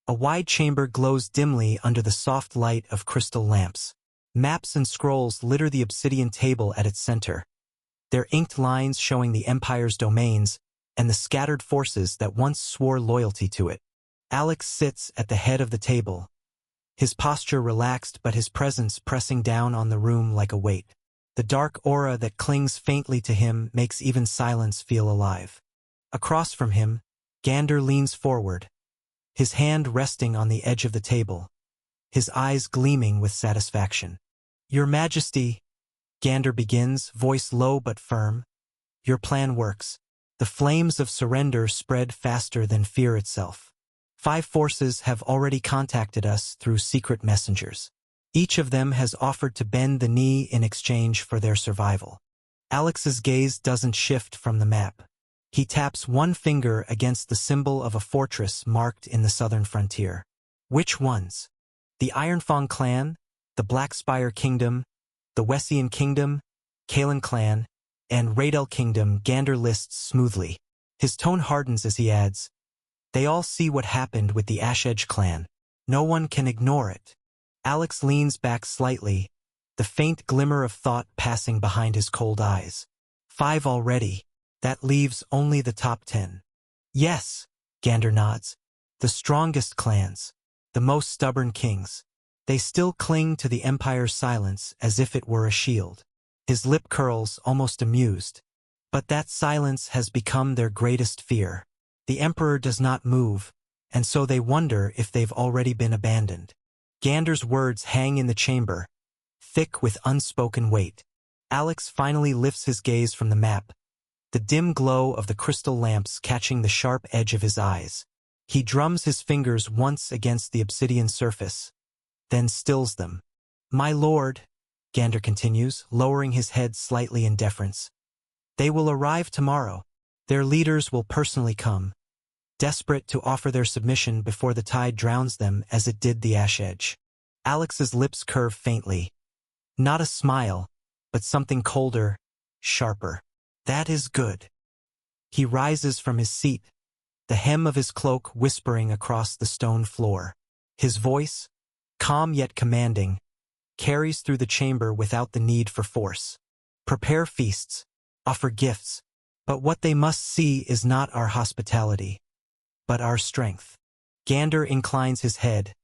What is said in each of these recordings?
A wide chamber glows dimly under the soft light of crystal lamps. Maps and scrolls litter the obsidian table at its center, their inked lines showing the Empire's domains and the scattered forces that once swore loyalty to it. Alex sits at the head of the table, his posture relaxed but his presence pressing down on the room like a weight. The dark aura that clings faintly to him makes even silence feel alive. Across from him, Gander leans forward, his hand resting on the edge of the table, his eyes gleaming with satisfaction. "Your Majesty," Gander begins, voice low but firm, "your plan works." The flames of surrender spread faster than fear itself. 5 forces have already contacted us through secret messengers. Each of them has offered to bend the knee in exchange for their survival. Alex's gaze doesn't shift from the map. He taps one finger against the symbol of a fortress marked in the southern frontier. Which ones? The Ironfang clan, the Blackspire Kingdom, the Wessian Kingdom, Kalen clan, and Raidel Kingdom, Gander lists smoothly. His tone hardens as he adds, "They all see what happened with the Ashedge clan. No one can ignore it." Alex leans back slightly, the faint glimmer of thought passing behind his cold eyes. 5 already. That leaves only the top 10. "Yes," Gander nods. "The strongest clans, the most stubborn kings. They still cling to the Empire's silence as if it were a shield." His lip curls, almost amused. But that silence has become their greatest fear. The Emperor does not move, and so they wonder if they've already been abandoned. Gander's words hang in the chamber, thick with unspoken weight. Alex finally lifts his gaze from the map, the dim glow of the crystal lamps catching the sharp edge of his eyes. He drums his fingers once against the obsidian surface, then stills them. "My lord," Gander continues, lowering his head slightly in deference, "they will arrive tomorrow. Their leaders will personally come, desperate to offer their submission before the tide drowns them as it did the Ashedge." Alex's lips curve faintly. Not a smile, but something colder, sharper. "That is good." He rises from his seat, the hem of his cloak whispering across the stone floor. His voice, calm yet commanding, carries through the chamber without the need for force. "Prepare feasts, offer gifts, but what they must see is not our hospitality, but our strength." Gander inclines his head,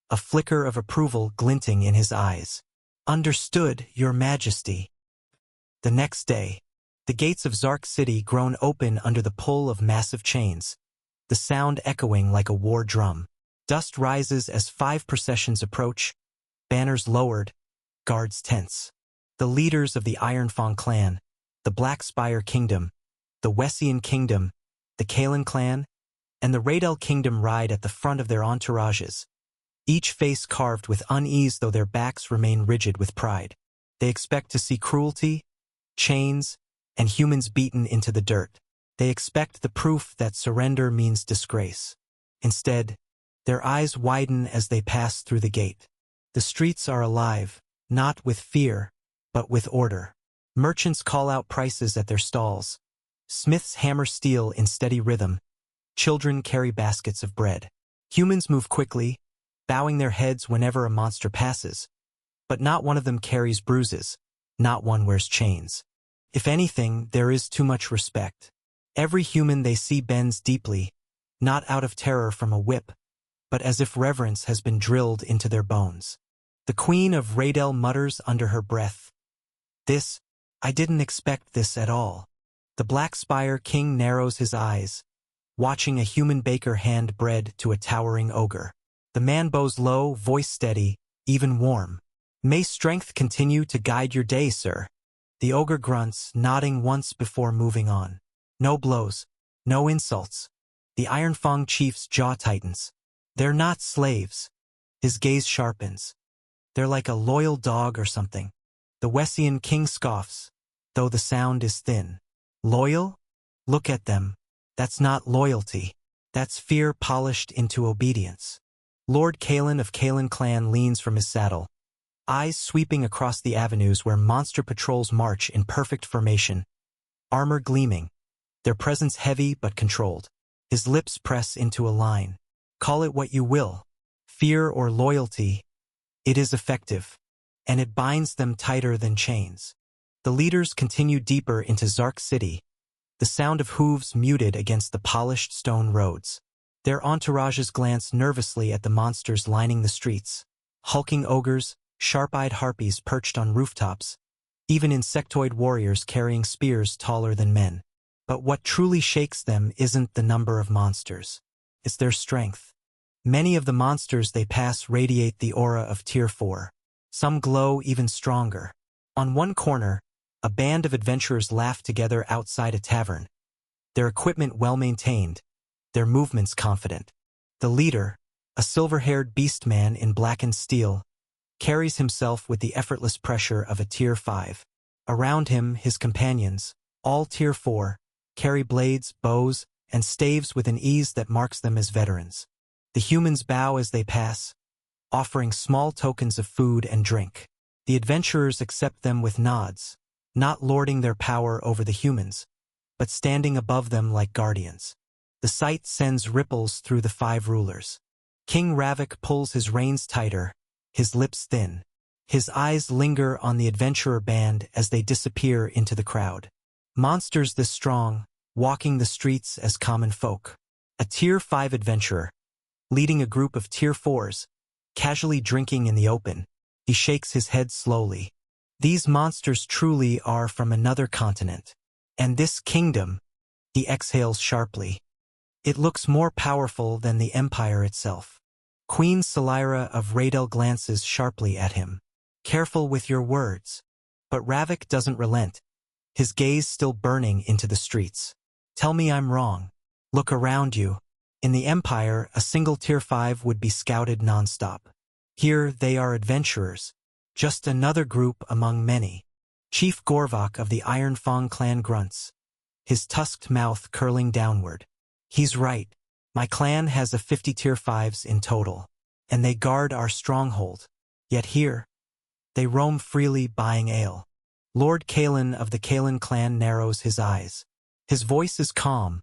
a flicker of approval glinting in his eyes. "Understood, Your Majesty." The next day, the gates of Zark City groan open under the pull of massive chains, the sound echoing like a war drum. Dust rises as 5 processions approach, banners lowered, guards tense. The leaders of the Ironfang clan, the Blackspire Kingdom, the Wessian Kingdom, the Kalen clan, and the Raidel Kingdom ride at the front of their entourages, each face carved with unease though their backs remain rigid with pride. They expect to see cruelty, chains, and humans beaten into the dirt. They expect the proof that surrender means disgrace. Instead, their eyes widen as they pass through the gate. The streets are alive, not with fear, but with order. Merchants call out prices at their stalls. Smiths hammer steel in steady rhythm. Children carry baskets of bread. Humans move quickly, bowing their heads whenever a monster passes. But not one of them carries bruises. Not one wears chains. If anything, there is too much respect. Every human they see bends deeply, not out of terror from a whip, but as if reverence has been drilled into their bones. The Queen of Raidel mutters under her breath, I didn't expect this at all." The Blackspire King narrows his eyes, watching a human baker hand bread to a towering ogre. The man bows low, voice steady, even warm. "May strength continue to guide your day, sir." The ogre grunts, nodding once before moving on. No blows, no insults. The Ironfang chief's jaw tightens. "They're not slaves." His gaze sharpens. "They're like a loyal dog or something." The Wessian king scoffs, though the sound is thin. "Loyal? Look at them. That's not loyalty. That's fear polished into obedience." Lord Kalen of Kalen clan leans from his saddle, eyes sweeping across the avenues where monster patrols march in perfect formation, armor gleaming, their presence heavy but controlled. His lips press into a line. Call it what you will, fear or loyalty, it is effective, and it binds them tighter than chains. The leaders continue deeper into Zark City, the sound of hooves muted against the polished stone roads. Their entourages glance nervously at the monsters lining the streets. Hulking ogres, sharp-eyed harpies perched on rooftops, even insectoid warriors carrying spears taller than men. But what truly shakes them isn't the number of monsters. It's their strength. Many of the monsters they pass radiate the aura of Tier 4. Some glow even stronger. On one corner, a band of adventurers laugh together outside a tavern. Their equipment well-maintained, their movements confident. The leader, a silver-haired beastman in blackened steel, carries himself with the effortless pressure of a Tier 5. Around him, his companions, all Tier 4, carry blades, bows, and staves with an ease that marks them as veterans. The humans bow as they pass, offering small tokens of food and drink. The adventurers accept them with nods, not lording their power over the humans, but standing above them like guardians. The sight sends ripples through the 5 rulers. King Ravik pulls his reins tighter, his lips thin. His eyes linger on the adventurer band as they disappear into the crowd. Monsters this strong, walking the streets as common folk. A Tier 5 adventurer, leading a group of Tier 4s, casually drinking in the open. He shakes his head slowly. These monsters truly are from another continent. And this kingdom, he exhales sharply. It looks more powerful than the Empire itself. Queen Salira of Raidel glances sharply at him. Careful with your words. But Ravik doesn't relent, his gaze still burning into the streets. Tell me I'm wrong. Look around you. In the Empire, a single Tier 5 would be scouted nonstop. Here they are adventurers, just another group among many. Chief Gorvok of the Ironfang clan grunts, his tusked mouth curling downward. He's right. My clan has a 50 Tier 5s in total, and they guard our stronghold. Yet here, they roam freely buying ale. Lord Kalen of the Kalen clan narrows his eyes. His voice is calm,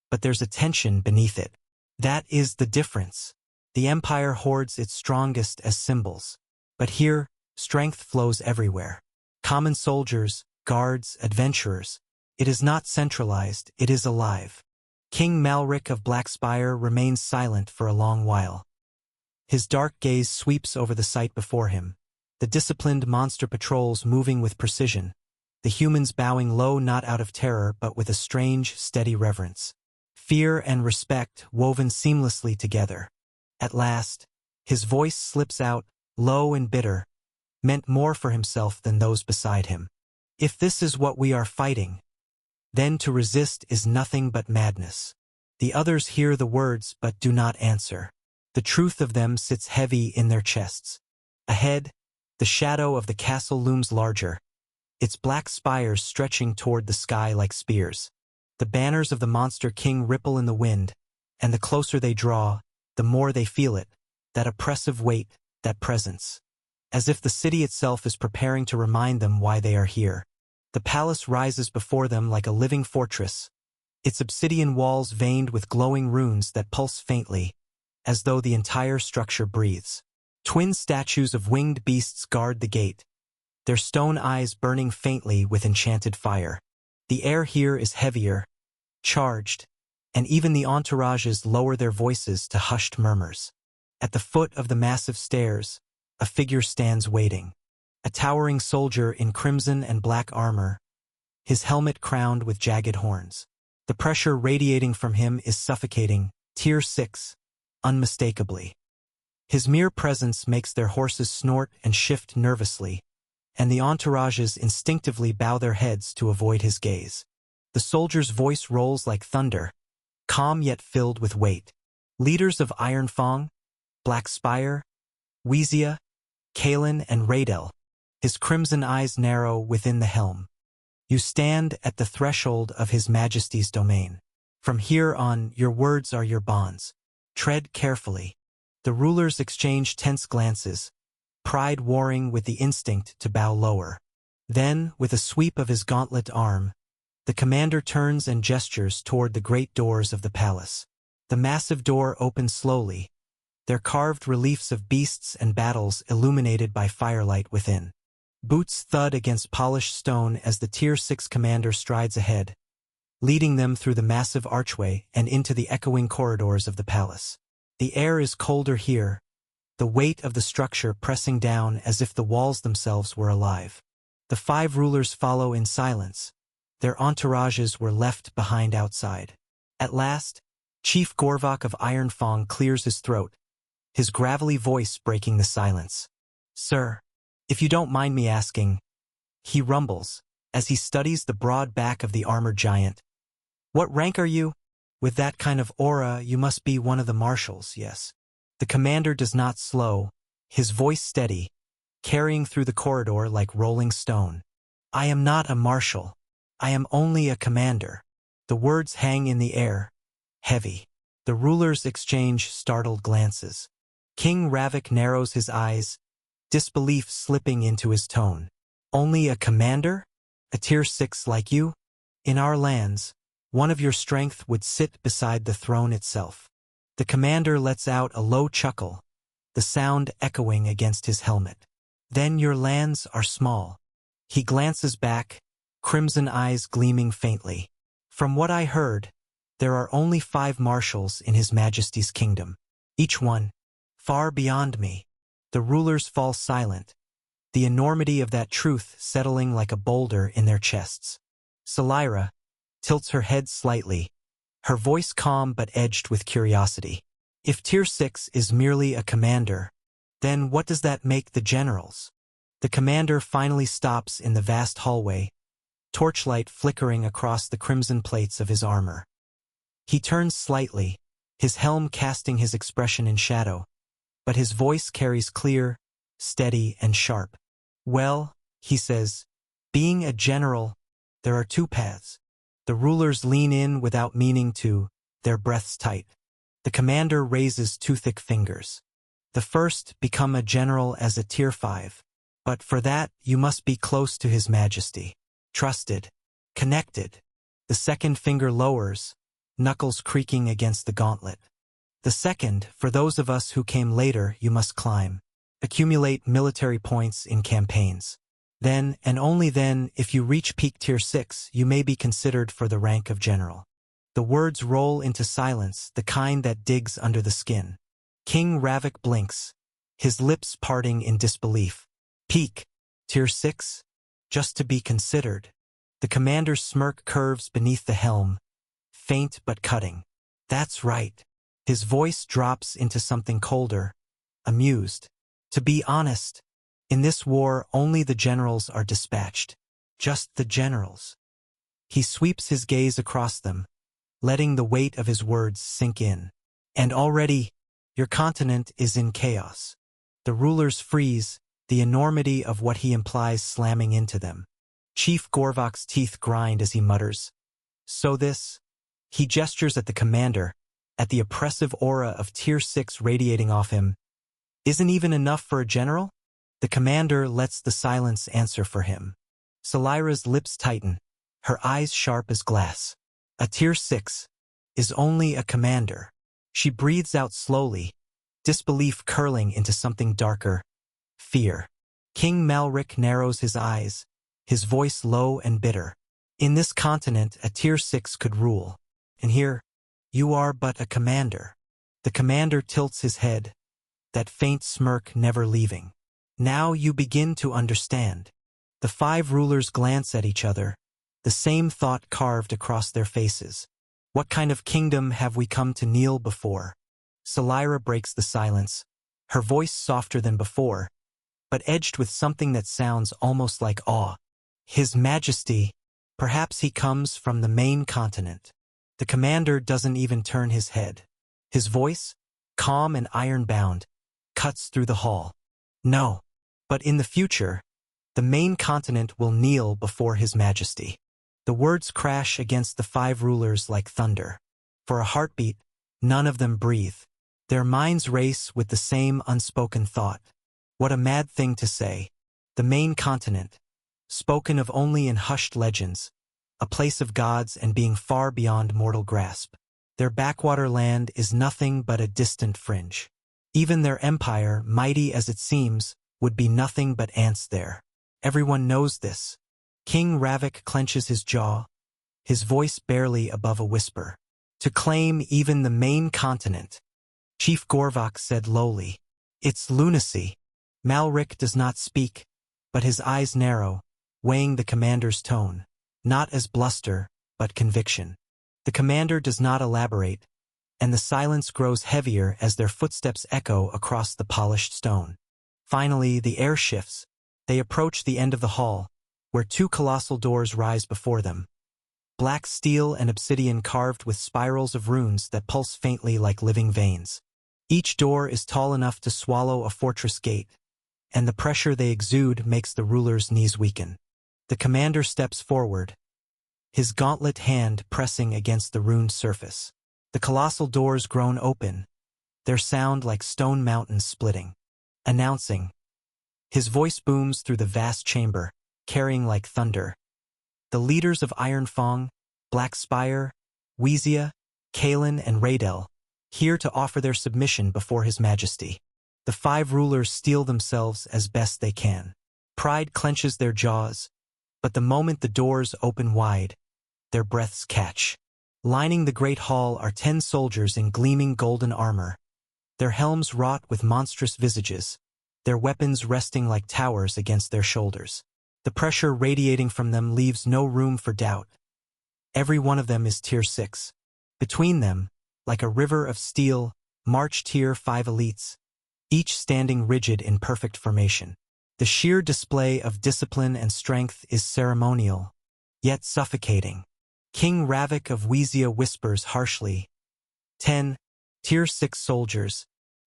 but there's a tension beneath it. That is the difference. The Empire hoards its strongest as symbols. But here, strength flows everywhere. Common soldiers, guards, adventurers. It is not centralized, it is alive. King Malric of Blackspire remains silent for a long while. His dark gaze sweeps over the sight before him, the disciplined monster patrols moving with precision, the humans bowing low not out of terror but with a strange, steady reverence. Fear and respect woven seamlessly together. At last, his voice slips out, low and bitter, meant more for himself than those beside him. If this is what we are fighting, then to resist is nothing but madness. The others hear the words but do not answer. The truth of them sits heavy in their chests. Ahead, the shadow of the castle looms larger, its black spires stretching toward the sky like spears. The banners of the Monster King ripple in the wind, and the closer they draw, the more they feel it, that oppressive weight, that presence. As if the city itself is preparing to remind them why they are here. The palace rises before them like a living fortress, its obsidian walls veined with glowing runes that pulse faintly, as though the entire structure breathes. Twin statues of winged beasts guard the gate, their stone eyes burning faintly with enchanted fire. The air here is heavier, charged, and even the entourages lower their voices to hushed murmurs. At the foot of the massive stairs, a figure stands waiting. A towering soldier in crimson and black armor, his helmet crowned with jagged horns. The pressure radiating from him is suffocating, Tier 6, unmistakably. His mere presence makes their horses snort and shift nervously, and the entourages instinctively bow their heads to avoid his gaze. The soldier's voice rolls like thunder, calm yet filled with weight. Leaders of Ironfang, Blackspire, Wheezia, Kalen, and Raidel, his crimson eyes narrow within the helm. You stand at the threshold of His Majesty's domain. From here on, your words are your bonds. Tread carefully. The rulers exchange tense glances, pride warring with the instinct to bow lower. Then, with a sweep of his gauntlet arm, the commander turns and gestures toward the great doors of the palace. The massive door opens slowly, their carved reliefs of beasts and battles illuminated by firelight within. Boots thud against polished stone as the Tier 6 commander strides ahead, leading them through the massive archway and into the echoing corridors of the palace. The air is colder here, the weight of the structure pressing down as if the walls themselves were alive. The 5 rulers follow in silence. Their entourages were left behind outside. At last, Chief Gorvok of Ironfang clears his throat, his gravelly voice breaking the silence. "Sir, if you don't mind me asking," he rumbles, as he studies the broad back of the armored giant. "What rank are you? With that kind of aura, you must be one of the marshals, yes?" The commander does not slow, his voice steady, carrying through the corridor like rolling stone. "I am not a marshal. I am only a commander." The words hang in the air, heavy. The rulers exchange startled glances. King Ravik narrows his eyes, disbelief slipping into his tone. "Only a commander? A Tier 6 like you? In our lands, one of your strength would sit beside the throne itself." The commander lets out a low chuckle, the sound echoing against his helmet. "Then your lands are small." He glances back, crimson eyes gleaming faintly. "From what I heard, there are only 5 marshals in His Majesty's kingdom. Each one, far beyond me." The rulers fall silent, the enormity of that truth settling like a boulder in their chests. Salira tilts her head slightly, her voice calm but edged with curiosity. "If Tier 6 is merely a commander, then what does that make the generals?" The commander finally stops in the vast hallway, torchlight flickering across the crimson plates of his armor. He turns slightly, his helm casting his expression in shadow, but his voice carries clear, steady, and sharp. "Well," he says, "being a general, there are 2 paths." The rulers lean in without meaning to, their breaths tight. The commander raises 2 thick fingers. "The first, become a general as a Tier 5. But for that, you must be close to His Majesty. Trusted. Connected." The second finger lowers, knuckles creaking against the gauntlet. "The second, for those of us who came later, you must climb. Accumulate military points in campaigns. Then, and only then, if you reach peak Tier 6, you may be considered for the rank of general." The words roll into silence, the kind that digs under the skin. King Ravik blinks, his lips parting in disbelief. "Peak? Tier 6? Just to be considered?" The commander's smirk curves beneath the helm, faint but cutting. "That's right." His voice drops into something colder, amused. "To be honest, in this war only the generals are dispatched. Just the generals." He sweeps his gaze across them, letting the weight of his words sink in. "And already, your continent is in chaos." The rulers freeze, the enormity of what he implies slamming into them. Chief Gorvok's teeth grind as he mutters, "So this?" He gestures at the commander, at the oppressive aura of Tier 6 radiating off him. "Isn't even enough for a general?" The commander lets the silence answer for him. Salira's lips tighten, her eyes sharp as glass. "A Tier 6 is only a commander." She breathes out slowly, disbelief curling into something darker, fear. King Malrik narrows his eyes, his voice low and bitter. "In this continent, a Tier 6 could rule. And here, you are but a commander." The commander tilts his head, that faint smirk never leaving. "Now you begin to understand." The 5 rulers glance at each other, the same thought carved across their faces. "What kind of kingdom have we come to kneel before?" Salira breaks the silence, her voice softer than before, but edged with something that sounds almost like awe. "His Majesty, perhaps he comes from the main continent." The commander doesn't even turn his head. His voice, calm and iron-bound, cuts through the hall. "No. But in the future, the main continent will kneel before His Majesty." The words crash against the 5 rulers like thunder. For a heartbeat, none of them breathe. Their minds race with the same unspoken thought. What a mad thing to say. The main continent, spoken of only in hushed legends, a place of gods and being far beyond mortal grasp. Their backwater land is nothing but a distant fringe. Even their empire, mighty as it seems, would be nothing but ants there. Everyone knows this. King Ravik clenches his jaw, his voice barely above a whisper. To claim even the main continent, Chief Gorvok said lowly. It's lunacy. Malrik does not speak, but his eyes narrow, weighing the commander's tone, not as bluster, but conviction. The commander does not elaborate, and the silence grows heavier as their footsteps echo across the polished stone. Finally, the air shifts. They approach the end of the hall, where two colossal doors rise before them. Black steel and obsidian carved with spirals of runes that pulse faintly like living veins. Each door is tall enough to swallow a fortress gate, and the pressure they exude makes the ruler's knees weaken. The commander steps forward, his gauntlet hand pressing against the runed surface. The colossal doors groan open, their sound like stone mountains splitting. Announcing. His voice booms through the vast chamber, carrying like thunder. The leaders of Ironfang, Black Spire, Weezia, Kalen, and Raidel, here to offer their submission before His Majesty. The five rulers steel themselves as best they can. Pride clenches their jaws, but the moment the doors open wide, their breaths catch. Lining the great hall are 10 soldiers in gleaming golden armor, their helms wrought with monstrous visages, their weapons resting like towers against their shoulders. The pressure radiating from them leaves no room for doubt. Every one of them is Tier 6. Between them, like a river of steel, march Tier 5 elites, each standing rigid in perfect formation. The sheer display of discipline and strength is ceremonial, yet suffocating. King Ravik of Weezia whispers harshly, 10 Tier 6 soldiers,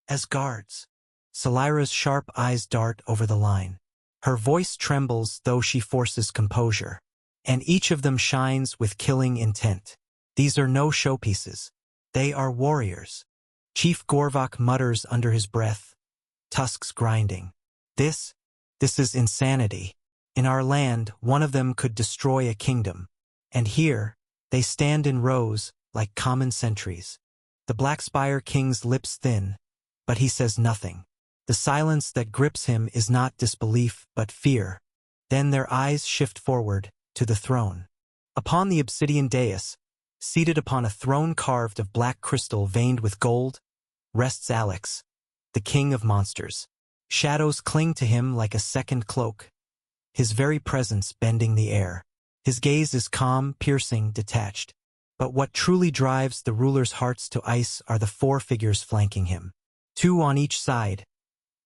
as guards. Salira's sharp eyes dart over the line. Her voice trembles though she forces composure, and each of them shines with killing intent. These are no showpieces. They are warriors. Chief Gorvok mutters under his breath, tusks grinding. This is insanity. In our land, one of them could destroy a kingdom. And here, they stand in rows, like common sentries. The Black Spire King's lips thin, but he says nothing. The silence that grips him is not disbelief, but fear. Then their eyes shift forward, to the throne. Upon the obsidian dais, seated upon a throne carved of black crystal veined with gold, rests Alex, the king of monsters. Shadows cling to him like a second cloak, his very presence bending the air. His gaze is calm, piercing, detached. But what truly drives the ruler's hearts to ice are the 4 figures flanking him. 2 on each side,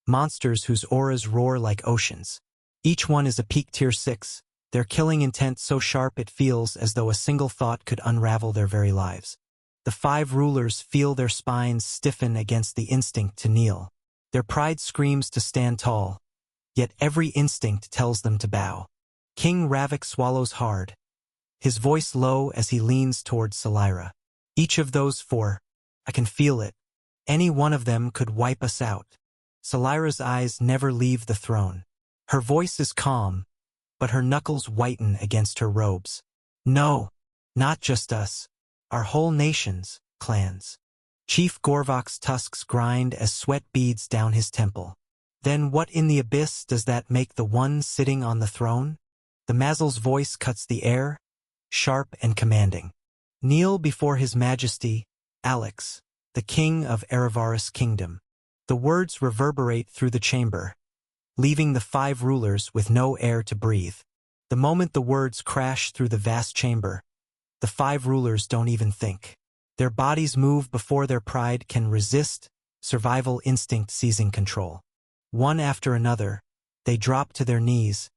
monsters whose auras roar like oceans. Each one is a peak Tier 6, their killing intent so sharp it feels as though a single thought could unravel their very lives. The 5 rulers feel their spines stiffen against the instinct to kneel. Their pride screams to stand tall, yet every instinct tells them to bow. King Ravik swallows hard, his voice low as he leans towards Salira. Each of those 4, I can feel it. Any one of them could wipe us out. Salira's eyes never leave the throne. Her voice is calm, but her knuckles whiten against her robes. No, not just us. Our whole nations, clans. Chief Gorvok's tusks grind as sweat beads down his temple. Then what in the abyss does that make the one sitting on the throne? The Mazel's voice cuts the air, sharp and commanding. Kneel before His Majesty, Alex, the king of Erevaris Kingdom. The words reverberate through the chamber, leaving the 5 rulers with no air to breathe. The moment the words crash through the vast chamber, the 5 rulers don't even think. Their bodies move before their pride can resist, survival instinct seizing control. One after another, they drop to their knees,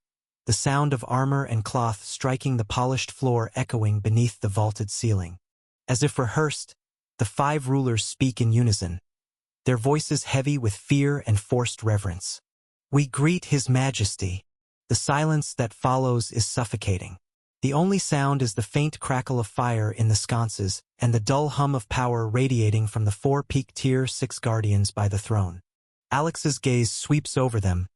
the sound of armor and cloth striking the polished floor echoing beneath the vaulted ceiling. As if rehearsed, the 5 rulers speak in unison, their voices heavy with fear and forced reverence. We greet His Majesty. The silence that follows is suffocating. The only sound is the faint crackle of fire in the sconces and the dull hum of power radiating from the 4 peak Tier 6 guardians by the throne. Alex's gaze sweeps over them,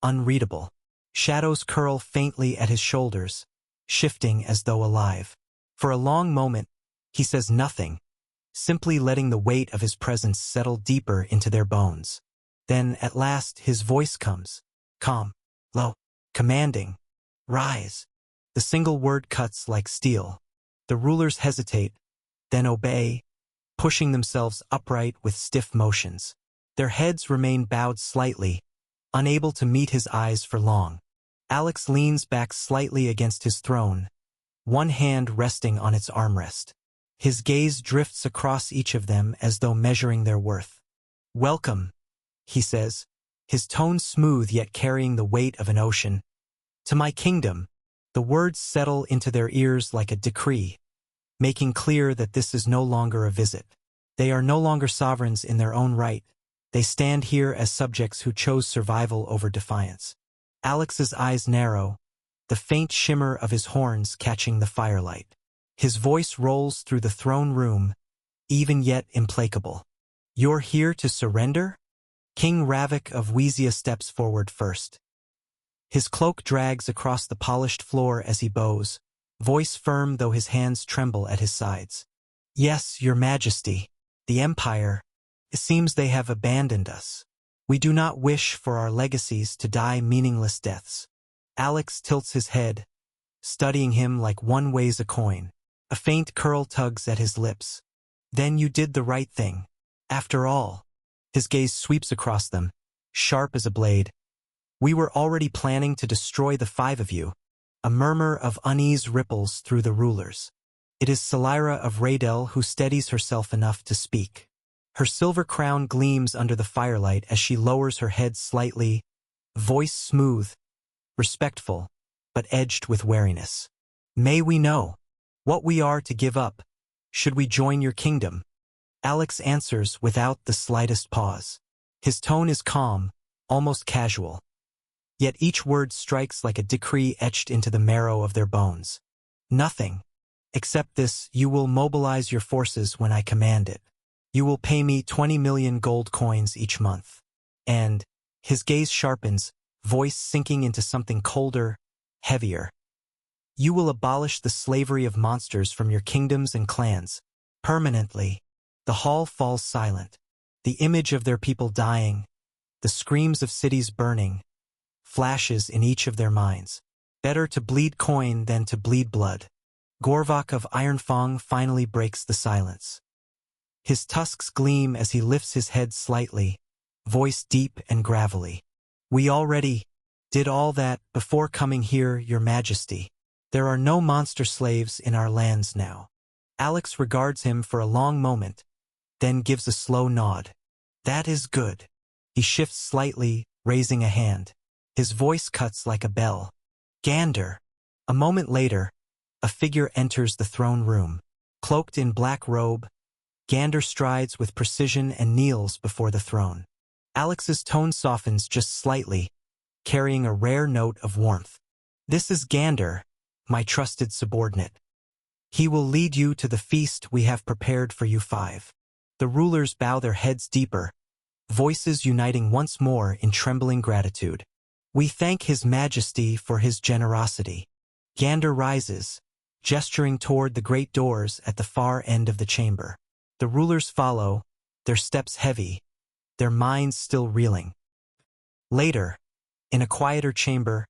unreadable. Shadows curl faintly at his shoulders, shifting as though alive. For a long moment, he says nothing, simply letting the weight of his presence settle deeper into their bones. Then, at last, his voice comes. Calm, low, commanding. Rise. The single word cuts like steel. The rulers hesitate, then obey, pushing themselves upright with stiff motions. Their heads remain bowed slightly, unable to meet his eyes for long. Alex leans back slightly against his throne, one hand resting on its armrest. His gaze drifts across each of them as though measuring their worth. Welcome, he says, his tone smooth yet carrying the weight of an ocean. To my kingdom. The words settle into their ears like a decree, making clear that this is no longer a visit. They are no longer sovereigns in their own right. They stand here as subjects who chose survival over defiance. Alex's eyes narrow, the faint shimmer of his horns catching the firelight. His voice rolls through the throne room, even yet implacable. You're here to surrender? King Ravik of Weezia steps forward first. His cloak drags across the polished floor as he bows, voice firm though his hands tremble at his sides. Yes, your majesty. The Empire. It seems they have abandoned us. We do not wish for our legacies to die meaningless deaths. Alex tilts his head, studying him like one weighs a coin. A faint curl tugs at his lips. Then you did the right thing. After all. His gaze sweeps across them, sharp as a blade. We were already planning to destroy the five of you. A murmur of unease ripples through the rulers. It is Selira of Raydell who steadies herself enough to speak. Her silver crown gleams under the firelight as she lowers her head slightly, voice smooth, respectful, but edged with wariness. May we know what we are to give up? Should we join your kingdom? Alex answers without the slightest pause. His tone is calm, almost casual. Yet each word strikes like a decree etched into the marrow of their bones. Nothing. Except this, you will mobilize your forces when I command it. You will pay me 20 million gold coins each month. And, his gaze sharpens, voice sinking into something colder, heavier. You will abolish the slavery of monsters from your kingdoms and clans. Permanently. The hall falls silent. The image of their people dying, the screams of cities burning, flashes in each of their minds. Better to bleed coin than to bleed blood. Gorvok of Ironfang finally breaks the silence. His tusks gleam as he lifts his head slightly, voice deep and gravelly. We already did all that before coming here, your majesty. There are no monster slaves in our lands now. Alex regards him for a long moment, then gives a slow nod. That is good. He shifts slightly, raising a hand. His voice cuts like a bell. Gander. A moment later, a figure enters the throne room. Cloaked in black robe, Gander strides with precision and kneels before the throne. Alex's tone softens just slightly, carrying a rare note of warmth. This is Gander, my trusted subordinate. He will lead you to the feast we have prepared for you five. The rulers bow their heads deeper, voices uniting once more in trembling gratitude. We thank His Majesty for his generosity. Gander rises, gesturing toward the great doors at the far end of the chamber. The rulers follow, their steps heavy, their minds still reeling. Later, in a quieter chamber,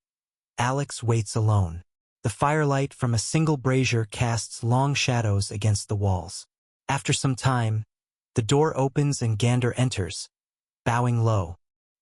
Alex waits alone. The firelight from a single brazier casts long shadows against the walls. After some time, the door opens and Gander enters, bowing low.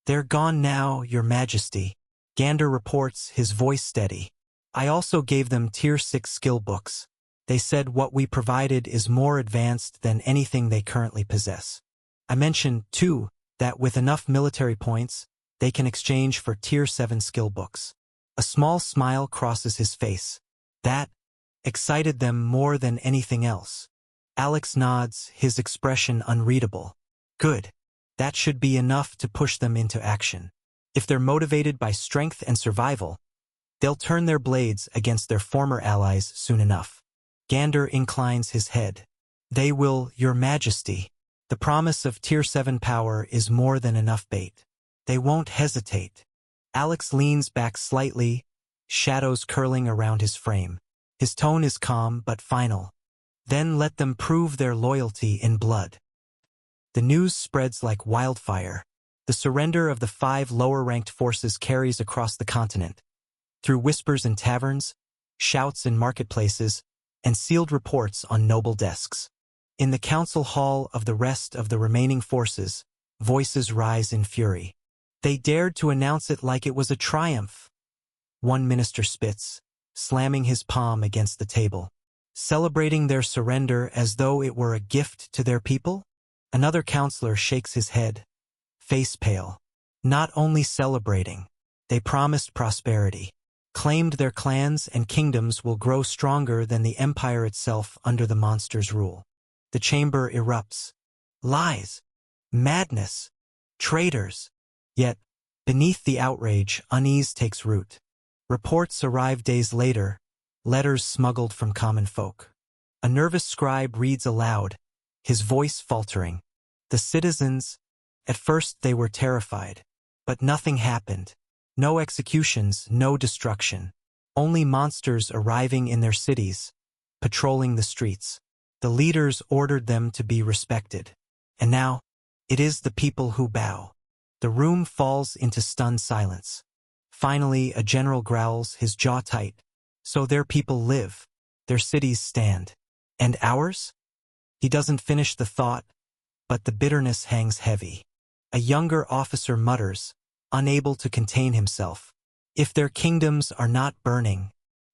They're gone now, your majesty. Gander reports, his voice steady. I also gave them Tier 6 skill books. They said what we provided is more advanced than anything they currently possess. I mentioned, too, that with enough military points, they can exchange for Tier 7 skill books. A small smile crosses his face. That excited them more than anything else. Alex nods, his expression unreadable. Good. That should be enough to push them into action. If they're motivated by strength and survival, they'll turn their blades against their former allies soon enough. Gander inclines his head. They will, your majesty. The promise of Tier 7 power is more than enough bait. They won't hesitate. Alex leans back slightly, shadows curling around his frame. His tone is calm but final. Then let them prove their loyalty in blood. The news spreads like wildfire. The surrender of the 5 lower-ranked forces carries across the continent. Through whispers in taverns, shouts in marketplaces, and sealed reports on noble desks. In the council hall of the rest of the remaining forces, voices rise in fury. They dared to announce it like it was a triumph. One minister spits, slamming his palm against the table, celebrating their surrender as though it were a gift to their people. Another counselor shakes his head, face pale. Not only celebrating, they promised prosperity, claimed their clans and kingdoms will grow stronger than the empire itself under the monster's rule. The chamber erupts. Lies, madness, traitors. Yet, beneath the outrage, unease takes root. Reports arrive days later, letters smuggled from common folk. A nervous scribe reads aloud, his voice faltering. The citizens, at first they were terrified, but nothing happened. No executions, no destruction. Only monsters arriving in their cities, patrolling the streets. The leaders ordered them to be respected. And now, it is the people who bow. The room falls into stunned silence. Finally, a general growls, his jaw tight. So their people live, their cities stand. And ours? He doesn't finish the thought, but the bitterness hangs heavy. A younger officer mutters, unable to contain himself. If their kingdoms are not burning,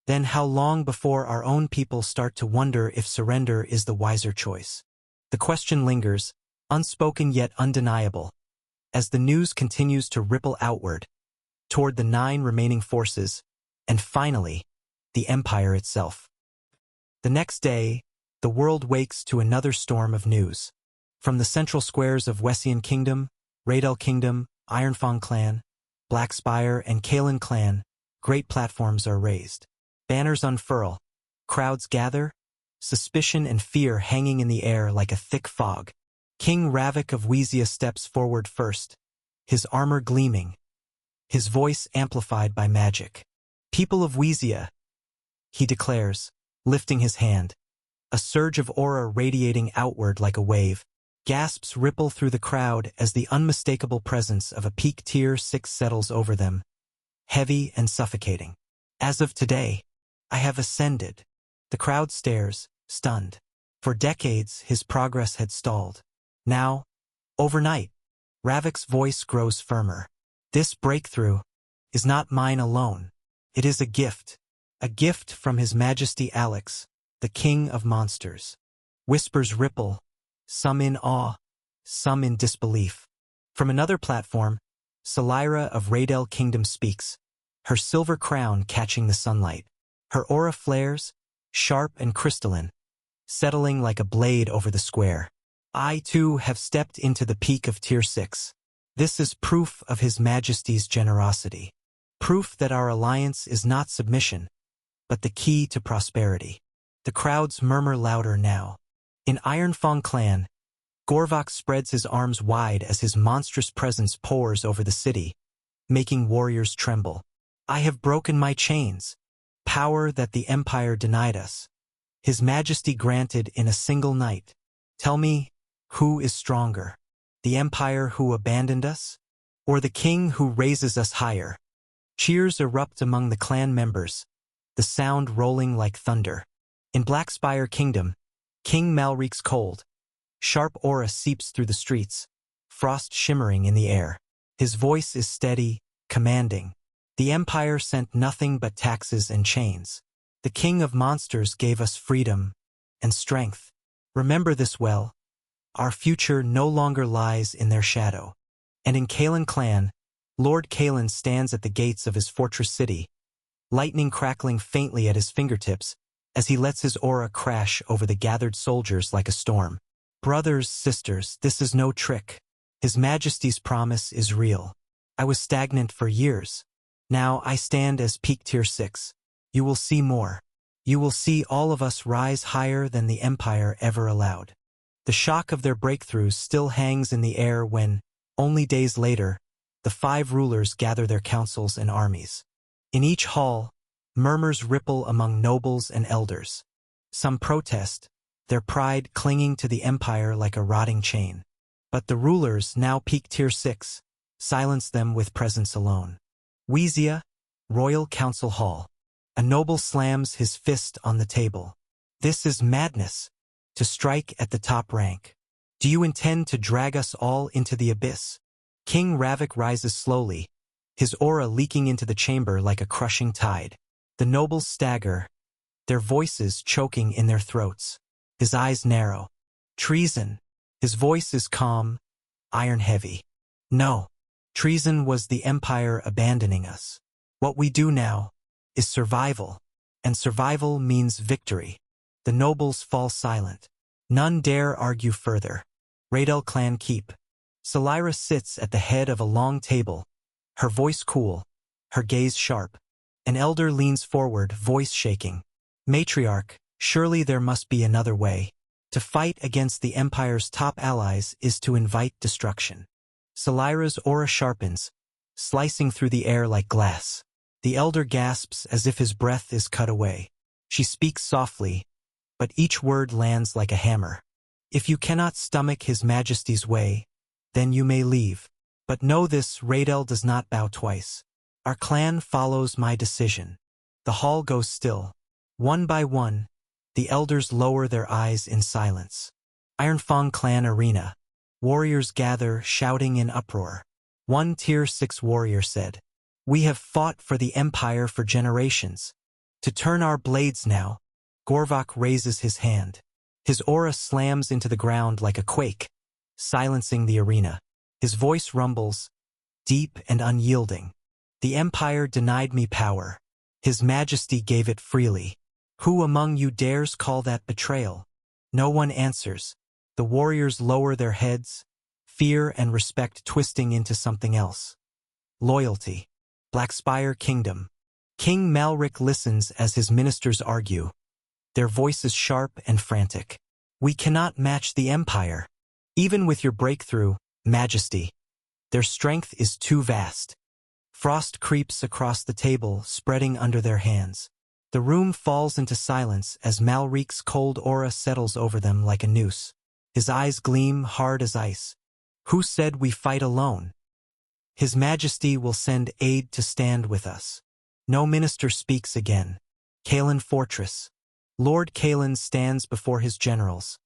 then how long before our own people start to wonder if surrender is the wiser choice? The question lingers, unspoken yet undeniable, as the news continues to ripple outward, toward the 9 remaining forces, and finally, the empire itself. The next day, the world wakes to another storm of news. From the central squares of Wessian Kingdom, Raidel Kingdom, Ironfang Clan, Blackspire, and Kalen Clan, great platforms are raised. Banners unfurl, crowds gather, suspicion and fear hanging in the air like a thick fog. King Ravik of Wesia steps forward first, his armor gleaming, his voice amplified by magic. People of Wesia, he declares, lifting his hand. A surge of aura radiating outward like a wave. Gasps ripple through the crowd as the unmistakable presence of a peak tier 6 settles over them, heavy and suffocating. As of today, I have ascended. The crowd stares, stunned. For decades, his progress had stalled. Now, overnight, Ravik's voice grows firmer. This breakthrough is not mine alone. It is a gift from His Majesty Alex, the King of Monsters. Whispers ripple, some in awe, some in disbelief. From another platform, Salira of Raidel Kingdom speaks, her silver crown catching the sunlight. Her aura flares, sharp and crystalline, settling like a blade over the square. I, too, have stepped into the peak of Tier 6. This is proof of His Majesty's generosity. Proof that our alliance is not submission, but the key to prosperity. The crowds murmur louder now. In Ironfang Clan, Gorvok spreads his arms wide as his monstrous presence pours over the city, making warriors tremble. I have broken my chains. Power that the Empire denied us. His Majesty granted in a single night. Tell me, who is stronger? The Empire who abandoned us? Or the King who raises us higher? Cheers erupt among the clan members, the sound rolling like thunder. In Blackspire Kingdom, King Malric's cold, sharp aura seeps through the streets, frost shimmering in the air. His voice is steady, commanding. The Empire sent nothing but taxes and chains. The King of Monsters gave us freedom and strength. Remember this well. Our future no longer lies in their shadow. And in Kalen Clan, Lord Kalen stands at the gates of his fortress city, lightning crackling faintly at his fingertips as he lets his aura crash over the gathered soldiers like a storm. Brothers, sisters, this is no trick. His Majesty's promise is real. I was stagnant for years. Now I stand as peak Tier 6. You will see more. You will see all of us rise higher than the Empire ever allowed. The shock of their breakthroughs still hangs in the air when, only days later, the 5 rulers gather their councils and armies. In each hall, murmurs ripple among nobles and elders. Some protest, their pride clinging to the empire like a rotting chain. But the rulers, now peak tier 6, silence them with presence alone. Wheezia, Royal Council Hall. A noble slams his fist on the table. This is madness, to strike at the top rank. Do you intend to drag us all into the abyss? King Ravik rises slowly, his aura leaking into the chamber like a crushing tide. The nobles stagger, their voices choking in their throats. His eyes narrow. Treason. His voice is calm, iron-heavy. No. Treason was the empire abandoning us. What we do now is survival, and survival means victory. The nobles fall silent. None dare argue further. Raidel clan keep. Salira sits at the head of a long table, her voice cool, her gaze sharp. An elder leans forward, voice shaking. Matriarch, surely there must be another way. To fight against the Empire's top allies is to invite destruction. Salira's aura sharpens, slicing through the air like glass. The elder gasps as if his breath is cut away. She speaks softly, but each word lands like a hammer. If you cannot stomach His Majesty's way, then you may leave. But know this, Raidel does not bow twice. Our clan follows my decision. The hall goes still. One by one, the elders lower their eyes in silence. Ironfang clan arena. Warriors gather, shouting in uproar. One tier 6 warrior said, "We have fought for the empire for generations. To turn our blades now." Gorvok raises his hand. His aura slams into the ground like a quake, silencing the arena. His voice rumbles, deep and unyielding. The empire denied me power. His Majesty gave it freely. Who among you dares call that betrayal? No one answers. The warriors lower their heads, fear and respect twisting into something else. Loyalty. Blackspire Kingdom. King Malric listens as his ministers argue, their voices sharp and frantic. We cannot match the empire. Even with your breakthrough, Majesty. Their strength is too vast. Frost creeps across the table, spreading under their hands. The room falls into silence as Malric's cold aura settles over them like a noose. His eyes gleam hard as ice. Who said we fight alone? His Majesty will send aid to stand with us. No minister speaks again. Kalen Fortress. Lord Kalen stands before his generals,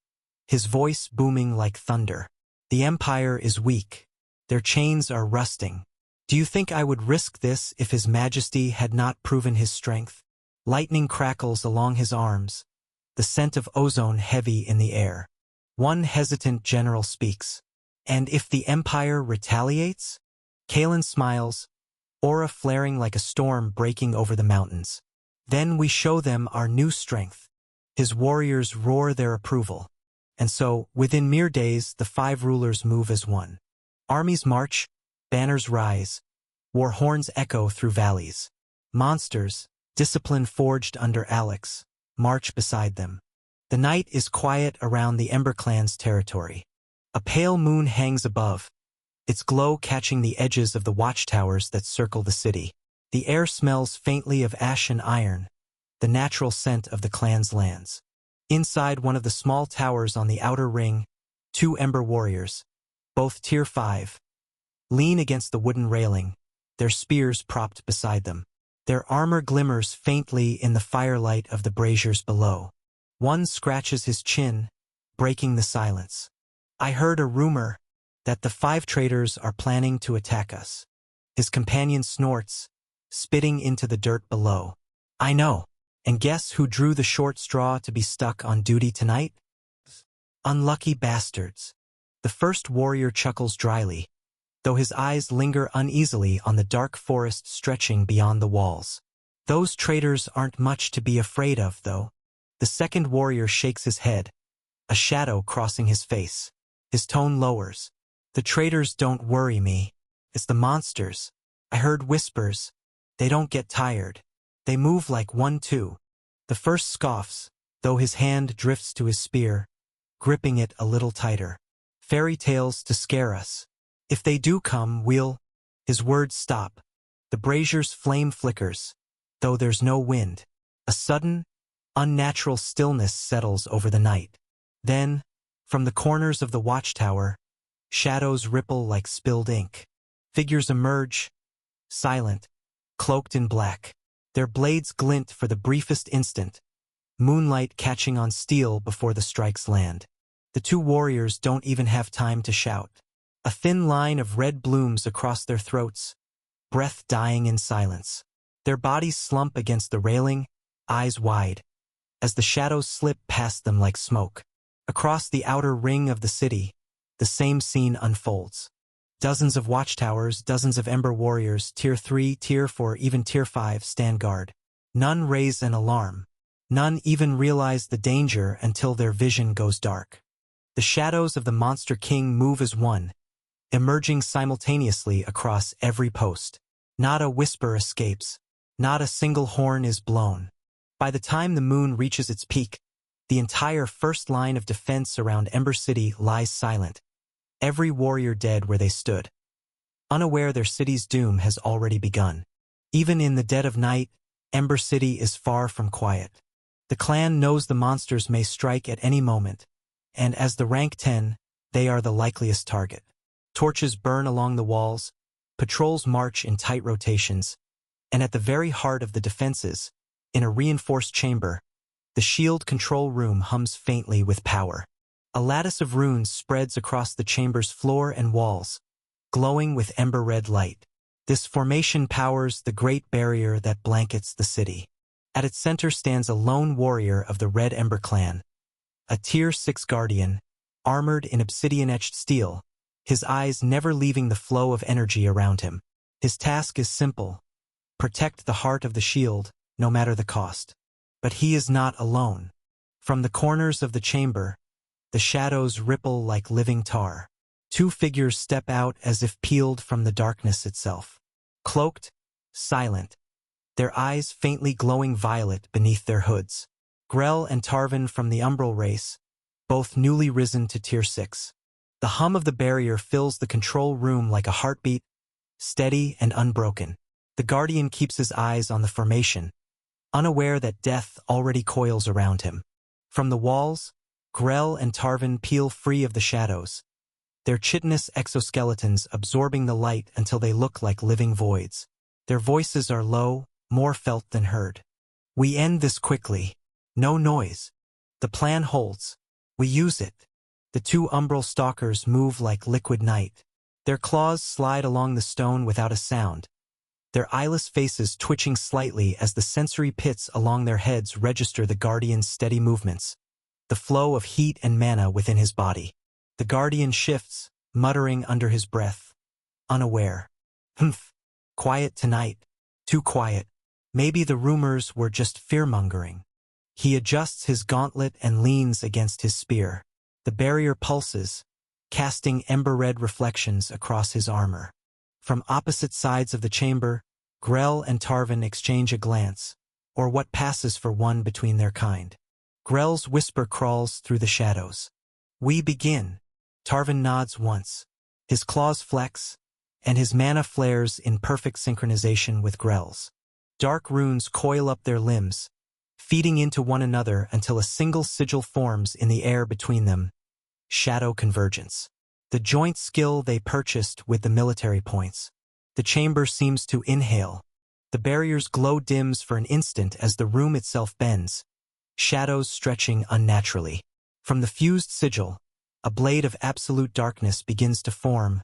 his voice booming like thunder. The empire is weak. Their chains are rusting. Do you think I would risk this if His Majesty had not proven his strength? Lightning crackles along his arms, the scent of ozone heavy in the air. One hesitant general speaks. And if the empire retaliates? Kalen smiles, aura flaring like a storm breaking over the mountains. Then we show them our new strength. His warriors roar their approval. And so, within mere days, the 5 rulers move as one. Armies march, banners rise, war horns echo through valleys. Monsters, discipline forged under Alex, march beside them. The night is quiet around the Ember Clan's territory. A pale moon hangs above, its glow catching the edges of the watchtowers that circle the city. The air smells faintly of ash and iron, the natural scent of the clan's lands. Inside one of the small towers on the outer ring, 2 Ember warriors, both tier 5, lean against the wooden railing, their spears propped beside them. Their armor glimmers faintly in the firelight of the braziers below. One scratches his chin, breaking the silence. I heard a rumor that the 5 traitors are planning to attack us. His companion snorts, spitting into the dirt below. I know. And guess who drew the short straw to be stuck on duty tonight? Unlucky bastards. The first warrior chuckles dryly, though his eyes linger uneasily on the dark forest stretching beyond the walls. Those traitors aren't much to be afraid of, though. The second warrior shakes his head, a shadow crossing his face. His tone lowers. The traitors don't worry me. It's the monsters. I heard whispers. They don't get tired. They move like one too. The first scoffs, though his hand drifts to his spear, gripping it a little tighter. Fairy tales to scare us. If they do come, we'll... His words stop. The brazier's flame flickers, though there's no wind. A sudden, unnatural stillness settles over the night. Then, from the corners of the watchtower, shadows ripple like spilled ink. Figures emerge, silent, cloaked in black. Their blades glint for the briefest instant, moonlight catching on steel before the strikes land. The two warriors don't even have time to shout. A thin line of red blooms across their throats, breath dying in silence. Their bodies slump against the railing, eyes wide, as the shadows slip past them like smoke. Across the outer ring of the city, the same scene unfolds. Dozens of watchtowers, dozens of Ember warriors, Tier 3, Tier 4, even Tier 5, stand guard. None raise an alarm. None even realize the danger until their vision goes dark. The shadows of the Monster King move as one, emerging simultaneously across every post. Not a whisper escapes. Not a single horn is blown. By the time the moon reaches its peak, the entire first line of defense around Ember City lies silent, every warrior dead where they stood, unaware their city's doom has already begun. Even in the dead of night, Ember City is far from quiet. The clan knows the monsters may strike at any moment, and as the rank 10, they are the likeliest target. Torches burn along the walls, patrols march in tight rotations, and at the very heart of the defenses, in a reinforced chamber, the shield control room hums faintly with power. A lattice of runes spreads across the chamber's floor and walls, glowing with ember-red light. This formation powers the great barrier that blankets the city. At its center stands a lone warrior of the Red Ember clan, a Tier 6 guardian, armored in obsidian-etched steel, his eyes never leaving the flow of energy around him. His task is simple: protect the heart of the shield, no matter the cost. But he is not alone. From the corners of the chamber, the shadows ripple like living tar. Two figures step out as if peeled from the darkness itself. Cloaked, silent, their eyes faintly glowing violet beneath their hoods. Grell and Tarvin from the Umbral race, both newly risen to Tier 6. The hum of the barrier fills the control room like a heartbeat, steady and unbroken. The Guardian keeps his eyes on the formation, unaware that death already coils around him. From the walls, Grell and Tarvin peel free of the shadows, their chitinous exoskeletons absorbing the light until they look like living voids. Their voices are low, more felt than heard. We end this quickly. No noise. The plan holds. We use it. The two umbral stalkers move like liquid night. Their claws slide along the stone without a sound, their eyeless faces twitching slightly as the sensory pits along their heads register the Guardian's steady movements, the flow of heat and mana within his body. The Guardian shifts, muttering under his breath, unaware. Humph. Quiet tonight. Too quiet. Maybe the rumors were just fear-mongering. He adjusts his gauntlet and leans against his spear. The barrier pulses, casting ember-red reflections across his armor. From opposite sides of the chamber, Grell and Tarvin exchange a glance, or what passes for one between their kind. Grell's whisper crawls through the shadows. We begin. Tarvin nods once. His claws flex, and his mana flares in perfect synchronization with Grell's. Dark runes coil up their limbs, feeding into one another until a single sigil forms in the air between them. Shadow Convergence. The joint skill they purchased with the military points. The chamber seems to inhale. The barrier's glow dims for an instant as the room itself bends, shadows stretching unnaturally. From the fused sigil, a blade of absolute darkness begins to form,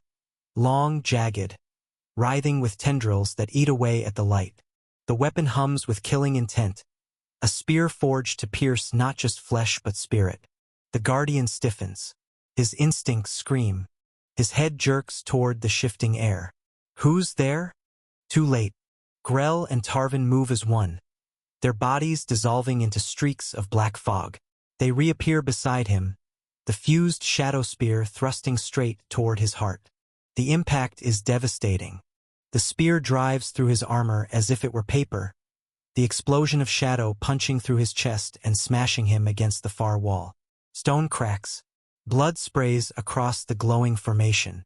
long, jagged, writhing with tendrils that eat away at the light. The weapon hums with killing intent, a spear forged to pierce not just flesh but spirit. The Guardian stiffens. His instincts scream. His head jerks toward the shifting air. Who's there? Too late. Grell and Tarvin move as one, their bodies dissolving into streaks of black fog. They reappear beside him, the fused shadow spear thrusting straight toward his heart. The impact is devastating. The spear drives through his armor as if it were paper, the explosion of shadow punching through his chest and smashing him against the far wall. Stone cracks. Blood sprays across the glowing formation.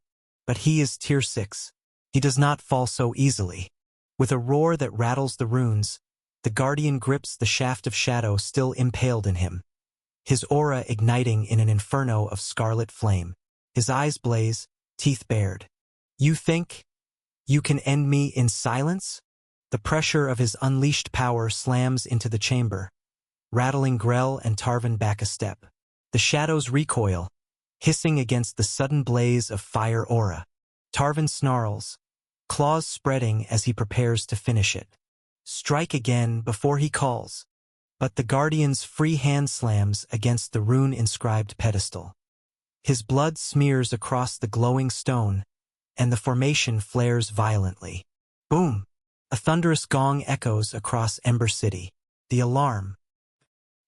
But he is Tier 6. He does not fall so easily. With a roar that rattles the runes, the Guardian grips the shaft of shadow still impaled in him. his aura igniting in an inferno of scarlet flame. His eyes blaze, teeth bared. You think you can end me in silence? The pressure of his unleashed power slams into the chamber, rattling Grell and Tarvin back a step. The shadows recoil, hissing against the sudden blaze of fire aura. Tarvin snarls, claws spreading as he prepares to finish it. Strike again before he calls. But the Guardian's free hand slams against the rune-inscribed pedestal. His blood smears across the glowing stone, and the formation flares violently. Boom! A thunderous gong echoes across Ember City. The alarm.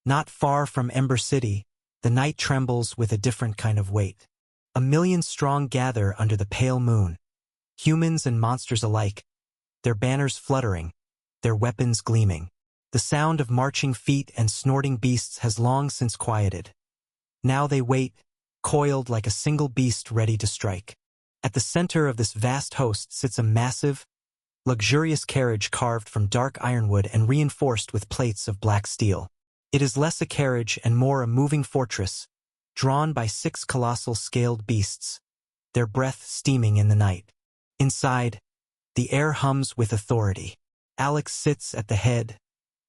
Not far from Ember City, the night trembles with a different kind of weight. 1,000,000 strong gather under the pale moon, humans and monsters alike, their banners fluttering, their weapons gleaming. The sound of marching feet and snorting beasts has long since quieted. Now they wait, coiled like a single beast ready to strike. At the center of this vast host sits a massive, luxurious carriage carved from dark ironwood and reinforced with plates of black steel. It is less a carriage and more a moving fortress, drawn by 6 colossal scaled beasts, their breath steaming in the night. Inside, the air hums with authority. Alex sits at the head,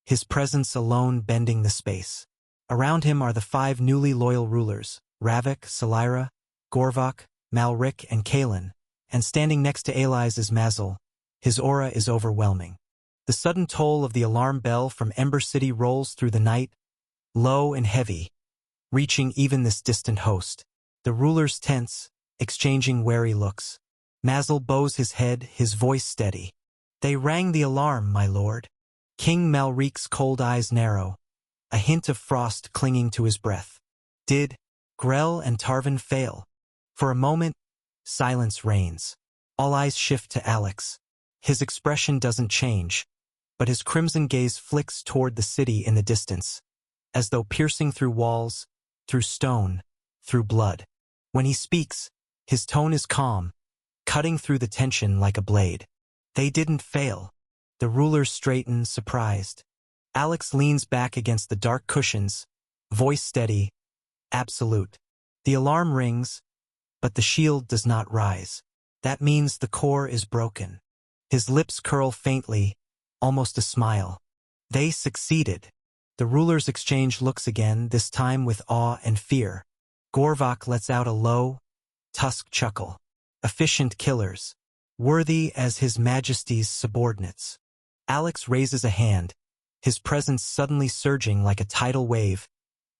his presence alone bending the space. Around him are the 5 newly loyal rulers, Ravik, Salira, Gorvok, Malrik, and Kalen, and standing next to Alize is Mazel. His aura is overwhelming. The sudden toll of the alarm bell from Ember City rolls through the night, low and heavy, reaching even this distant host. The rulers tense, exchanging wary looks. Mazel bows his head, his voice steady. They rang the alarm, my lord. King Malrik's cold eyes narrow, a hint of frost clinging to his breath. Did Grell and Tarvin fail? For a moment, silence reigns. All eyes shift to Alex. His expression doesn't change, but his crimson gaze flicks toward the city in the distance, as though piercing through walls, through stone, through blood. When he speaks, his tone is calm, cutting through the tension like a blade. They didn't fail. The rulers straighten, surprised. Alex leans back against the dark cushions, voice steady, absolute. The alarm rings, but the shield does not rise. That means the core is broken. His lips curl faintly, almost a smile. They succeeded. The rulers exchange looks again, this time with awe and fear. Gorvok lets out a low, tusk chuckle. Efficient killers, worthy as His Majesty's subordinates. Alex raises a hand, his presence suddenly surging like a tidal wave,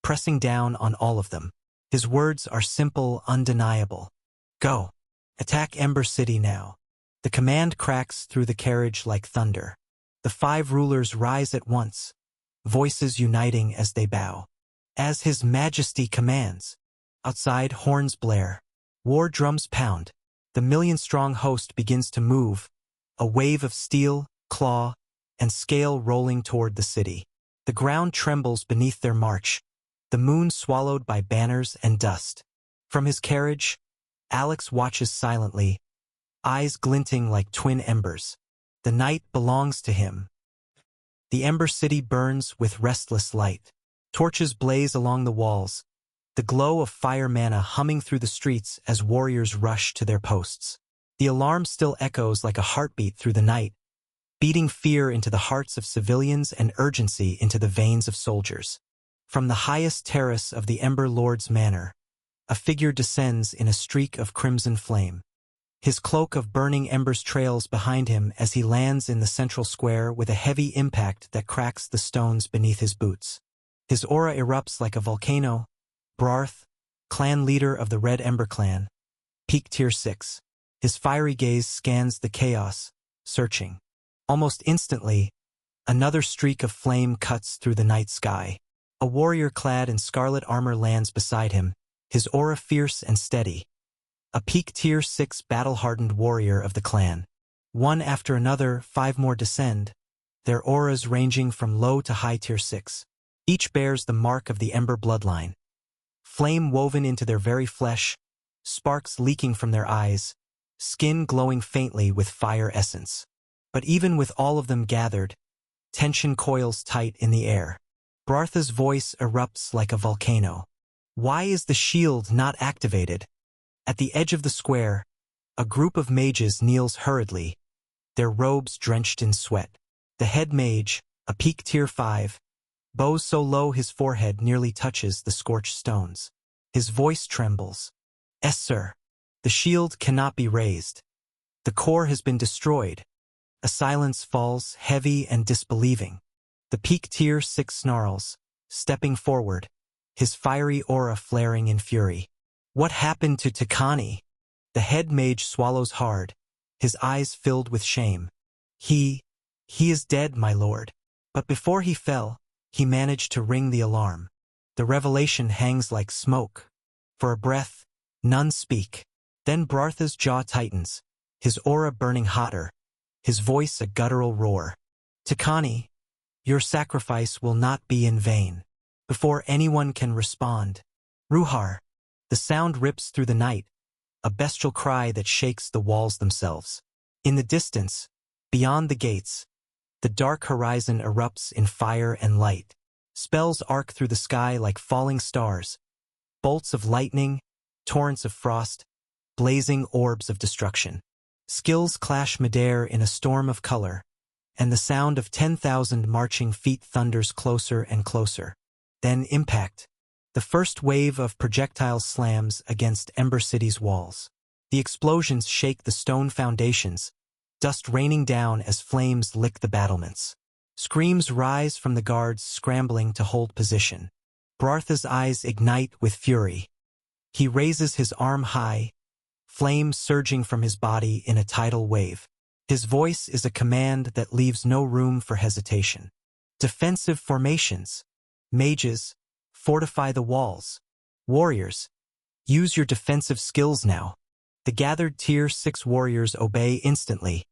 pressing down on all of them. His words are simple, undeniable. Go. Attack Ember City now. The command cracks through the carriage like thunder. The 5 rulers rise at once, voices uniting as they bow. As His Majesty commands. Outside, horns blare. War drums pound. The 1,000,000-strong host begins to move, a wave of steel, claw, and scale rolling toward the city. The ground trembles beneath their march, the moon swallowed by banners and dust. From his carriage, Alex watches silently, eyes glinting like twin embers. The night belongs to him. The Ember City burns with restless light. Torches blaze along the walls, the glow of fire mana humming through the streets as warriors rush to their posts. The alarm still echoes like a heartbeat through the night, beating fear into the hearts of civilians and urgency into the veins of soldiers. From the highest terrace of the Ember Lord's manor, a figure descends in a streak of crimson flame. His cloak of burning embers trails behind him as he lands in the central square with a heavy impact that cracks the stones beneath his boots. His aura erupts like a volcano. Brarth, clan leader of the Red Ember clan, peak tier 6. His fiery gaze scans the chaos, searching. Almost instantly, another streak of flame cuts through the night sky. A warrior clad in scarlet armor lands beside him, his aura fierce and steady. A peak tier 6 battle-hardened warrior of the clan. One after another, 5 more descend, their auras ranging from low to high tier 6. Each bears the mark of the Ember bloodline. Flame woven into their very flesh, sparks leaking from their eyes, skin glowing faintly with fire essence. But even with all of them gathered, tension coils tight in the air. Bartha's voice erupts like a volcano. Why is the shield not activated? At the edge of the square, a group of mages kneels hurriedly, their robes drenched in sweat. The head mage, a peak tier 5, bows so low his forehead nearly touches the scorched stones. His voice trembles. "Yes, sir. The shield cannot be raised. The core has been destroyed." A silence falls, heavy and disbelieving. The peak tier 6 snarls, stepping forward, his fiery aura flaring in fury. "What happened to Takani?" The head mage swallows hard, his eyes filled with shame. He is dead, my lord." But before he fell, he managed to ring the alarm. The revelation hangs like smoke. For a breath, none speak. Then Bartha's jaw tightens, his aura burning hotter, his voice a guttural roar. "Takani, your sacrifice will not be in vain." Before anyone can respond, Ruhar. The sound rips through the night, a bestial cry that shakes the walls themselves. In the distance, beyond the gates, the dark horizon erupts in fire and light. Spells arc through the sky like falling stars, bolts of lightning, torrents of frost, blazing orbs of destruction. Skills clash midair in a storm of color, and the sound of 10,000 marching feet thunders closer and closer. Then impact. The first wave of projectiles slams against Ember City's walls. The explosions shake the stone foundations, dust raining down as flames lick the battlements. Screams rise from the guards scrambling to hold position. Bartha's eyes ignite with fury. He raises his arm high, flames surging from his body in a tidal wave. His voice is a command that leaves no room for hesitation. Defensive formations. Mages, fortify the walls. Warriors, use your defensive skills now. The gathered tier 6 warriors obey instantly,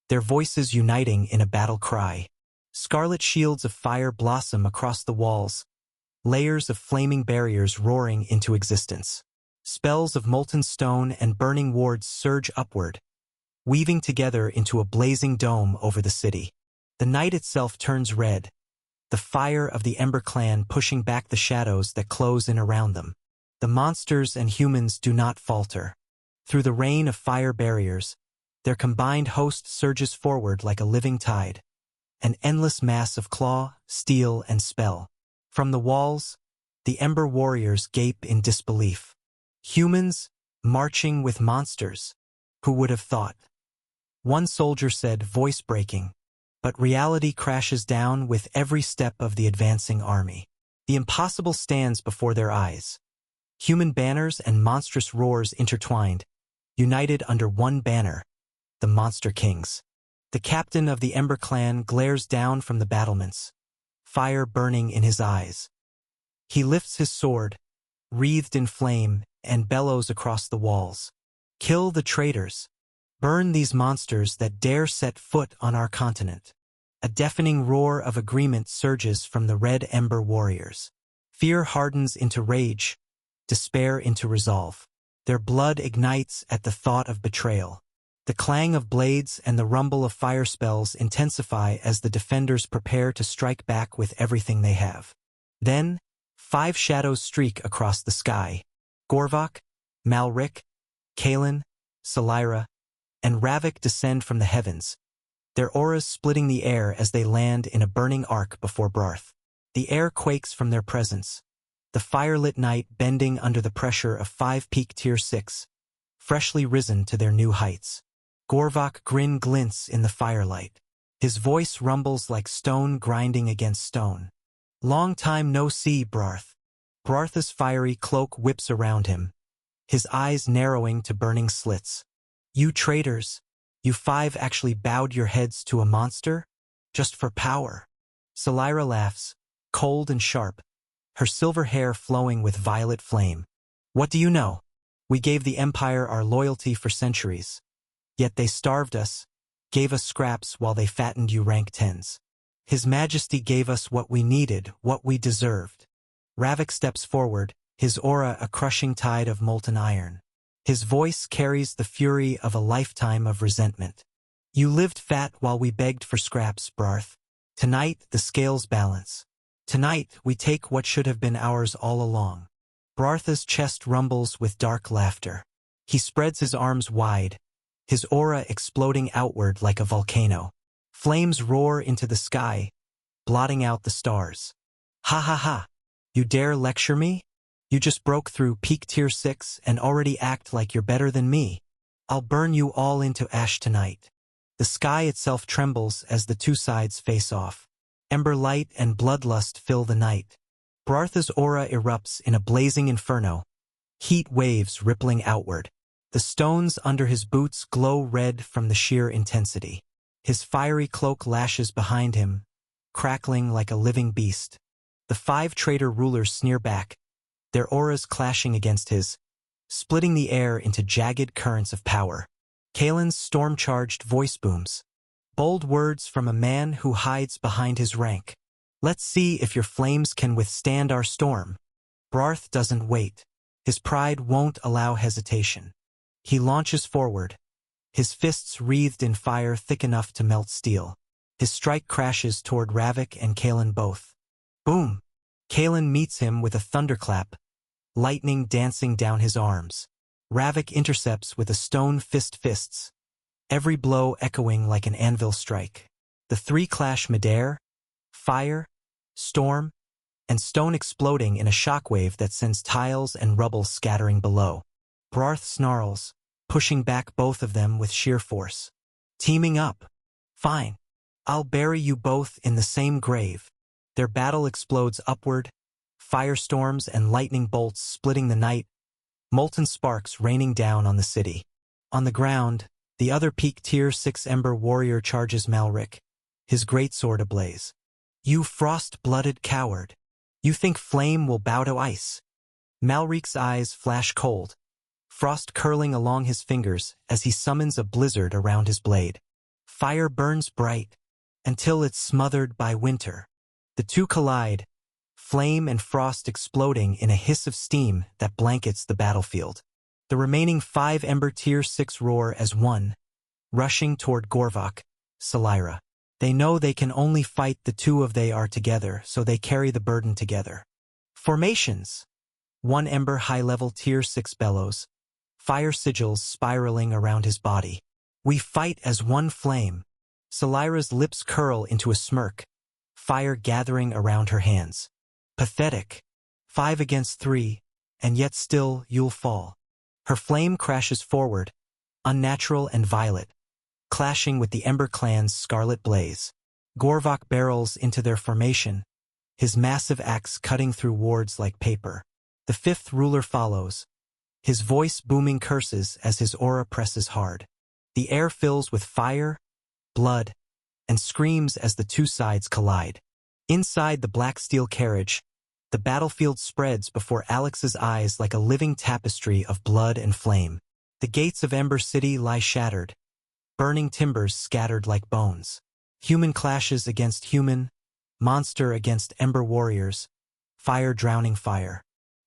their voices uniting in a battle cry. Scarlet shields of fire blossom across the walls, layers of flaming barriers roaring into existence. Spells of molten stone and burning wards surge upward, weaving together into a blazing dome over the city. The night itself turns red, the fire of the Ember Clan pushing back the shadows that close in around them. The monsters and humans do not falter. Through the rain of fire barriers, their combined host surges forward like a living tide, an endless mass of claw, steel, and spell. From the walls, the Ember warriors gape in disbelief. Humans marching with monsters. Who would have thought? One soldier said, voice breaking, but reality crashes down with every step of the advancing army. The impossible stands before their eyes. Human banners and monstrous roars intertwined, united under one banner, the Monster Kings. The captain of the Ember Clan glares down from the battlements, fire burning in his eyes. He lifts his sword, wreathed in flame, and bellows across the walls. Kill the traitors. Burn these monsters that dare set foot on our continent. A deafening roar of agreement surges from the Red Ember warriors. Fear hardens into rage, despair into resolve. Their blood ignites at the thought of betrayal. The clang of blades and the rumble of fire spells intensify as the defenders prepare to strike back with everything they have. Then, 5 shadows streak across the sky. Gorvok, Malrik, Kalen, Salira, and Ravik descend from the heavens, their auras splitting the air as they land in a burning arc before Barth. The air quakes from their presence, the fire-lit night bending under the pressure of 5 peak tier 6, freshly risen to their new heights. Gorvok grin glints in the firelight. His voice rumbles like stone grinding against stone. Long time no see, Barth. Bartha's fiery cloak whips around him, his eyes narrowing to burning slits. You traitors, you 5 actually bowed your heads to a monster? Just for power. Salira laughs, cold and sharp, her silver hair flowing with violet flame. What do you know? We gave the Empire our loyalty for centuries. Yet they starved us, gave us scraps while they fattened you rank 10s. His Majesty gave us what we needed, what we deserved. Ravik steps forward, his aura a crushing tide of molten iron. His voice carries the fury of a lifetime of resentment. You lived fat while we begged for scraps, Barth. Tonight the scales balance. Tonight, we take what should have been ours all along. Bartha's chest rumbles with dark laughter. He spreads his arms wide, his aura exploding outward like a volcano. Flames roar into the sky, blotting out the stars. Ha ha ha! You dare lecture me? You just broke through peak tier 6 and already act like you're better than me. I'll burn you all into ash tonight. The sky itself trembles as the two sides face off. Ember light and bloodlust fill the night. Bartha's aura erupts in a blazing inferno, heat waves rippling outward. The stones under his boots glow red from the sheer intensity. His fiery cloak lashes behind him, crackling like a living beast. The 5 traitor rulers sneer back, their auras clashing against his, splitting the air into jagged currents of power. Kalen's storm-charged voice booms. Bold words from a man who hides behind his rank. Let's see if your flames can withstand our storm. Barth doesn't wait. His pride won't allow hesitation. He launches forward, his fists wreathed in fire thick enough to melt steel. His strike crashes toward Ravik and Kalen both. Boom! Kalen meets him with a thunderclap, lightning dancing down his arms. Ravik intercepts with a stone fists, every blow echoing like an anvil strike. The 3 clash midair, fire, storm, and stone exploding in a shockwave that sends tiles and rubble scattering below. Barth snarls, pushing back both of them with sheer force. Teaming up. Fine. I'll bury you both in the same grave. Their battle explodes upward, firestorms and lightning bolts splitting the night, molten sparks raining down on the city. On the ground, the other peak tier 6 Ember warrior charges Malric, his greatsword ablaze. You frost-blooded coward. You think flame will bow to ice? Malric's eyes flash cold, frost curling along his fingers as he summons a blizzard around his blade. Fire burns bright, until it's smothered by winter. The two collide, flame and frost exploding in a hiss of steam that blankets the battlefield. The remaining 5 Ember Tier 6 roar as one, rushing toward Gorvok, Salira. They know they can only fight the two of they are together, so they carry the burden together. Formations. 1 Ember high-level Tier 6 bellows, fire sigils spiraling around his body. We fight as one flame. Salira's lips curl into a smirk, fire gathering around her hands. Pathetic. 5 against 3, and yet still you'll fall. Her flame crashes forward, unnatural and violet, clashing with the Ember Clan's scarlet blaze. Gorvok barrels into their formation, his massive axe cutting through wards like paper. The 5th ruler follows, his voice booming curses as his aura presses hard. The air fills with fire, blood, and screams as the two sides collide. Inside the black steel carriage, the battlefield spreads before Alex's eyes like a living tapestry of blood and flame. The gates of Ember City lie shattered, burning timbers scattered like bones. Human clashes against human, monster against Ember warriors, fire drowning fire.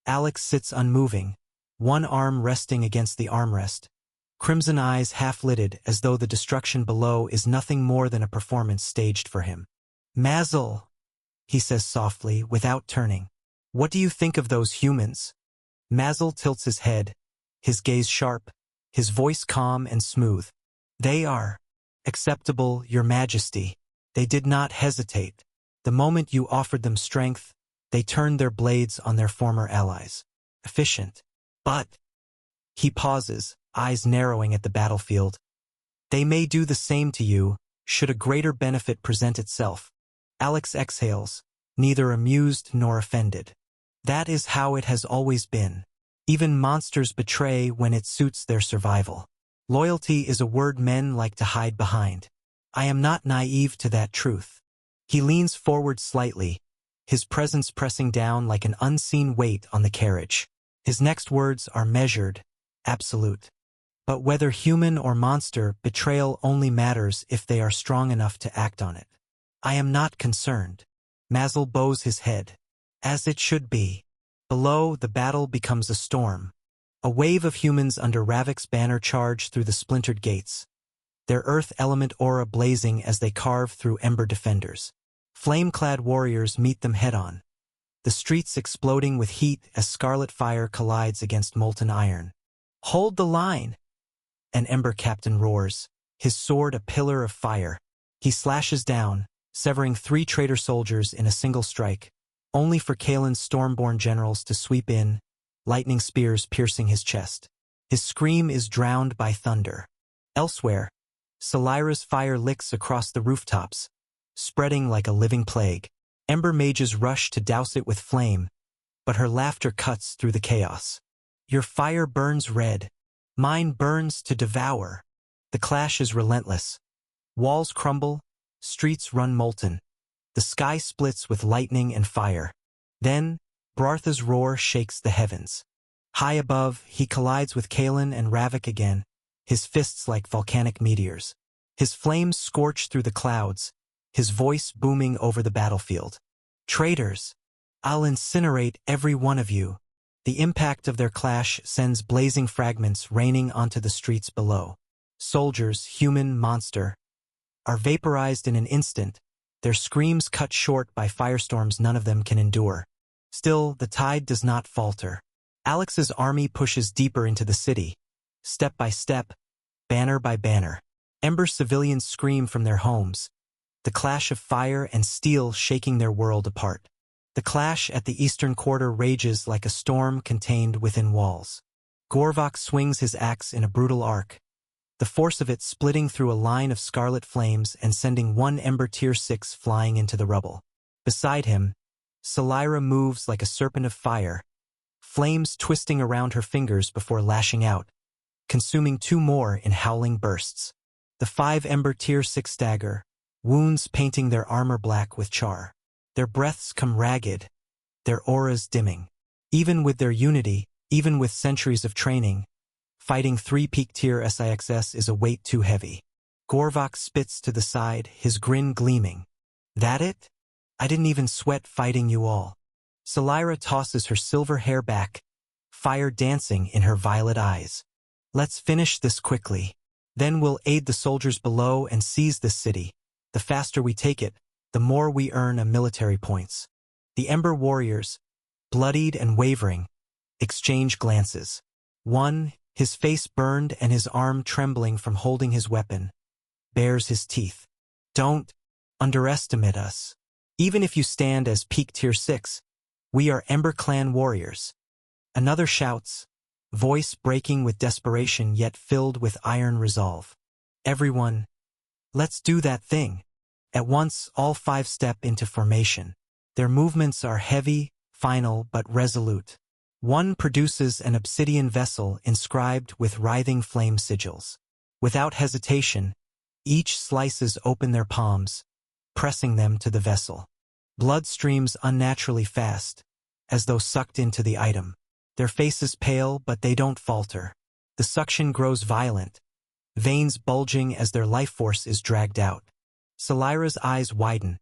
Alex sits unmoving, one arm resting against the armrest, crimson eyes half-lidded as though the destruction below is nothing more than a performance staged for him. Mazel, he says softly, without turning. What do you think of those humans? Mazel tilts his head, his gaze sharp, his voice calm and smooth. They are acceptable, your majesty. They did not hesitate. The moment you offered them strength, they turned their blades on their former allies. Efficient. But, he pauses, eyes narrowing at the battlefield. They may do the same to you, should a greater benefit present itself. Alex exhales, neither amused nor offended. That is how it has always been. Even monsters betray when it suits their survival. Loyalty is a word men like to hide behind. I am not naive to that truth. He leans forward slightly, his presence pressing down like an unseen weight on the carriage. His next words are measured, absolute. But whether human or monster, betrayal only matters if they are strong enough to act on it. I am not concerned. Mazel bows his head. As it should be. Below, the battle becomes a storm. A wave of humans under Ravik's banner charge through the splintered gates, their earth element aura blazing as they carve through Ember defenders. Flame-clad warriors meet them head-on, the streets exploding with heat as scarlet fire collides against molten iron. "Hold the line!" An Ember captain roars, his sword a pillar of fire. He slashes down, severing 3 traitor soldiers in a single strike, only for Kaelin's stormborn generals to sweep in, lightning spears piercing his chest. His scream is drowned by thunder. Elsewhere, Solyra's fire licks across the rooftops, spreading like a living plague. Ember mages rush to douse it with flame, but her laughter cuts through the chaos. "Your fire burns red. Mine burns to devour." The clash is relentless. Walls crumble, streets run molten. The sky splits with lightning and fire. Then, Bartha's roar shakes the heavens. High above, he collides with Kaelin and Ravik again, his fists like volcanic meteors. His flames scorch through the clouds, his voice booming over the battlefield. "Traitors! I'll incinerate every one of you." The impact of their clash sends blazing fragments raining onto the streets below. Soldiers, human, monster, are vaporized in an instant, their screams cut short by firestorms none of them can endure. Still, the tide does not falter. Alex's army pushes deeper into the city, step by step, banner by banner. Ember civilians scream from their homes, the clash of fire and steel shaking their world apart. The clash at the eastern quarter rages like a storm contained within walls. Gorvok swings his axe in a brutal arc, the force of it splitting through a line of scarlet flames and sending one Ember Tier 6 flying into the rubble. Beside him, Solyra moves like a serpent of fire, flames twisting around her fingers before lashing out, consuming 2 more in howling bursts. The 5 Ember Tier 6 stagger, wounds painting their armor black with char. Their breaths come ragged, their auras dimming. Even with their unity, even with centuries of training, fighting 3 peak tier SIXS is a weight too heavy. Gorvok spits to the side, his grin gleaming. "That it? I didn't even sweat fighting you all." Solyra tosses her silver hair back, fire dancing in her violet eyes. "Let's finish this quickly. Then we'll aid the soldiers below and seize this city. The faster we take it, the more we earn a military points." The Ember warriors, bloodied and wavering, exchange glances. One, his face burned and his arm trembling from holding his weapon, bares his teeth. "Don't underestimate us. Even if you stand as peak tier 6, we are Ember Clan warriors." Another shouts, voice breaking with desperation yet filled with iron resolve. "Everyone, let's do that thing." At once, all 5 step into formation. Their movements are heavy, final, but resolute. One produces an obsidian vessel inscribed with writhing flame sigils. Without hesitation, each slices open their palms, pressing them to the vessel. Blood streams unnaturally fast, as though sucked into the item. Their faces pale, but they don't falter. The suction grows violent, veins bulging as their life force is dragged out. Solyra's eyes widen,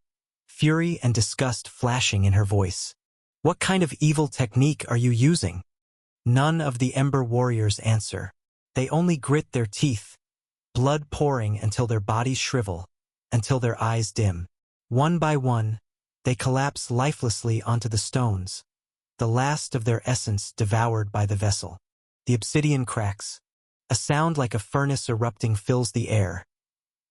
fury and disgust flashing in her voice. "What kind of evil technique are you using?" None of the Ember warriors answer. They only grit their teeth, blood pouring until their bodies shrivel, until their eyes dim. One by one, they collapse lifelessly onto the stones, the last of their essence devoured by the vessel. The obsidian cracks. A sound like a furnace erupting fills the air.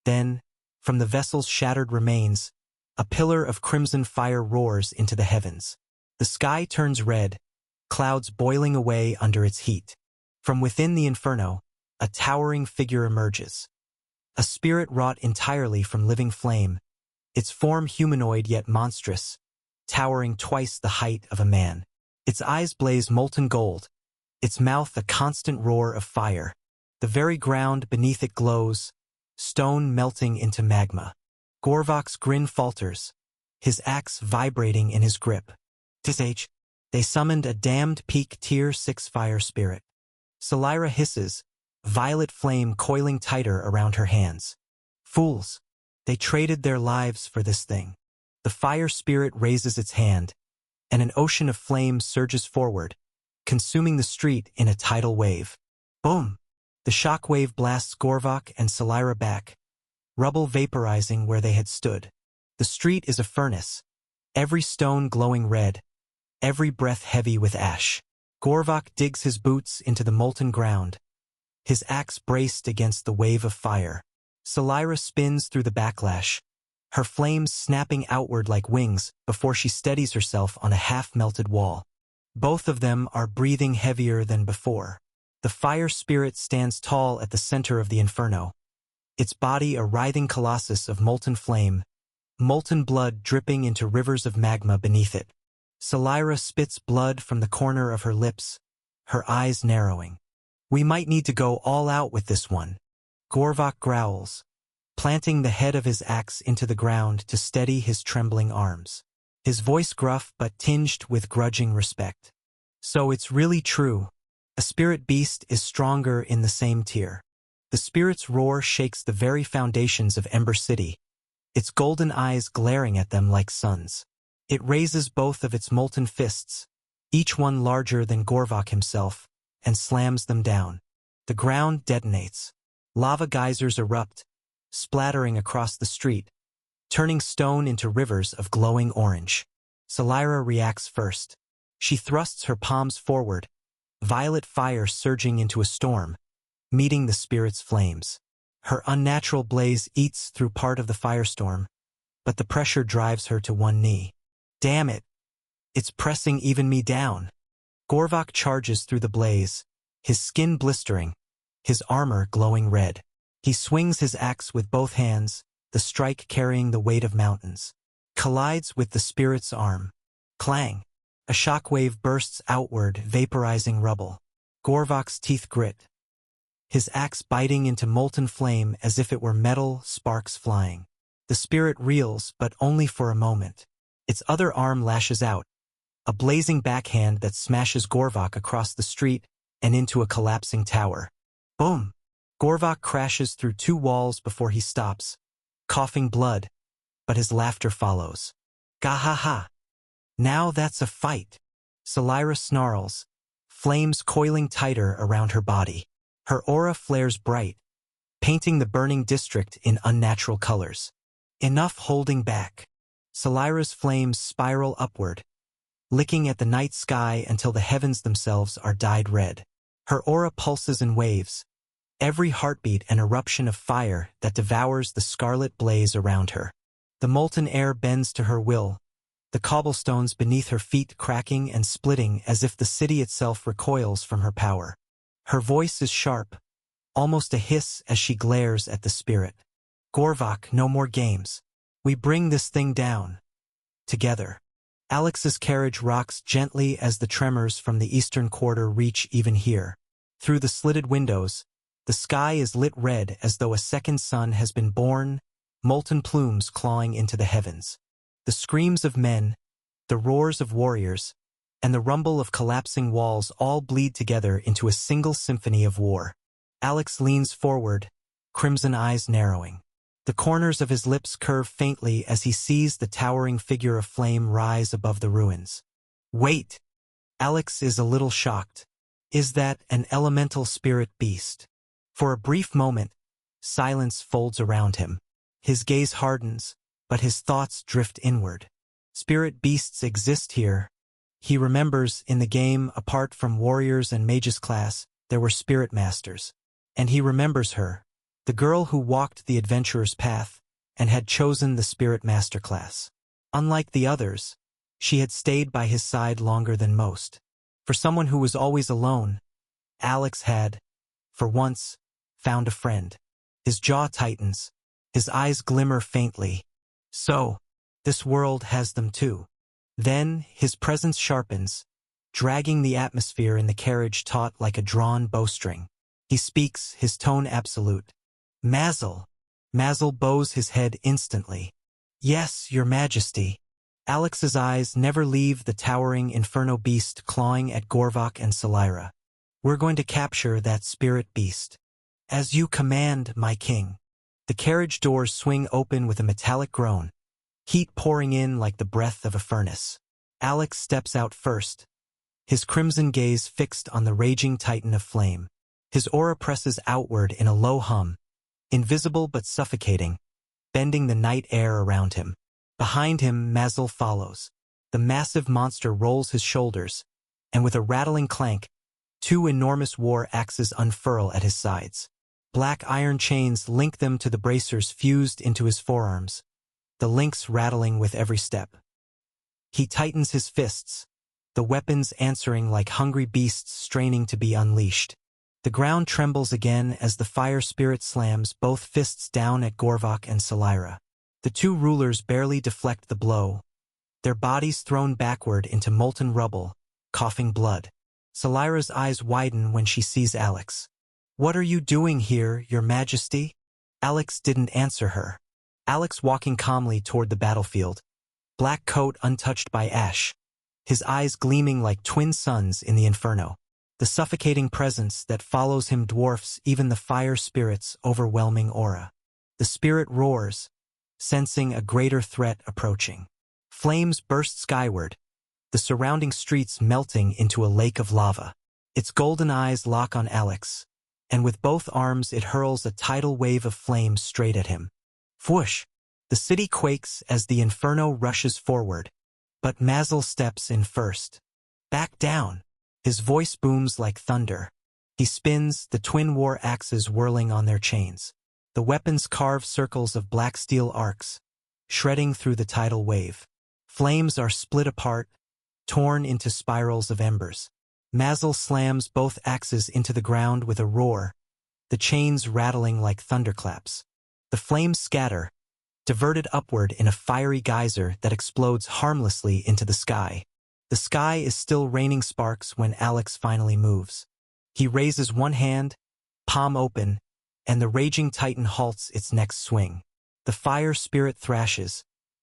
Then, from the vessel's shattered remains, a pillar of crimson fire roars into the heavens. The sky turns red, clouds boiling away under its heat. From within the inferno, a towering figure emerges. A spirit wrought entirely from living flame, its form humanoid yet monstrous, towering twice the height of a man. Its eyes blaze molten gold, its mouth a constant roar of fire. The very ground beneath it glows, stone melting into magma. Gorvok's grin falters, his axe vibrating in his grip. "Tisage, they summoned a damned peak tier 6 fire spirit." Solyra hisses, violet flame coiling tighter around her hands. "Fools, they traded their lives for this thing." The fire spirit raises its hand, and an ocean of flame surges forward, consuming the street in a tidal wave. Boom! The shockwave blasts Gorvok and Solyra back, rubble vaporizing where they had stood. The street is a furnace, every stone glowing red, every breath heavy with ash. Gorvok digs his boots into the molten ground, his axe braced against the wave of fire. Salira spins through the backlash, her flames snapping outward like wings before she steadies herself on a half-melted wall. Both of them are breathing heavier than before. The fire spirit stands tall at the center of the inferno, its body a writhing colossus of molten flame, molten blood dripping into rivers of magma beneath it. Salira spits blood from the corner of her lips, her eyes narrowing. We might need to go all out with this one. Gorvok growls, planting the head of his axe into the ground to steady his trembling arms. His voice gruff but tinged with grudging respect. So it's really true. A spirit beast is stronger in the same tier. The spirit's roar shakes the very foundations of Ember City, its golden eyes glaring at them like suns. It raises both of its molten fists, each one larger than Gorvok himself, and slams them down. The ground detonates. Lava geysers erupt, splattering across the street, turning stone into rivers of glowing orange. Salira reacts first. She thrusts her palms forward, violet fire surging into a storm, meeting the spirit's flames. Her unnatural blaze eats through part of the firestorm, but the pressure drives her to one knee. Damn it! It's pressing even me down. Gorvok charges through the blaze, his skin blistering, his armor glowing red. He swings his axe with both hands, the strike carrying the weight of mountains. Collides with the spirit's arm. Clang! A shockwave bursts outward, vaporizing rubble. Gorvok's teeth grit, his axe biting into molten flame as if it were metal, sparks flying. The spirit reels, but only for a moment. Its other arm lashes out, a blazing backhand that smashes Gorvok across the street and into a collapsing tower. Boom! Gorvok crashes through two walls before he stops, coughing blood, but his laughter follows. Gahaha! Now that's a fight. Salira snarls, flames coiling tighter around her body. Her aura flares bright, painting the burning district in unnatural colors. Enough holding back. Salira's flames spiral upward, licking at the night sky until the heavens themselves are dyed red. Her aura pulses in waves, every heartbeat an eruption of fire that devours the scarlet blaze around her. The molten air bends to her will, the cobblestones beneath her feet cracking and splitting as if the city itself recoils from her power. Her voice is sharp, almost a hiss as she glares at the spirit. Gorvok, no more games. We bring this thing down. Together. Alex's carriage rocks gently as the tremors from the eastern quarter reach even here. Through the slitted windows, the sky is lit red as though a second sun has been born, molten plumes clawing into the heavens. The screams of men, the roars of warriors, and the rumble of collapsing walls all bleed together into a single symphony of war. Alex leans forward, crimson eyes narrowing. The corners of his lips curve faintly as he sees the towering figure of flame rise above the ruins. Wait! Alex is a little shocked. Is that an elemental spirit beast? For a brief moment, silence folds around him. His gaze hardens, but his thoughts drift inward. Spirit beasts exist here. He remembers in the game, apart from warriors and mages class, there were spirit masters. And he remembers her, the girl who walked the adventurer's path and had chosen the spirit master class. Unlike the others, she had stayed by his side longer than most. For someone who was always alone, Alex had, for once, found a friend. His jaw tightens, his eyes glimmer faintly. So, this world has them too. Then, his presence sharpens, dragging the atmosphere in the carriage taut like a drawn bowstring. He speaks, his tone absolute. Mazel. Mazel bows his head instantly. Yes, your majesty. Alex's eyes never leave the towering inferno beast clawing at Gorvok and Salira. We're going to capture that spirit beast. As you command, my king. The carriage doors swing open with a metallic groan, heat pouring in like the breath of a furnace. Alex steps out first, his crimson gaze fixed on the raging titan of flame. His aura presses outward in a low hum, invisible but suffocating, bending the night air around him. Behind him, Mazel follows. The massive monster rolls his shoulders, and with a rattling clank, two enormous war axes unfurl at his sides. Black iron chains link them to the bracers fused into his forearms, the links rattling with every step. He tightens his fists, the weapons answering like hungry beasts straining to be unleashed. The ground trembles again as the fire spirit slams both fists down at Gorvok and Salira. The two rulers barely deflect the blow, their bodies thrown backward into molten rubble, coughing blood. Salira's eyes widen when she sees Alex. "What are you doing here, Your Majesty?" Alex didn't answer her. Alex walking calmly toward the battlefield, black coat untouched by ash, his eyes gleaming like twin suns in the inferno. The suffocating presence that follows him dwarfs even the fire spirit's overwhelming aura. The spirit roars, sensing a greater threat approaching. Flames burst skyward, the surrounding streets melting into a lake of lava. Its golden eyes lock on Alex, and with both arms it hurls a tidal wave of flames straight at him. Whoosh! The city quakes as the inferno rushes forward, but Mazel steps in first. "Back down!" His voice booms like thunder. He spins, the twin war axes whirling on their chains. The weapons carve circles of black steel arcs, shredding through the tidal wave. Flames are split apart, torn into spirals of embers. Mazel slams both axes into the ground with a roar, the chains rattling like thunderclaps. The flames scatter, diverted upward in a fiery geyser that explodes harmlessly into the sky. The sky is still raining sparks when Alex finally moves. He raises one hand, palm open, and the raging titan halts its next swing. The fire spirit thrashes,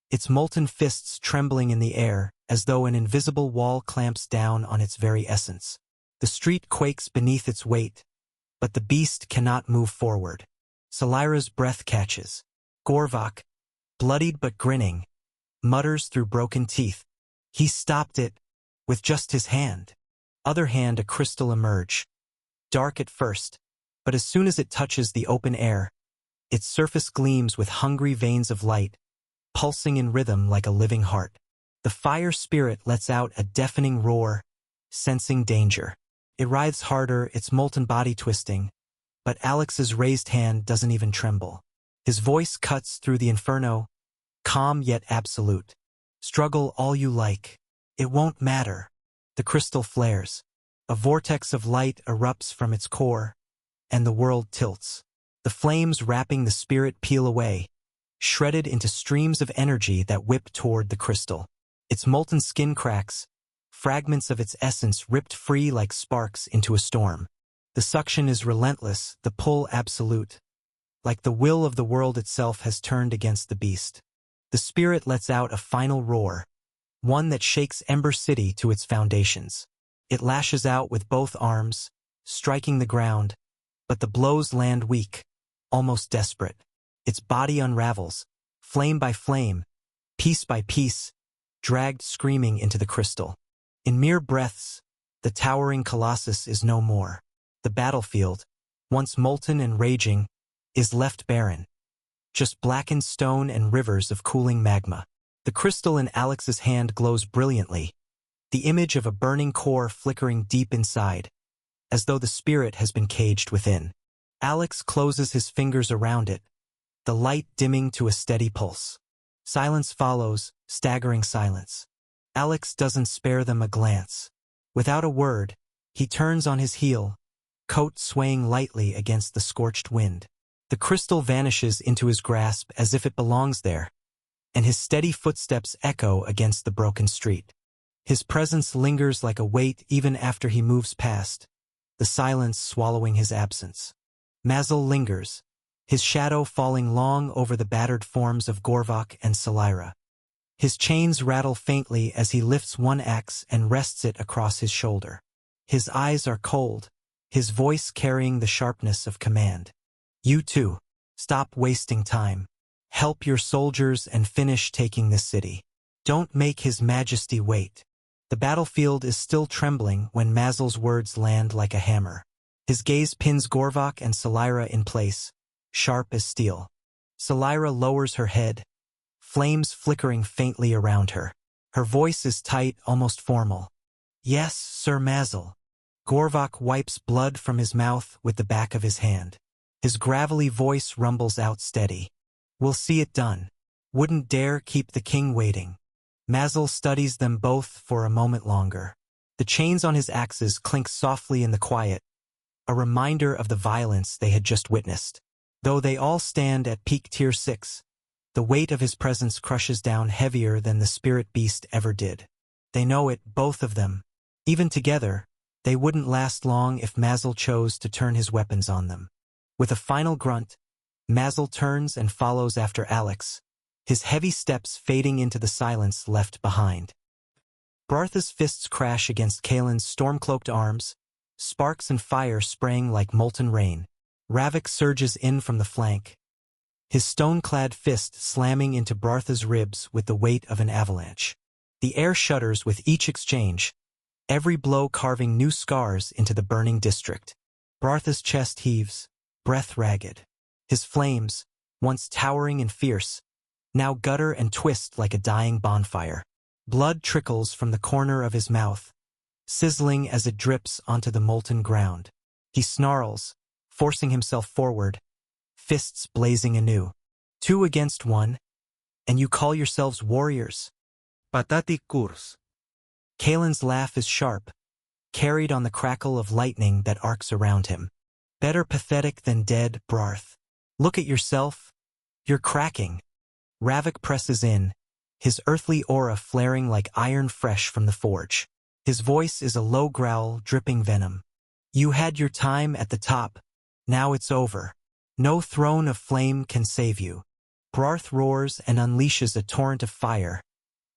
its molten fists trembling in the air as though an invisible wall clamps down on its very essence. The street quakes beneath its weight, but the beast cannot move forward. Salira's breath catches. Gorvok, bloodied but grinning, mutters through broken teeth. He stopped it with just his hand. Other hand, a crystal emerge. Dark at first, but as soon as it touches the open air, its surface gleams with hungry veins of light, pulsing in rhythm like a living heart. The fire spirit lets out a deafening roar, sensing danger. It writhes harder, its molten body twisting, but Alex's raised hand doesn't even tremble. His voice cuts through the inferno, calm yet absolute. "Struggle all you like. It won't matter." The crystal flares. A vortex of light erupts from its core, and the world tilts. The flames wrapping the spirit peel away, shredded into streams of energy that whip toward the crystal. Its molten skin cracks, fragments of its essence ripped free like sparks into a storm. The suction is relentless, the pull absolute. Like the will of the world itself has turned against the beast. The spirit lets out a final roar, one that shakes Ember City to its foundations. It lashes out with both arms, striking the ground, but the blows land weak, almost desperate. Its body unravels, flame by flame, piece by piece, dragged screaming into the crystal. In mere breaths, the towering colossus is no more. The battlefield, once molten and raging, is left barren. Just blackened stone and rivers of cooling magma. The crystal in Alex's hand glows brilliantly, the image of a burning core flickering deep inside, as though the spirit has been caged within. Alex closes his fingers around it, the light dimming to a steady pulse. Silence follows, staggering silence. Alex doesn't spare them a glance. Without a word, he turns on his heel, coat swaying lightly against the scorched wind. The crystal vanishes into his grasp as if it belongs there, and his steady footsteps echo against the broken street. His presence lingers like a weight even after he moves past, the silence swallowing his absence. Mazel lingers, his shadow falling long over the battered forms of Gorvok and Salira. His chains rattle faintly as he lifts one axe and rests it across his shoulder. His eyes are cold, his voice carrying the sharpness of command. "You two, stop wasting time. Help your soldiers and finish taking this city. Don't make His Majesty wait." The battlefield is still trembling when Mazel's words land like a hammer. His gaze pins Gorvok and Salira in place, sharp as steel. Salira lowers her head, flames flickering faintly around her. Her voice is tight, almost formal. "Yes, Sir Mazel." Gorvok wipes blood from his mouth with the back of his hand. His gravelly voice rumbles out steady. "We'll see it done. Wouldn't dare keep the king waiting." Mazel studies them both for a moment longer. The chains on his axes clink softly in the quiet, a reminder of the violence they had just witnessed. Though they all stand at peak tier 6, the weight of his presence crushes down heavier than the spirit beast ever did. They know it, both of them. Even together, they wouldn't last long if Mazel chose to turn his weapons on them. With a final grunt, Mazel turns and follows after Alex, his heavy steps fading into the silence left behind. Bartha's fists crash against Kaelin's storm-cloaked arms, sparks and fire spraying like molten rain. Ravik surges in from the flank, his stone-clad fist slamming into Bartha's ribs with the weight of an avalanche. The air shudders with each exchange, every blow carving new scars into the burning district. Bartha's chest heaves, breath ragged. His flames, once towering and fierce, now gutter and twist like a dying bonfire. Blood trickles from the corner of his mouth, sizzling as it drips onto the molten ground. He snarls, forcing himself forward, fists blazing anew. 2 against 1, and you call yourselves warriors? Patati Kurs. Kaelin's laugh is sharp, carried on the crackle of lightning that arcs around him. Better pathetic than dead, Barth. Look at yourself. You're cracking. Ravik presses in, his earthly aura flaring like iron fresh from the forge. His voice is a low growl dripping venom. You had your time at the top. Now it's over. No throne of flame can save you. Barth roars and unleashes a torrent of fire,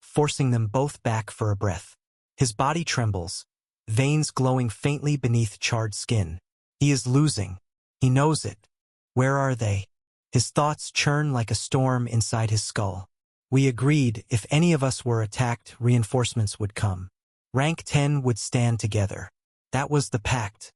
forcing them both back for a breath. His body trembles, veins glowing faintly beneath charred skin. He is losing. He knows it. Where are they? His thoughts churn like a storm inside his skull. We agreed if any of us were attacked, reinforcements would come. Rank 10 would stand together. That was the pact.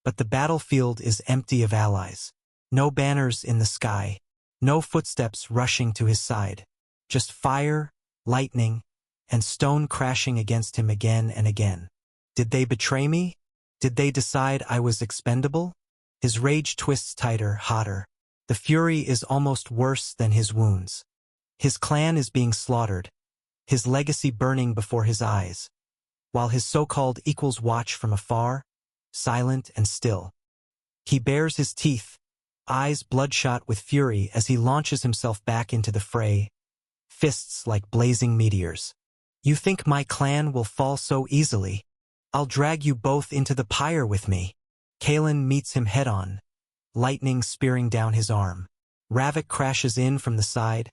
But the battlefield is empty of allies. No banners in the sky. No footsteps rushing to his side. Just fire, lightning, and stone crashing against him again and again. Did they betray me? Did they decide I was expendable? His rage twists tighter, hotter. The fury is almost worse than his wounds. His clan is being slaughtered, his legacy burning before his eyes, while his so-called equals watch from afar, silent and still. He bares his teeth, eyes bloodshot with fury as he launches himself back into the fray, fists like blazing meteors. You think my clan will fall so easily? I'll drag you both into the pyre with me. Kaelin meets him head-on, lightning spearing down his arm. Ravik crashes in from the side,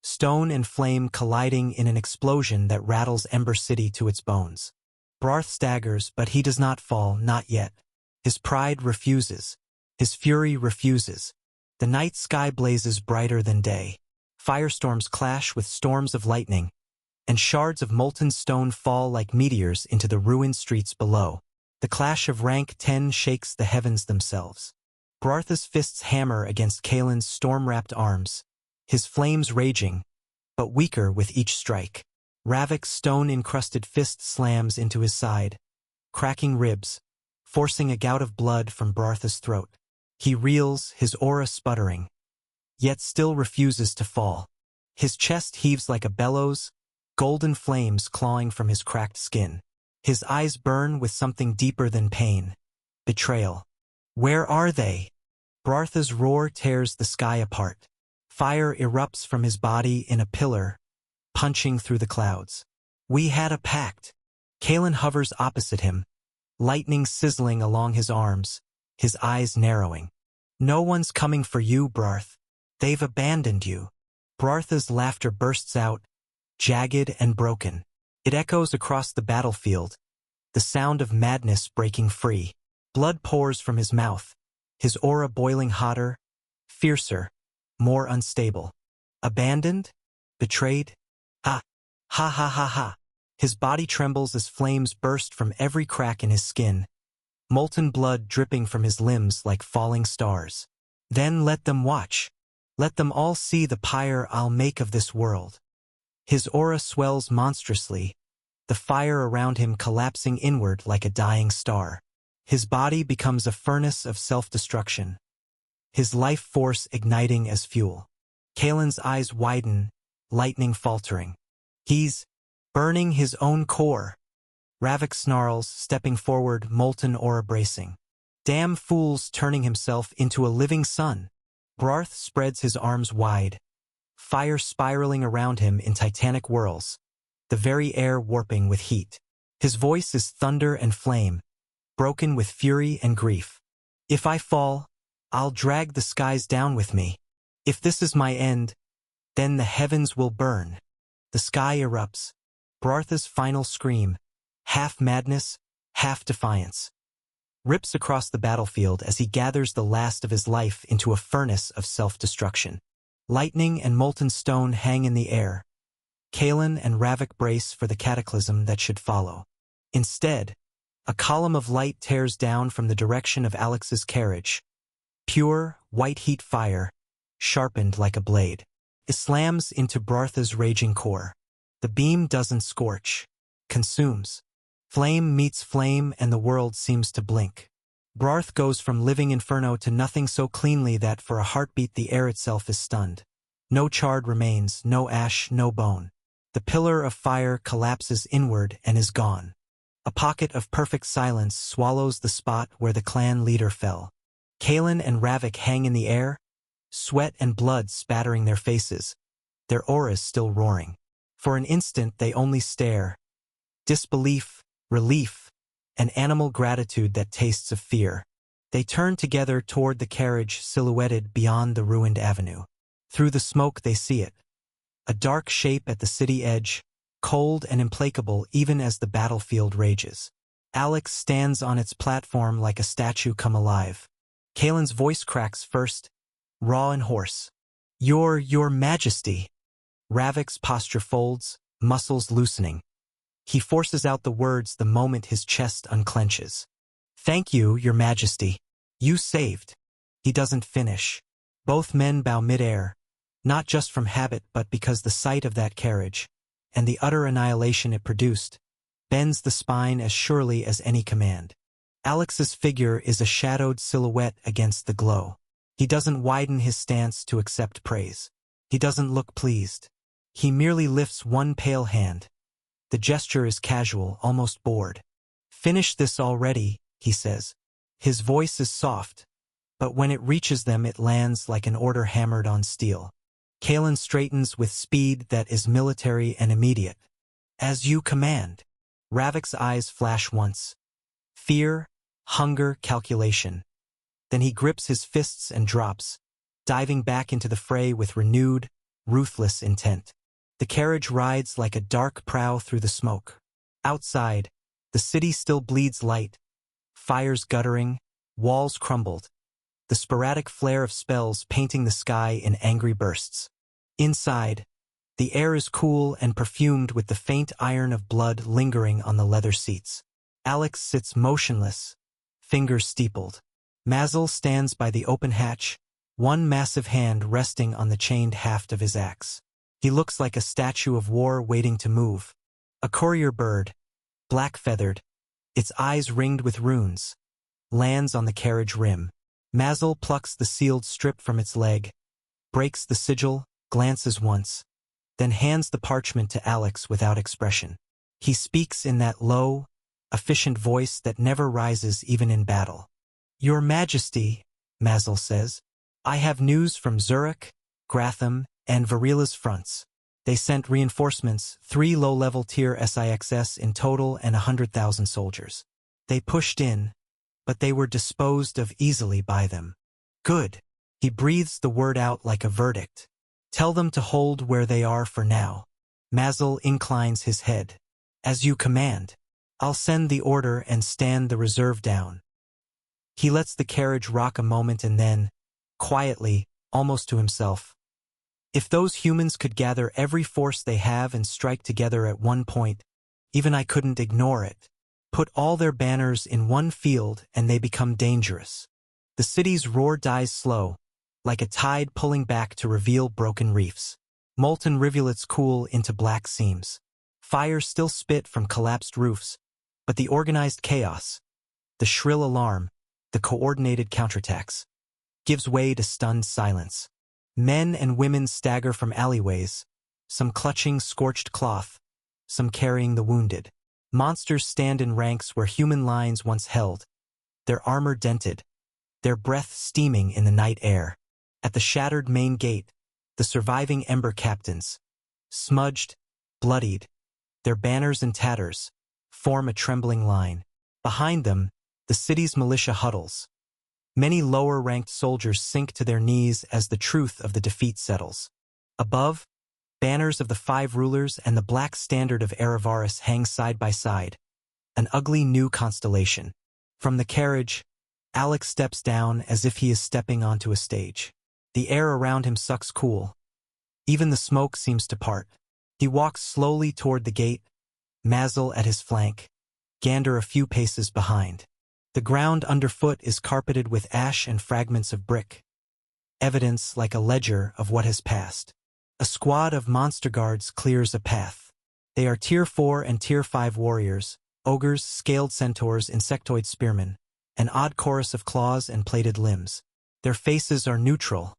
stone and flame colliding in an explosion that rattles Ember City to its bones. Barth staggers, but he does not fall, not yet. His pride refuses. His fury refuses. The night sky blazes brighter than day. Firestorms clash with storms of lightning, and shards of molten stone fall like meteors into the ruined streets below. The clash of rank 10 shakes the heavens themselves. Bartha's fists hammer against Kaelin's storm-wrapped arms, his flames raging, but weaker with each strike. Ravik's stone-encrusted fist slams into his side, cracking ribs, forcing a gout of blood from Bartha's throat. He reels, his aura sputtering, yet still refuses to fall. His chest heaves like a bellows, golden flames clawing from his cracked skin. His eyes burn with something deeper than pain. Betrayal. Where are they? Bartha's roar tears the sky apart. Fire erupts from his body in a pillar, punching through the clouds. We had a pact. Kaelin hovers opposite him, lightning sizzling along his arms, his eyes narrowing. No one's coming for you, Barth. They've abandoned you. Bartha's laughter bursts out, jagged and broken. It echoes across the battlefield, the sound of madness breaking free. Blood pours from his mouth, his aura boiling hotter, fiercer, more unstable. Abandoned? Betrayed? Ha! Ha ha ha ha! His body trembles as flames burst from every crack in his skin, molten blood dripping from his limbs like falling stars. Then let them watch. Let them all see the pyre I'll make of this world. His aura swells monstrously, the fire around him collapsing inward like a dying star. His body becomes a furnace of self-destruction, his life force igniting as fuel. Kaelin's eyes widen, lightning faltering. He's burning his own core. Ravik snarls, stepping forward, molten aura bracing. Damn fool's turning himself into a living sun. Barth spreads his arms wide, fire spiraling around him in titanic whirls, the very air warping with heat. His voice is thunder and flame, broken with fury and grief. If I fall, I'll drag the skies down with me. If this is my end, then the heavens will burn. The sky erupts. Barth's final scream, half madness, half defiance, rips across the battlefield as he gathers the last of his life into a furnace of self-destruction. Lightning and molten stone hang in the air. Kaelin and Ravik brace for the cataclysm that should follow. Instead, a column of light tears down from the direction of Alex's carriage. Pure, white heat fire, sharpened like a blade. It slams into Barth's raging core. The beam doesn't scorch, consumes. Flame meets flame and the world seems to blink. Barth goes from living inferno to nothing so cleanly that for a heartbeat the air itself is stunned. No charred remains, no ash, no bone. The pillar of fire collapses inward and is gone. A pocket of perfect silence swallows the spot where the clan leader fell. Kaelin and Ravik hang in the air, sweat and blood spattering their faces, their auras still roaring. For an instant they only stare. Disbelief, relief, and animal gratitude that tastes of fear. They turn together toward the carriage silhouetted beyond the ruined avenue. Through the smoke they see it. A dark shape at the city edge, cold and implacable even as the battlefield rages. Alex stands on its platform like a statue come alive. Kaelin's voice cracks first, raw and hoarse. Your Majesty. Ravik's posture folds, muscles loosening. He forces out the words the moment his chest unclenches. Thank you, Your Majesty. You saved. He doesn't finish. Both men bow midair, not just from habit but because the sight of that carriage, and the utter annihilation it produced, bends the spine as surely as any command. Alex's figure is a shadowed silhouette against the glow. He doesn't widen his stance to accept praise. He doesn't look pleased. He merely lifts one pale hand. The gesture is casual, almost bored. Finish this already, he says. His voice is soft, but when it reaches them it lands like an order hammered on steel. Kaelin straightens with speed that is military and immediate. As you command. Ravik's eyes flash once. Fear, hunger, calculation. Then he grips his fists and drops, diving back into the fray with renewed, ruthless intent. The carriage rides like a dark prow through the smoke. Outside, the city still bleeds light. Fires guttering, walls crumbled. The sporadic flare of spells painting the sky in angry bursts. Inside, the air is cool and perfumed with the faint iron of blood lingering on the leather seats. Alex sits motionless, fingers steepled. Mazel stands by the open hatch, one massive hand resting on the chained haft of his axe. He looks like a statue of war waiting to move. A courier bird, black-feathered, its eyes ringed with runes, lands on the carriage rim. Mazel plucks the sealed strip from its leg, breaks the sigil, glances once, then hands the parchment to Alex without expression. He speaks in that low, efficient voice that never rises even in battle. Your Majesty, Mazel says, I have news from Zurich, Gratham, and Varila's fronts. They sent reinforcements, 3 low-level tier SIXS in total and 100,000 soldiers. They pushed in, but they were disposed of easily by them. Good. He breathes the word out like a verdict. Tell them to hold where they are for now. Mazel inclines his head. As you command. I'll send the order and stand the reserve down. He lets the carriage rock a moment and then, quietly, almost to himself, if those humans could gather every force they have and strike together at one point, even I couldn't ignore it. Put all their banners in one field and they become dangerous. The city's roar dies slow, like a tide pulling back to reveal broken reefs. Molten rivulets cool into black seams. Fires still spit from collapsed roofs, but the organized chaos, the shrill alarm, the coordinated counterattacks, gives way to stunned silence. Men and women stagger from alleyways, some clutching scorched cloth, some carrying the wounded. Monsters stand in ranks where human lines once held, their armor dented, their breath steaming in the night air. At the shattered main gate, the surviving Ember captains, smudged, bloodied, their banners in tatters, form a trembling line. Behind them, the city's militia huddles. Many lower-ranked soldiers sink to their knees as the truth of the defeat settles. Above, banners of the five rulers and the black standard of Erevaris hang side by side, an ugly new constellation. From the carriage, Alex steps down as if he is stepping onto a stage. The air around him sucks cool. Even the smoke seems to part. He walks slowly toward the gate, Mazel at his flank, Gander a few paces behind. The ground underfoot is carpeted with ash and fragments of brick, evidence like a ledger of what has passed. A squad of monster guards clears a path. They are Tier 4 and Tier 5 warriors, ogres, scaled centaurs, insectoid spearmen, an odd chorus of claws and plated limbs. Their faces are neutral.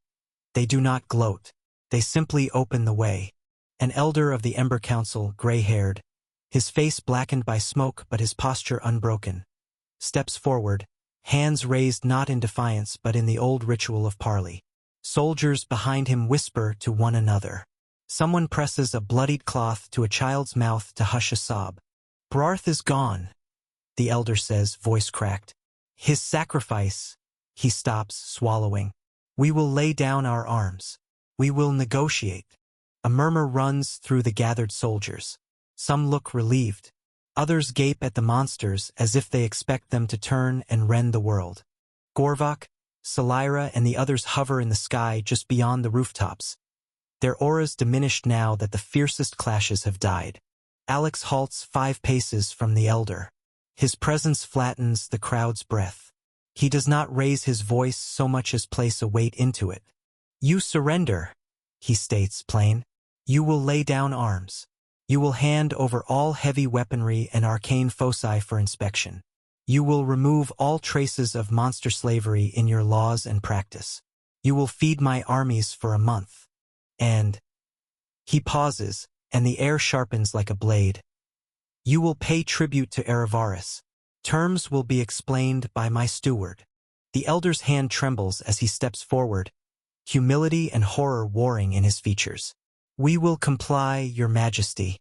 They do not gloat. They simply open the way. An elder of the Ember Council, gray-haired, his face blackened by smoke but his posture unbroken, steps forward, hands raised not in defiance but in the old ritual of parley. Soldiers behind him whisper to one another. Someone presses a bloodied cloth to a child's mouth to hush a sob. "Brarth is gone," the elder says, voice cracked. "His sacrifice." He stops, swallowing. "We will lay down our arms. We will negotiate." A murmur runs through the gathered soldiers. Some look relieved. Others gape at the monsters as if they expect them to turn and rend the world. Gorvok, Salira, and the others hover in the sky just beyond the rooftops, their auras diminished now that the fiercest clashes have died. Alex halts 5 paces from the elder. His presence flattens the crowd's breath. He does not raise his voice so much as place a weight into it. "You surrender," he states plain. "You will lay down arms. You will hand over all heavy weaponry and arcane foci for inspection. You will remove all traces of monster slavery in your laws and practice. You will feed my armies for a month. And..." He pauses, and the air sharpens like a blade. "You will pay tribute to Erevaris. Terms will be explained by my steward." The elder's hand trembles as he steps forward, humility and horror warring in his features. "We will comply, your majesty.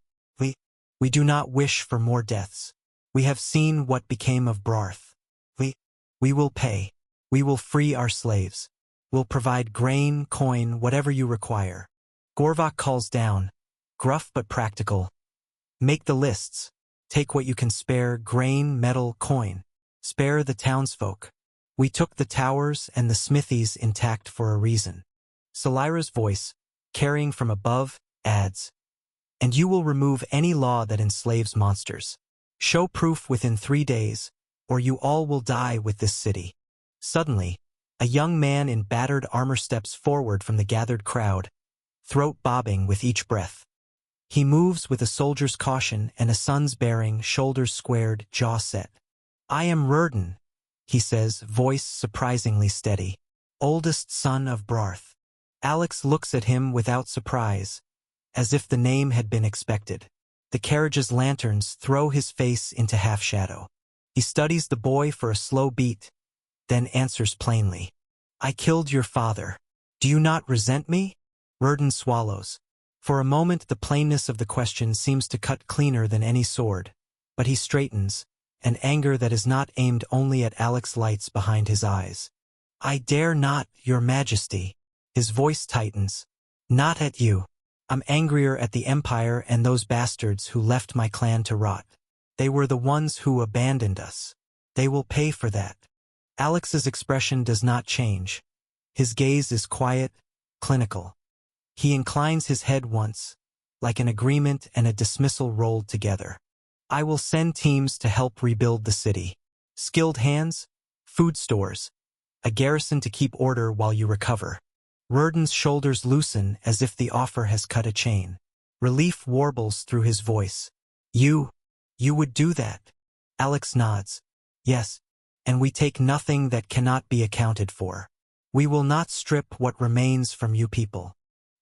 We do not wish for more deaths. We have seen what became of Brarth. We will pay. We will free our slaves. We'll provide grain, coin, whatever you require." Gorvok calls down, gruff but practical. "Make the lists. Take what you can spare, grain, metal, coin. Spare the townsfolk. We took the towers and the smithies intact for a reason." Salira's voice, carrying from above, adds, "And you will remove any law that enslaves monsters. Show proof within 3 days, or you all will die with this city." Suddenly, a young man in battered armor steps forward from the gathered crowd, throat bobbing with each breath. He moves with a soldier's caution and a son's bearing, shoulders squared, jaw set. "I am Rurden," he says, voice surprisingly steady. "Oldest son of Brarth." Alex looks at him without surprise, as if the name had been expected. The carriage's lanterns throw his face into half-shadow. He studies the boy for a slow beat, then answers plainly. "I killed your father. Do you not resent me?" Rurden swallows. For a moment the plainness of the question seems to cut cleaner than any sword, but he straightens, an anger that is not aimed only at Alex lights behind his eyes. "I dare not, your majesty." His voice tightens. "Not at you. I'm angrier at the Empire and those bastards who left my clan to rot. They were the ones who abandoned us. They will pay for that." Alex's expression does not change. His gaze is quiet, clinical. He inclines his head once, like an agreement and a dismissal rolled together. "I will send teams to help rebuild the city. Skilled hands, food stores, a garrison to keep order while you recover. Rurden's shoulders loosen as if the offer has cut a chain. Relief warbles through his voice. You would do that? Alex nods. Yes, and we take nothing that cannot be accounted for. We will not strip what remains from you people.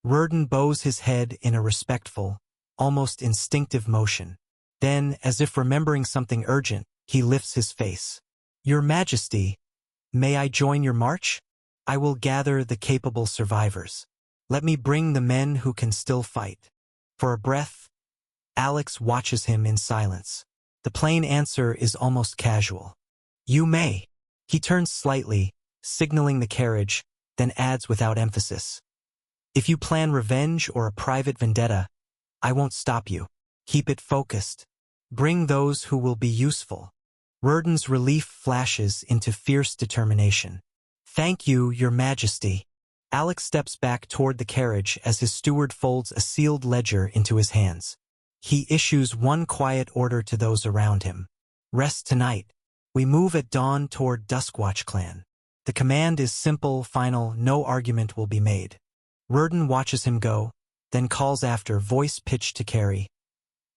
Rurden bows his head in a respectful, almost instinctive motion. Then, as if remembering something urgent, he lifts his face. Your Majesty, may I join your march? I will gather the capable survivors. Let me bring the men who can still fight. For a breath, Alex watches him in silence. The plain answer is almost casual. You may. He turns slightly, signaling the carriage, then adds without emphasis. If you plan revenge or a private vendetta, I won't stop you. Keep it focused. Bring those who will be useful. Rurden's relief flashes into fierce determination. Thank you, Your Majesty. Alex steps back toward the carriage as his steward folds a sealed ledger into his hands. He issues one quiet order to those around him. Rest tonight. We move at dawn toward Duskwatch Clan. The command is simple, final, no argument will be made. Rurden watches him go, then calls after, voice pitched to Carrie.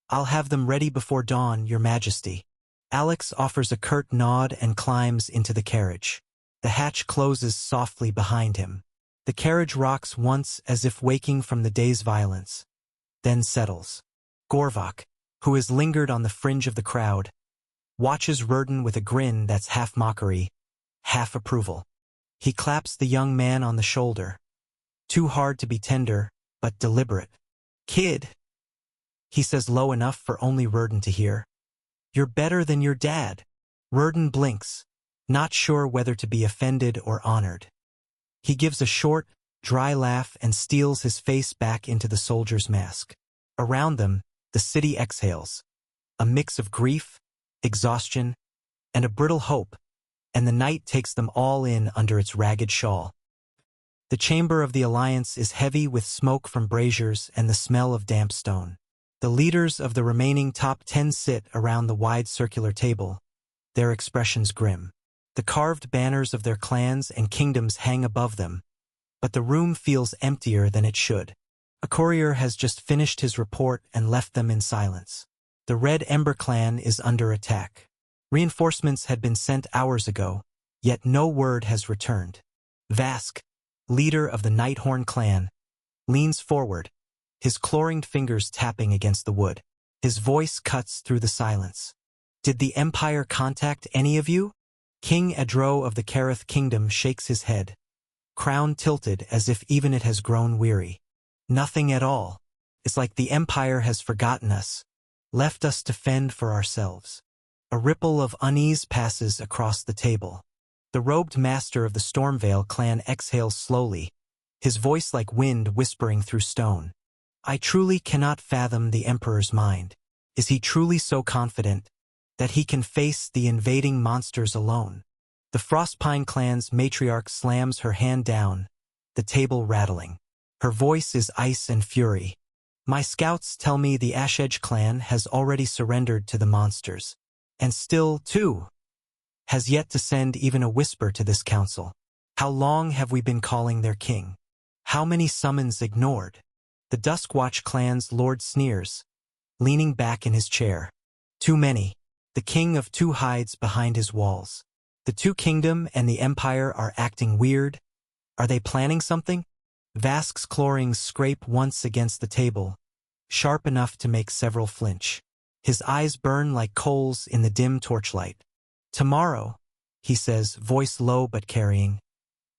I'll have them ready before dawn, Your Majesty. Alex offers a curt nod and climbs into the carriage. The hatch closes softly behind him. The carriage rocks once as if waking from the day's violence, then settles. Gorvok, who has lingered on the fringe of the crowd, watches Rurden with a grin that's half mockery, half approval. He claps the young man on the shoulder. Too hard to be tender, but deliberate. Kid, he says low enough for only Rurden to hear. You're better than your dad. Rurden blinks, not sure whether to be offended or honored. He gives a short, dry laugh and steals his face back into the soldier's mask. Around them, the city exhales. A mix of grief, exhaustion, and a brittle hope, and the night takes them all in under its ragged shawl. The chamber of the Alliance is heavy with smoke from braziers and the smell of damp stone. The leaders of the remaining top 10 sit around the wide circular table, their expressions grim. The carved banners of their clans and kingdoms hang above them, but the room feels emptier than it should. A courier has just finished his report and left them in silence. The Red Ember clan is under attack. Reinforcements had been sent hours ago, yet no word has returned. Vask, leader of the Nighthorn clan, leans forward, his clawed fingers tapping against the wood. His voice cuts through the silence. Did the Empire contact any of you? King Adro of the Kareth Kingdom shakes his head, crown tilted as if even it has grown weary. Nothing at all. It's like the Empire has forgotten us, left us to fend for ourselves. A ripple of unease passes across the table. The robed master of the Stormvale clan exhales slowly, his voice like wind whispering through stone. I truly cannot fathom the Emperor's mind. Is he truly so confident that he can face the invading monsters alone? The Frostpine clan's matriarch slams her hand down, the table rattling. Her voice is ice and fury. My scouts tell me the Ashedge clan has already surrendered to the monsters, and still, too, has yet to send even a whisper to this council. How long have we been calling their king? How many summons ignored? The Duskwatch clan's lord sneers, leaning back in his chair. Too many. The king of two hides behind his walls. The Two Kingdom and the Empire are acting weird. Are they planning something? Vask's clawings scrape once against the table, sharp enough to make several flinch. His eyes burn like coals in the dim torchlight. Tomorrow, he says, voice low but carrying,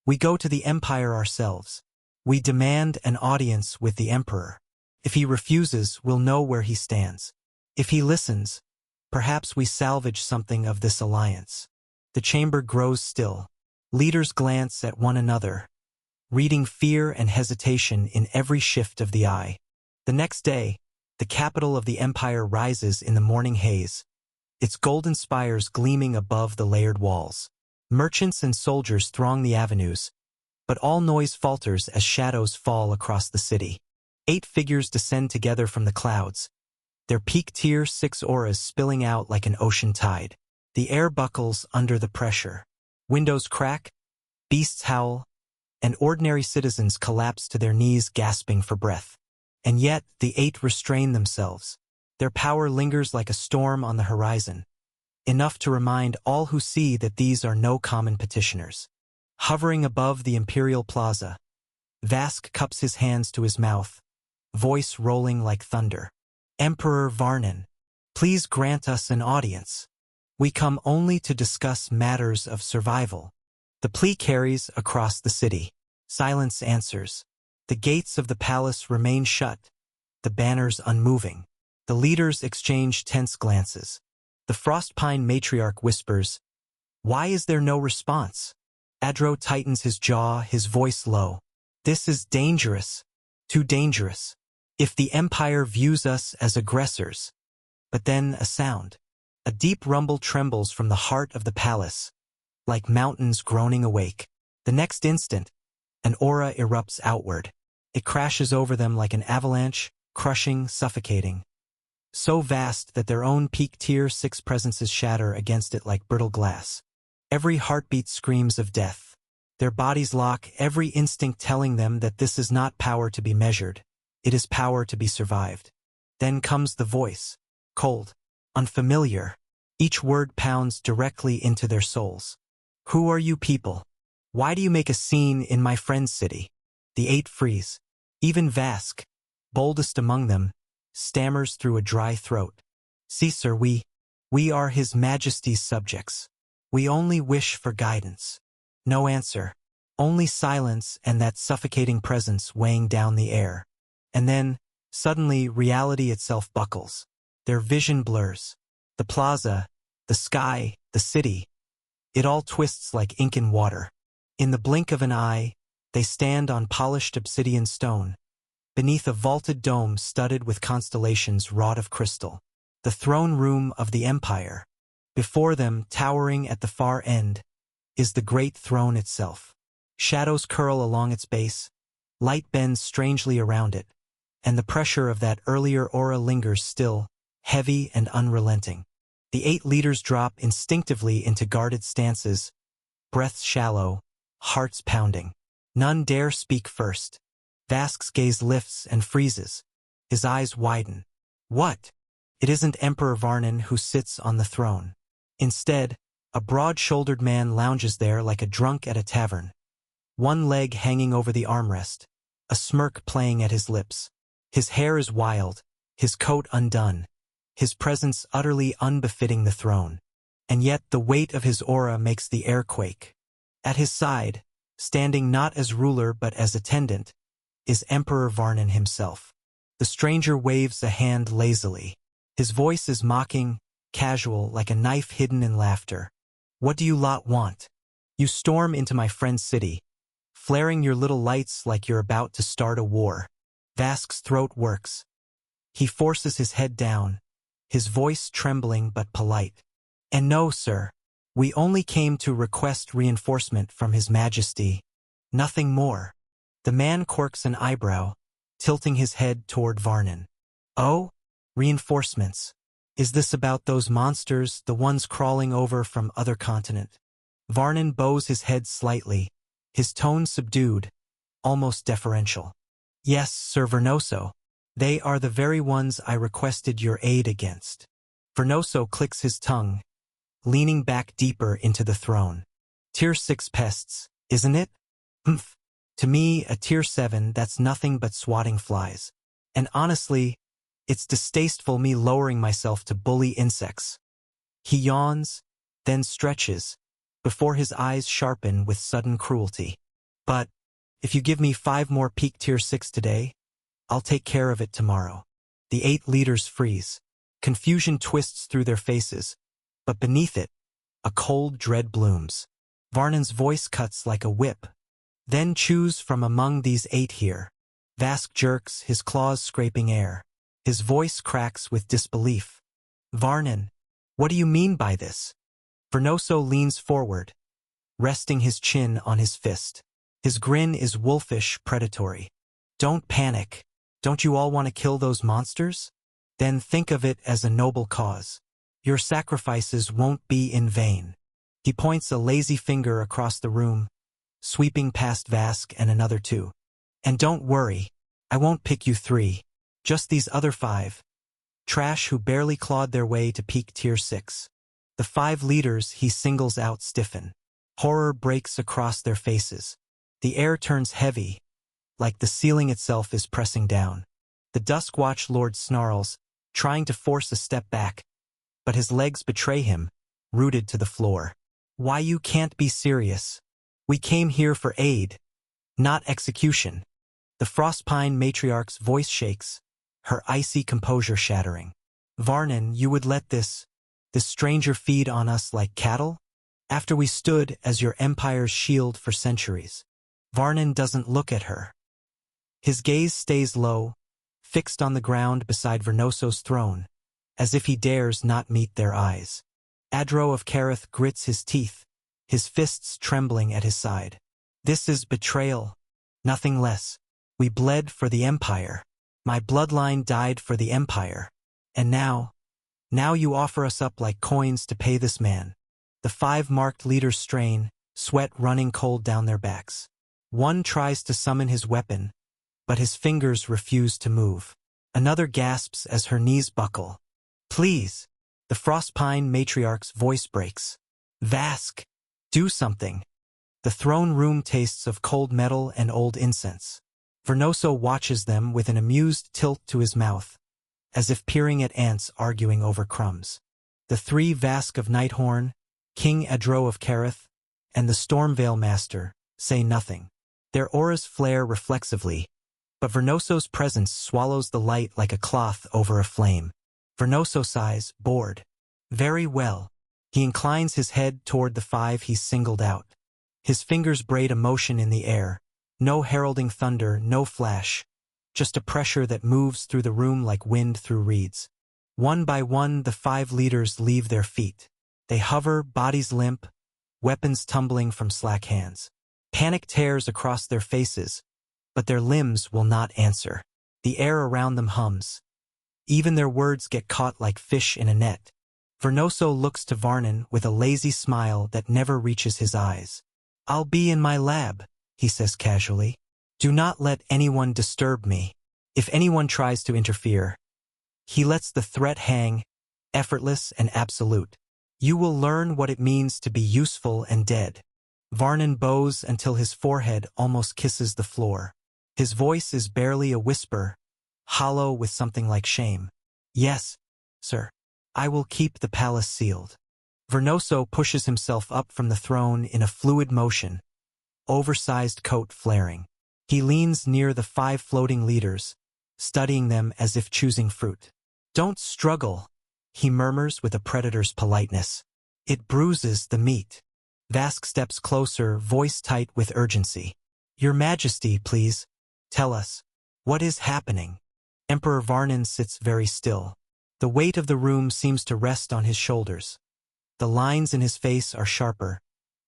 we go to the Empire ourselves. We demand an audience with the Emperor. If he refuses, we'll know where he stands. If he listens, perhaps we salvage something of this alliance. The chamber grows still. Leaders glance at one another, reading fear and hesitation in every shift of the eye. The next day, the capital of the Empire rises in the morning haze, its golden spires gleaming above the layered walls. Merchants and soldiers throng the avenues, but all noise falters as shadows fall across the city. 8 figures descend together from the clouds, their peak tier 6 auras spilling out like an ocean tide. The air buckles under the pressure. Windows crack, beasts howl, and ordinary citizens collapse to their knees gasping for breath. And yet, the 8 restrain themselves. Their power lingers like a storm on the horizon, enough to remind all who see that these are no common petitioners. Hovering above the imperial plaza, Vask cups his hands to his mouth, voice rolling like thunder. Emperor Varnin, please grant us an audience. We come only to discuss matters of survival. The plea carries across the city. Silence answers. The gates of the palace remain shut, the banners unmoving. The leaders exchange tense glances. The Frostpine matriarch whispers, "Why is there no response?" Adro tightens his jaw, his voice low. "This is dangerous, too dangerous. If the Empire views us as aggressors." But then a sound. A deep rumble trembles from the heart of the palace, like mountains groaning awake. The next instant, an aura erupts outward. It crashes over them like an avalanche, crushing, suffocating. So vast that their own peak tier 6 presences shatter against it like brittle glass. Every heartbeat screams of death. Their bodies lock, every instinct telling them that this is not power to be measured. It is power to be survived. Then comes the voice. Cold, unfamiliar. Each word pounds directly into their souls. "Who are you people? Why do you make a scene in my friend's city?" The 8 freeze. Even Vask, boldest among them, stammers through a dry throat. "Caesar, we are His Majesty's subjects. We only wish for guidance." No answer. Only silence and that suffocating presence weighing down the air. And then, suddenly, reality itself buckles. Their vision blurs. The plaza, the sky, the city. It all twists like ink in water. In the blink of an eye, they stand on polished obsidian stone, beneath a vaulted dome studded with constellations wrought of crystal. The throne room of the Empire. Before them, towering at the far end, is the great throne itself. Shadows curl along its base, light bends strangely around it, and the pressure of that earlier aura lingers still, heavy and unrelenting. The 8 leaders drop instinctively into guarded stances, breaths shallow, hearts pounding. None dare speak first. Vask's gaze lifts and freezes. His eyes widen. What? It isn't Emperor Varnin who sits on the throne. Instead, a broad-shouldered man lounges there like a drunk at a tavern. One leg hanging over the armrest, a smirk playing at his lips. His hair is wild, his coat undone, his presence utterly unbefitting the throne. And yet the weight of his aura makes the air quake. At his side, standing not as ruler but as attendant, is Emperor Varnin himself. The stranger waves a hand lazily. His voice is mocking, casual, like a knife hidden in laughter. "What do you lot want? You storm into my friend's city, flaring your little lights like you're about to start a war." Vask's throat works. He forces his head down, his voice trembling but polite. "And no, sir, we only came to request reinforcement from His Majesty. Nothing more." The man quirks an eyebrow, tilting his head toward Varnin. "Oh? Reinforcements. Is this about those monsters, the ones crawling over from other continent?" Varnin bows his head slightly, his tone subdued, almost deferential. "Yes, Sir Vernoso. They are the very ones I requested your aid against." Vernoso clicks his tongue, leaning back deeper into the throne. "Tier 6 pests, isn't it? Humph. To me, a Tier 7, that's nothing but swatting flies. And honestly, it's distasteful me lowering myself to bully insects." He yawns, then stretches, before his eyes sharpen with sudden cruelty. "But if you give me 5 more peak Tier 6 today, I'll take care of it tomorrow." The 8 leaders freeze. Confusion twists through their faces, but beneath it, a cold dread blooms. Varnin's voice cuts like a whip. "Then choose from among these 8 here." Vask jerks, his claws scraping air. His voice cracks with disbelief. "Varnin, what do you mean by this?" Vernoso leans forward, resting his chin on his fist. His grin is wolfish, predatory. "Don't panic. Don't you all want to kill those monsters? Then think of it as a noble cause. Your sacrifices won't be in vain." He points a lazy finger across the room. sweeping past Vask and another 2. And don't worry, I won't pick you 3. Just these other 5. Trash who barely clawed their way to peak tier 6. The 5 leaders he singles out stiffen. Horror breaks across their faces. The air turns heavy, like the ceiling itself is pressing down. The Duskwatch Lord snarls, trying to force a step back, but his legs betray him, rooted to the floor. Why, you can't be serious. We came here for aid, not execution. The Frostpine matriarch's voice shakes, her icy composure shattering. Varnin, you would let this stranger feed on us like cattle? After we stood as your empire's shield for centuries. Varnin doesn't look at her. His gaze stays low, fixed on the ground beside Vernoso's throne, as if he dares not meet their eyes. Adro of Kareth grits his teeth, his fists trembling at his side. This is betrayal, nothing less. We bled for the Empire. My bloodline died for the Empire. And now you offer us up like coins to pay this man. The 5 marked leaders strain, sweat running cold down their backs. One tries to summon his weapon, but his fingers refuse to move. Another gasps as her knees buckle. Please! The Frostpine matriarch's voice breaks. Vask! Do something! The throne room tastes of cold metal and old incense. Vernoso watches them with an amused tilt to his mouth, as if peering at ants arguing over crumbs. The 3 Vask of Nighthorn, King Adro of Kareth, and the Stormveil Master say nothing. Their auras flare reflexively, but Vernoso's presence swallows the light like a cloth over a flame. Vernoso sighs, bored. Very well. He inclines his head toward the 5 he's singled out. His fingers braid a motion in the air. No heralding thunder, no flash. Just a pressure that moves through the room like wind through reeds. One by one, the 5 leaders leave their feet. They hover, bodies limp, weapons tumbling from slack hands. Panic tears across their faces, but their limbs will not answer. The air around them hums. Even their words get caught like fish in a net. Vernoso looks to Varnin with a lazy smile that never reaches his eyes. I'll be in my lab, he says casually. Do not let anyone disturb me. If anyone tries to interfere, he lets the threat hang, effortless and absolute. You will learn what it means to be useful and dead. Varnin bows until his forehead almost kisses the floor. His voice is barely a whisper, hollow with something like shame. Yes, sir. I will keep the palace sealed. Vernoso pushes himself up from the throne in a fluid motion, oversized coat flaring. He leans near the 5 floating leaders, studying them as if choosing fruit. Don't struggle, he murmurs with a predator's politeness. It bruises the meat. Vask steps closer, voice tight with urgency. Your Majesty, please, tell us, what is happening? Emperor Varnin sits very still. The weight of the room seems to rest on his shoulders. The lines in his face are sharper,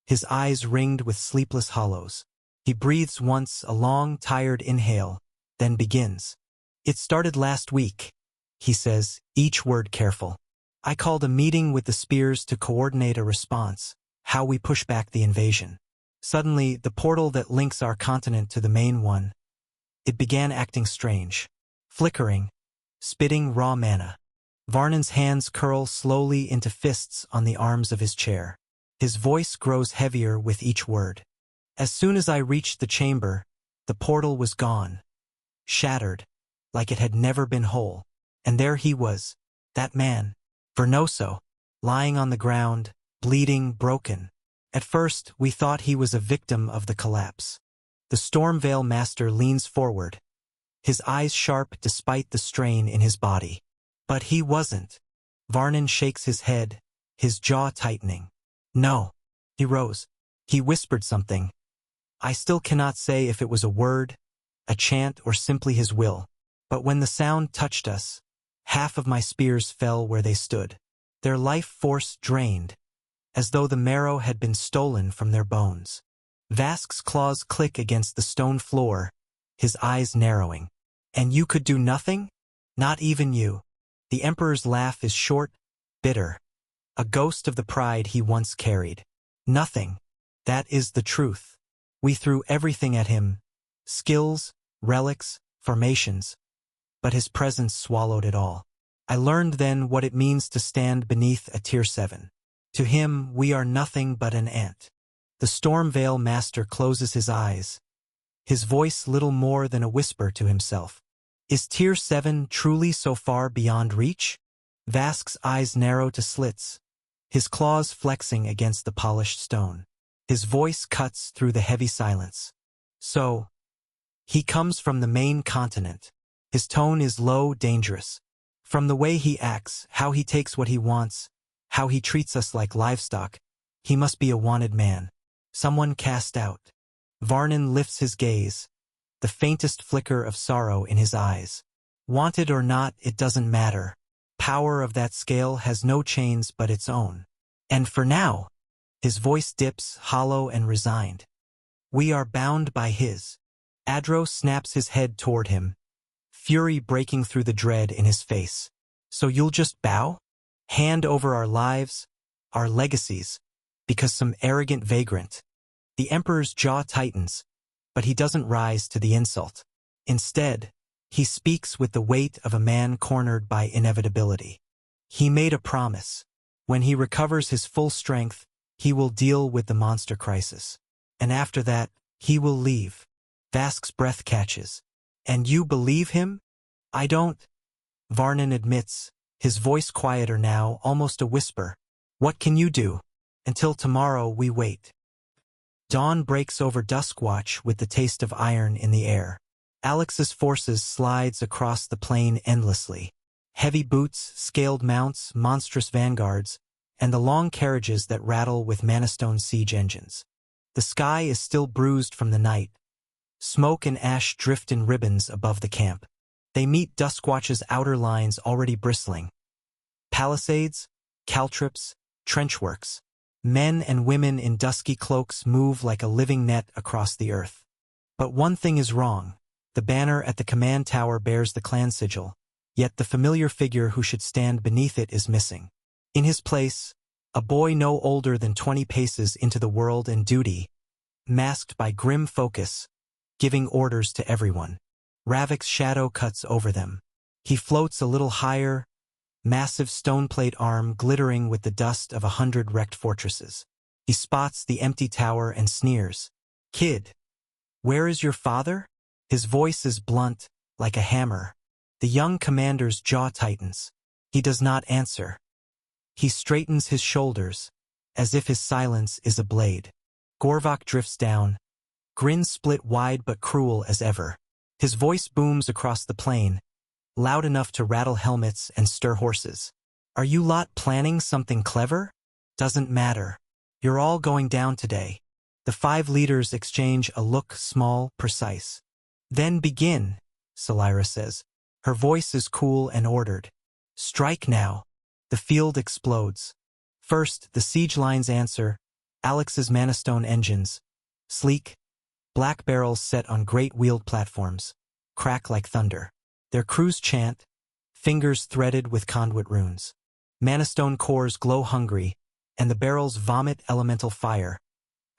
his eyes ringed with sleepless hollows. He breathes once, a long, tired inhale, then begins. It started last week, he says, each word careful. I called a meeting with the Spears to coordinate a response, how we push back the invasion. Suddenly, the portal that links our continent to the main one, it began acting strange, flickering, spitting raw mana. Varnin's hands curl slowly into fists on the arms of his chair. His voice grows heavier with each word. As soon as I reached the chamber, the portal was gone, shattered, like it had never been whole. And there he was, that man, Vernoso, lying on the ground, bleeding, broken. At first, we thought he was a victim of the collapse. The Stormveil Master leans forward, his eyes sharp despite the strain in his body. But he wasn't. Varnin shakes his head, his jaw tightening. No. He rose. He whispered something. I still cannot say if it was a word, a chant, or simply his will. But when the sound touched us, half of my spears fell where they stood. Their life force drained, as though the marrow had been stolen from their bones. Vask's claws click against the stone floor, his eyes narrowing. And you could do nothing? Not even you. The Emperor's laugh is short, bitter, a ghost of the pride he once carried. Nothing. That is the truth. We threw everything at him, skills, relics, formations, but his presence swallowed it all. I learned then what it means to stand beneath a Tier 7. To him, we are nothing but an ant. The Stormveil Master closes his eyes, his voice little more than a whisper to himself. Is Tier 7 truly so far beyond reach? Vask's eyes narrow to slits, his claws flexing against the polished stone. His voice cuts through the heavy silence. So, he comes from the main continent. His tone is low, dangerous. From the way he acts, how he takes what he wants, how he treats us like livestock, he must be a wanted man. Someone cast out. Varnin lifts his gaze, the faintest flicker of sorrow in his eyes. Wanted or not, it doesn't matter. Power of that scale has no chains but its own. And for now, his voice dips, hollow and resigned. We are bound by his. Adro snaps his head toward him, fury breaking through the dread in his face. So you'll just bow? Hand over our lives, our legacies, because some arrogant vagrant. The Emperor's jaw tightens, but he doesn't rise to the insult. Instead, he speaks with the weight of a man cornered by inevitability. He made a promise. When he recovers his full strength, he will deal with the monster crisis. And after that, he will leave. Vask's breath catches. And you believe him? I don't. Varnin admits, his voice quieter now, almost a whisper. What can you do? Until tomorrow we wait. Dawn breaks over Duskwatch with the taste of iron in the air. Alex's forces slides across the plain endlessly. Heavy boots, scaled mounts, monstrous vanguards, and the long carriages that rattle with Manastone siege engines. The sky is still bruised from the night. Smoke and ash drift in ribbons above the camp. They meet Duskwatch's outer lines already bristling. Palisades, caltrips, trenchworks. Men and women in dusky cloaks move like a living net across the earth. But one thing is wrong. The banner at the command tower bears the clan sigil, yet the familiar figure who should stand beneath it is missing. In his place, a boy no older than 20 paces into the world and duty, masked by grim focus, giving orders to everyone. Ravik's shadow cuts over them. He floats a little higher, massive stone plate arm glittering with the dust of 100 wrecked fortresses. He spots the empty tower and sneers. Kid, where is your father? His voice is blunt, like a hammer. The young commander's jaw tightens. He does not answer. He straightens his shoulders, as if his silence is a blade. Gorvok drifts down, grin split wide but cruel as ever. His voice booms across the plain, loud enough to rattle helmets and stir horses. Are you lot planning something clever? Doesn't matter. You're all going down today. The 5 leaders exchange a look small, precise. Then begin, Selira says. Her voice is cool and ordered. Strike now. The field explodes. First, the siege lines answer, Alex's Manastone engines. Sleek, black barrels set on great wheeled platforms, crack like thunder. Their crews chant, fingers threaded with conduit runes. Manastone cores glow hungry, and the barrels vomit elemental fire.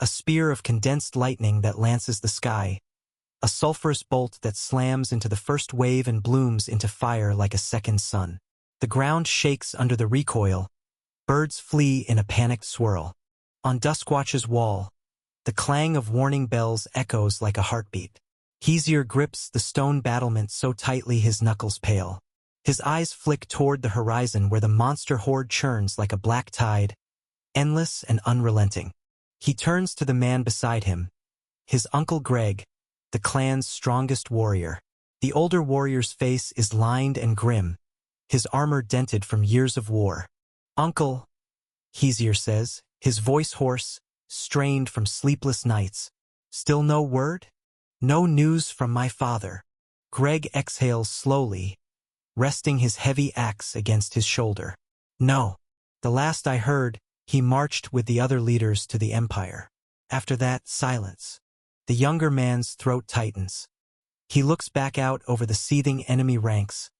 A spear of condensed lightning that lances the sky. A sulphurous bolt that slams into the first wave and blooms into fire like a second sun. The ground shakes under the recoil. Birds flee in a panicked swirl. On Duskwatch's wall, the clang of warning bells echoes like a heartbeat. Hesier grips the stone battlement so tightly his knuckles pale. His eyes flick toward the horizon where the monster horde churns like a black tide, endless and unrelenting. He turns to the man beside him, his Uncle Greg, the clan's strongest warrior. The older warrior's face is lined and grim, his armor dented from years of war. Uncle, Hesier says, his voice hoarse, strained from sleepless nights. Still no word? No news from my father. Greg exhales slowly, resting his heavy axe against his shoulder. No. The last I heard, he marched with the other leaders to the Empire. After that, silence. The younger man's throat tightens. He looks back out over the seething enemy ranks,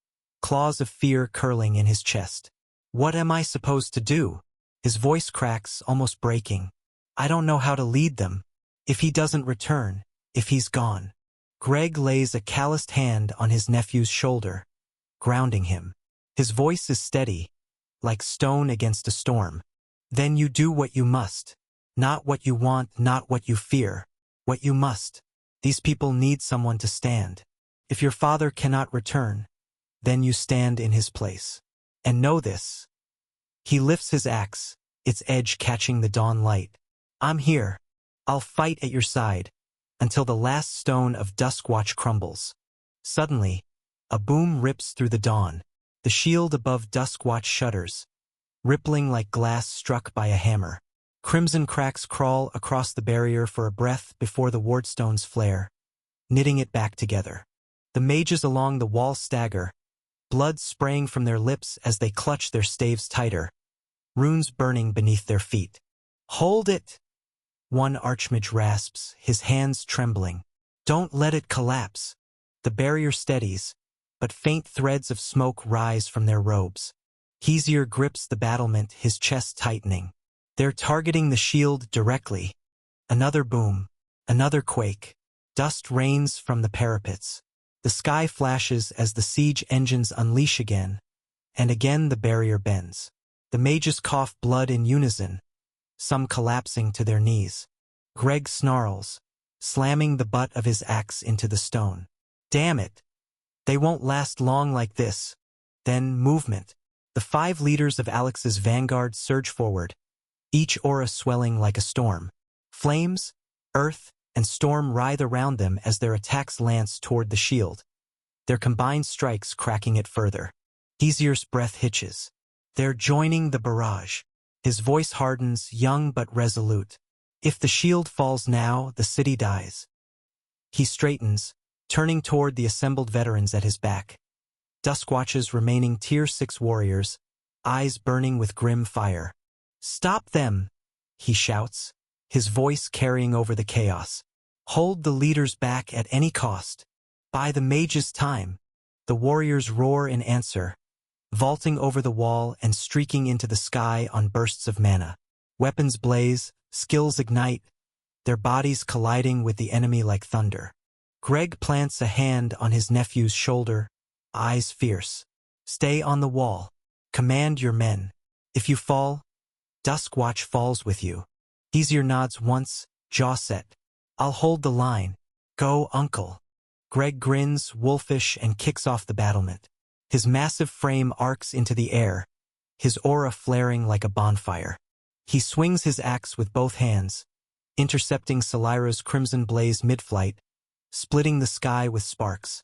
claws of fear curling in his chest. What am I supposed to do? His voice cracks, almost breaking. I don't know how to lead them. If he doesn't return, if he's gone. Greg lays a calloused hand on his nephew's shoulder, grounding him. His voice is steady, like stone against a storm. Then you do what you must. Not what you want, not what you fear. What you must. These people need someone to stand. If your father cannot return, then you stand in his place. And know this. He lifts his axe, its edge catching the dawn light. I'm here. I'll fight at your side, until the last stone of Duskwatch crumbles. Suddenly, a boom rips through the dawn. The shield above Duskwatch shudders, rippling like glass struck by a hammer. Crimson cracks crawl across the barrier for a breath before the wardstones flare, knitting it back together. The mages along the wall stagger, blood spraying from their lips as they clutch their staves tighter, runes burning beneath their feet. Hold it! One archmage rasps, his hands trembling. Don't let it collapse. The barrier steadies, but faint threads of smoke rise from their robes. Hesier grips the battlement, his chest tightening. They're targeting the shield directly. Another boom, another quake. Dust rains from the parapets. The sky flashes as the siege engines unleash again, and again the barrier bends. The mages cough blood in unison, some collapsing to their knees. Greg snarls, slamming the butt of his axe into the stone. Damn it! They won't last long like this. Then movement. The 5 leaders of Alex's vanguard surge forward, each aura swelling like a storm. Flames, earth, and storm writhe around them as their attacks lance toward the shield, their combined strikes cracking it further. Hesier's breath hitches. They're joining the barrage. His voice hardens, young but resolute. If the shield falls now, the city dies. He straightens, turning toward the assembled veterans at his back. Duskwatch's remaining Tier 6 warriors, eyes burning with grim fire. Stop them! He shouts, his voice carrying over the chaos. Hold the leaders back at any cost. By the mage's time. The warriors roar in answer, vaulting over the wall and streaking into the sky on bursts of mana. Weapons blaze, skills ignite, their bodies colliding with the enemy like thunder. Greg plants a hand on his nephew's shoulder, eyes fierce. Stay on the wall. Command your men. If you fall, Duskwatch falls with you. Hesier nods once, jaw set. I'll hold the line. Go, uncle. Greg grins, wolfish, and kicks off the battlement. His massive frame arcs into the air, his aura flaring like a bonfire. He swings his axe with both hands, intercepting Salira's crimson blaze mid-flight, splitting the sky with sparks.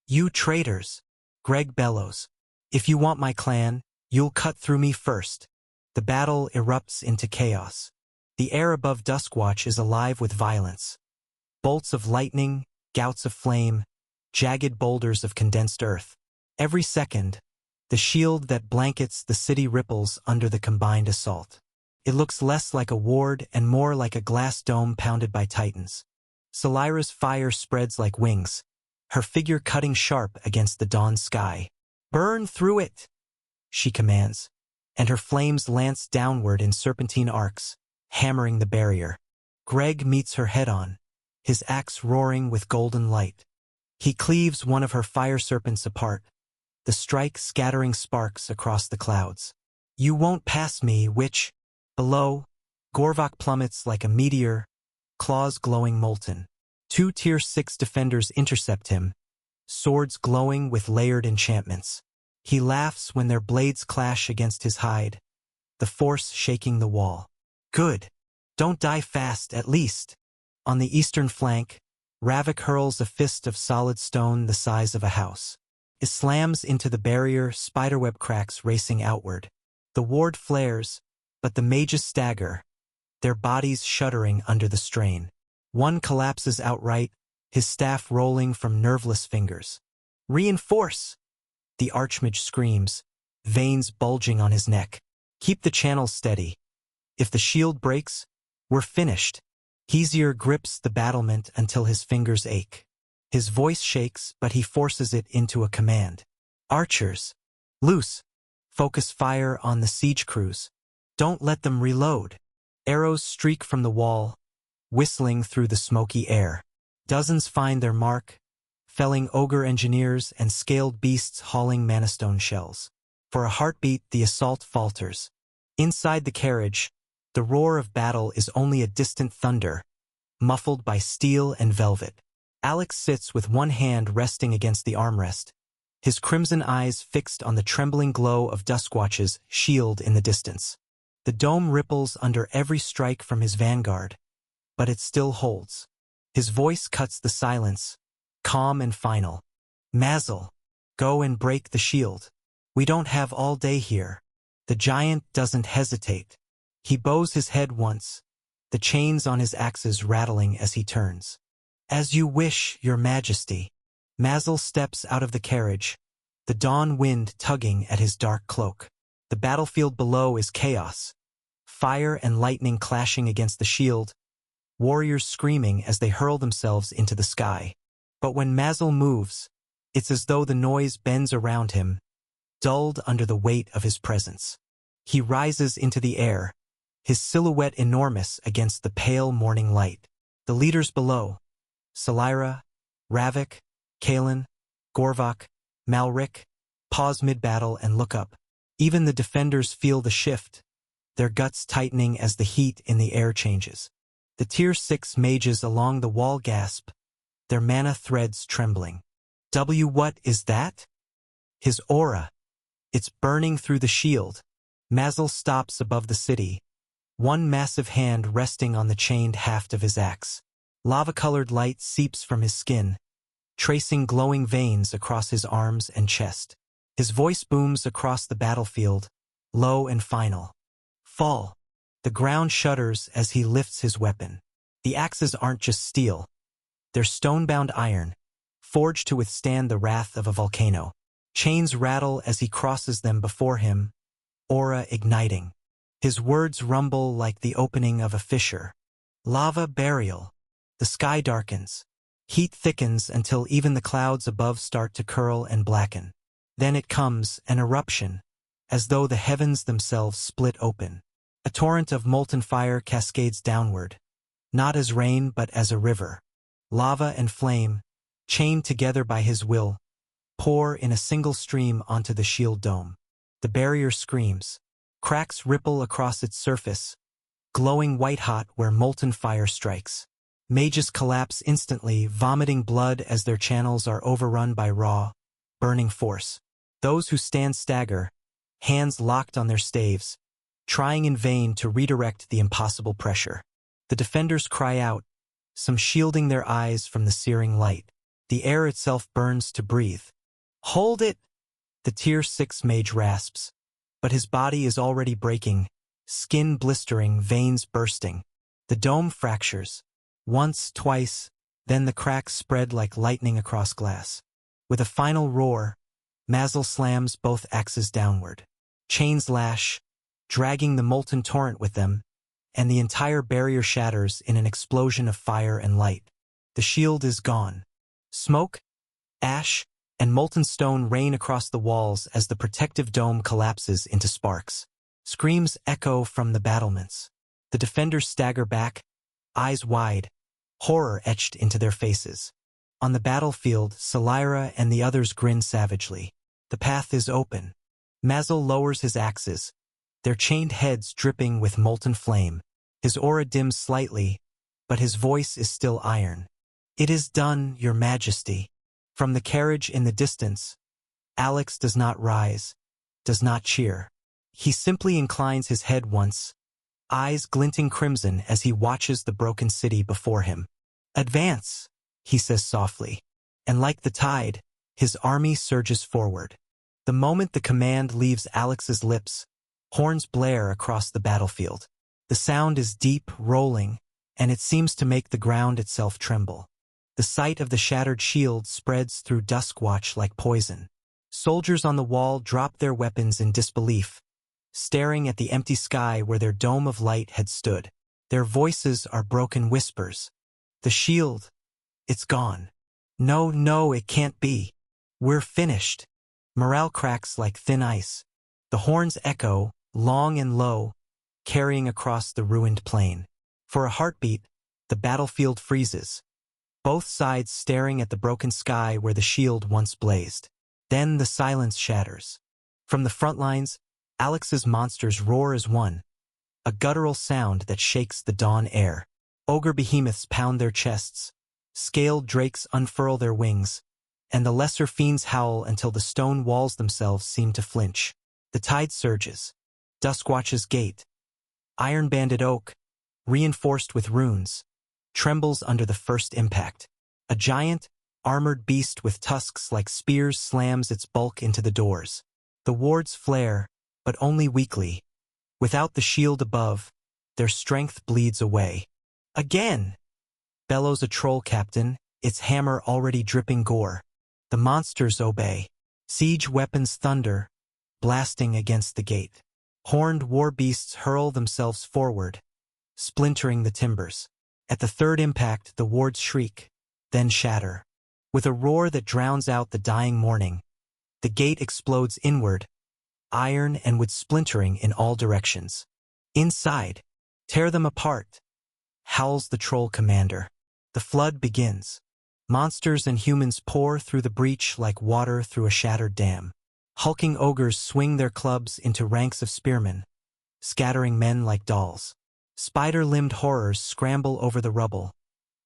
You traitors! Greg bellows. If you want my clan, you'll cut through me first. The battle erupts into chaos. The air above Duskwatch is alive with violence. Bolts of lightning, gouts of flame, jagged boulders of condensed earth. Every second, the shield that blankets the city ripples under the combined assault. It looks less like a ward and more like a glass dome pounded by titans. Salira's fire spreads like wings, her figure cutting sharp against the dawn sky. Burn through it, she commands, and her flames lance downward in serpentine arcs, hammering the barrier. Greg meets her head-on, his axe roaring with golden light. He cleaves one of her fire serpents apart, the strike scattering sparks across the clouds. You won't pass me, witch. Below, Gorvok plummets like a meteor, claws glowing molten. 2 Tier 6 defenders intercept him, swords glowing with layered enchantments. He laughs when their blades clash against his hide, the force shaking the wall. Good. Don't die fast, at least. On the eastern flank, Ravik hurls a fist of solid stone the size of a house. It slams into the barrier, spiderweb cracks racing outward. The ward flares, but the mages stagger, their bodies shuddering under the strain. One collapses outright, his staff rolling from nerveless fingers. Reinforce! The archmage screams, veins bulging on his neck. Keep the channels steady. If the shield breaks, we're finished. Hesier grips the battlement until his fingers ache. His voice shakes, but he forces it into a command. Archers, loose. Focus fire on the siege crews. Don't let them reload. Arrows streak from the wall, whistling through the smoky air. Dozens find their mark, felling ogre engineers and scaled beasts hauling manastone shells. For a heartbeat, the assault falters. Inside the carriage, the roar of battle is only a distant thunder, muffled by steel and velvet. Alex sits with one hand resting against the armrest, his crimson eyes fixed on the trembling glow of Duskwatch's shield in the distance. The dome ripples under every strike from his vanguard, but it still holds. His voice cuts the silence, calm and final. Mazel, go and break the shield. We don't have all day here. The giant doesn't hesitate. He bows his head once, the chains on his axes rattling as he turns. As you wish, your majesty. Mazel steps out of the carriage, the dawn wind tugging at his dark cloak. The battlefield below is chaos. Fire and lightning clashing against the shield, warriors screaming as they hurl themselves into the sky. But when Mazel moves, it's as though the noise bends around him, dulled under the weight of his presence. He rises into the air, his silhouette enormous against the pale morning light. The leaders below, Salira, Ravik, Kalen, Gorvok, Malrik, pause mid-battle and look up. Even the defenders feel the shift, their guts tightening as the heat in the air changes. The Tier 6 mages along the wall gasp, their mana threads trembling. What is that? His aura. It's burning through the shield. Mazel stops above the city, one massive hand resting on the chained haft of his axe. Lava-colored light seeps from his skin, tracing glowing veins across his arms and chest. His voice booms across the battlefield, low and final. Fall. The ground shudders as he lifts his weapon. The axes aren't just steel. They're stone-bound iron, forged to withstand the wrath of a volcano. Chains rattle as he crosses them before him, aura igniting. His words rumble like the opening of a fissure. Lava burial. The sky darkens. Heat thickens until even the clouds above start to curl and blacken. Then it comes, an eruption, as though the heavens themselves split open. A torrent of molten fire cascades downward, not as rain but as a river. Lava and flame, chained together by his will, pour in a single stream onto the shield dome. The barrier screams. Cracks ripple across its surface, glowing white-hot where molten fire strikes. Mages collapse instantly, vomiting blood as their channels are overrun by raw, burning force. Those who stand stagger, hands locked on their staves, trying in vain to redirect the impossible pressure. The defenders cry out, some shielding their eyes from the searing light. The air itself burns to breathe. Hold it! The Tier 6 mage rasps, but his body is already breaking, skin blistering, veins bursting. The dome fractures. Once, twice, then the cracks spread like lightning across glass. With a final roar, Mazel slams both axes downward. Chains lash, dragging the molten torrent with them, and the entire barrier shatters in an explosion of fire and light. The shield is gone. Smoke, ash, and molten stone rain across the walls as the protective dome collapses into sparks. Screams echo from the battlements. The defenders stagger back, eyes wide, horror etched into their faces. On the battlefield, Salira and the others grin savagely. The path is open. Mazel lowers his axes, their chained heads dripping with molten flame. His aura dims slightly, but his voice is still iron. It is done, your majesty. From the carriage in the distance, Alex does not rise, does not cheer. He simply inclines his head once, eyes glinting crimson as he watches the broken city before him. Advance, he says softly, and like the tide, his army surges forward. The moment the command leaves Alex's lips, horns blare across the battlefield. The sound is deep, rolling, and it seems to make the ground itself tremble. The sight of the shattered shield spreads through Duskwatch like poison. Soldiers on the wall drop their weapons in disbelief, staring at the empty sky where their dome of light had stood. Their voices are broken whispers. The shield, it's gone. No, no, it can't be. We're finished. Morale cracks like thin ice. The horns echo, long and low, carrying across the ruined plain. For a heartbeat, The battlefield freezes, both sides staring at the broken sky where the shield once blazed. Then the silence shatters. From the front lines, Alex's monsters roar as one, a guttural sound that shakes the dawn air. Ogre behemoths pound their chests, scaled drakes unfurl their wings, and the lesser fiends howl until the stone walls themselves seem to flinch. The tide surges. Duskwatch's gate, iron-banded oak, reinforced with runes, trembles under the first impact. A giant, armored beast with tusks like spears slams its bulk into the doors. The wards flare, but only weakly. Without the shield above, their strength bleeds away. Again! Bellows a troll captain, its hammer already dripping gore. The monsters obey. Siege weapons thunder, blasting against the gate. Horned war beasts hurl themselves forward, splintering the timbers. At the third impact, the wards shriek, then shatter. With a roar that drowns out the dying morning, the gate explodes inward, iron and wood splintering in all directions. Inside, tear them apart, howls the troll commander. The flood begins. Monsters and humans pour through the breach like water through a shattered dam. Hulking ogres swing their clubs into ranks of spearmen, scattering men like dolls. Spider-limbed horrors scramble over the rubble,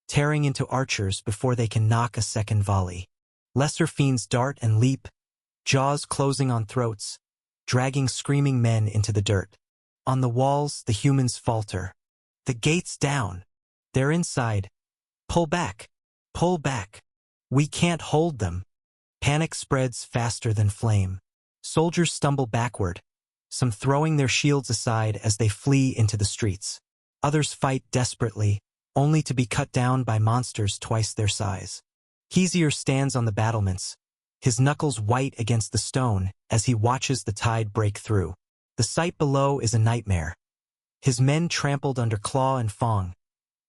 tearing into archers before they can knock a second volley. Lesser fiends dart and leap, jaws closing on throats, dragging screaming men into the dirt. On the walls, the humans falter. The gate's down. They're inside. Pull back. Pull back. We can't hold them. Panic spreads faster than flame. Soldiers stumble backward, some throwing their shields aside as they flee into the streets. Others fight desperately, only to be cut down by monsters twice their size. Hesier stands on the battlements, his knuckles white against the stone as he watches the tide break through. The sight below is a nightmare. His men trampled under claw and fang.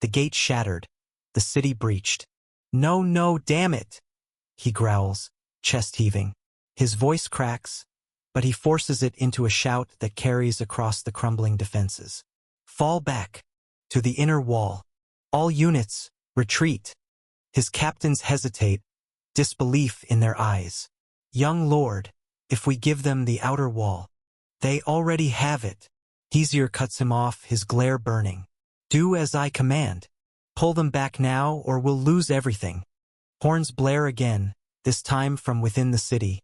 The gate shattered, the city breached. No, no, damn it! He growls, chest heaving. His voice cracks, but he forces it into a shout that carries across the crumbling defenses. Fall back, to the inner wall. All units, retreat. His captains hesitate, disbelief in their eyes. Young lord, if we give them the outer wall, they already have it. Hesier cuts him off, his glare burning. Do as I command. Pull them back now or we'll lose everything. Horns blare again, this time from within the city,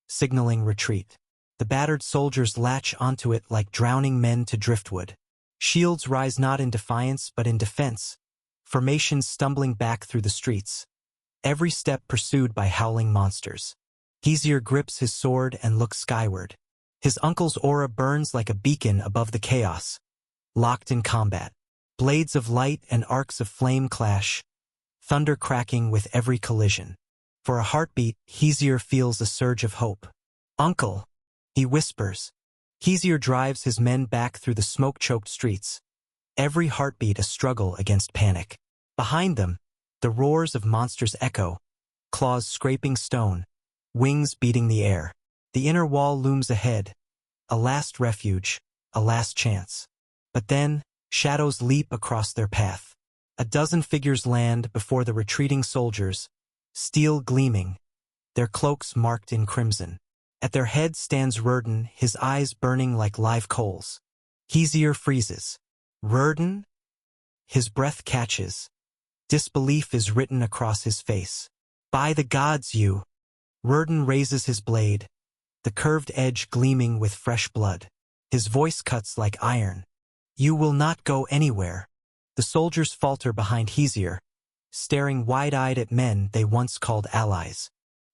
signaling retreat. The battered soldiers latch onto it like drowning men to driftwood. Shields rise not in defiance but in defense, formations stumbling back through the streets, every step pursued by howling monsters. Hesier grips his sword and looks skyward. His uncle's aura burns like a beacon above the chaos. Locked in combat, blades of light and arcs of flame clash, thunder cracking with every collision. For a heartbeat, Hesier feels a surge of hope. Uncle, he whispers. Hesier drives his men back through the smoke-choked streets, every heartbeat a struggle against panic. Behind them, the roars of monsters echo, claws scraping stone, wings beating the air. The inner wall looms ahead, a last refuge, a last chance. But then, shadows leap across their path. A dozen figures land before the retreating soldiers, steel gleaming, their cloaks marked in crimson. At their head stands Rurden, his eyes burning like live coals. Hesier freezes. Rurden? His breath catches. Disbelief is written across his face. By the gods, you! Rurden raises his blade, the curved edge gleaming with fresh blood. His voice cuts like iron. You will not go anywhere. The soldiers falter behind Hesier, staring wide-eyed at men they once called allies.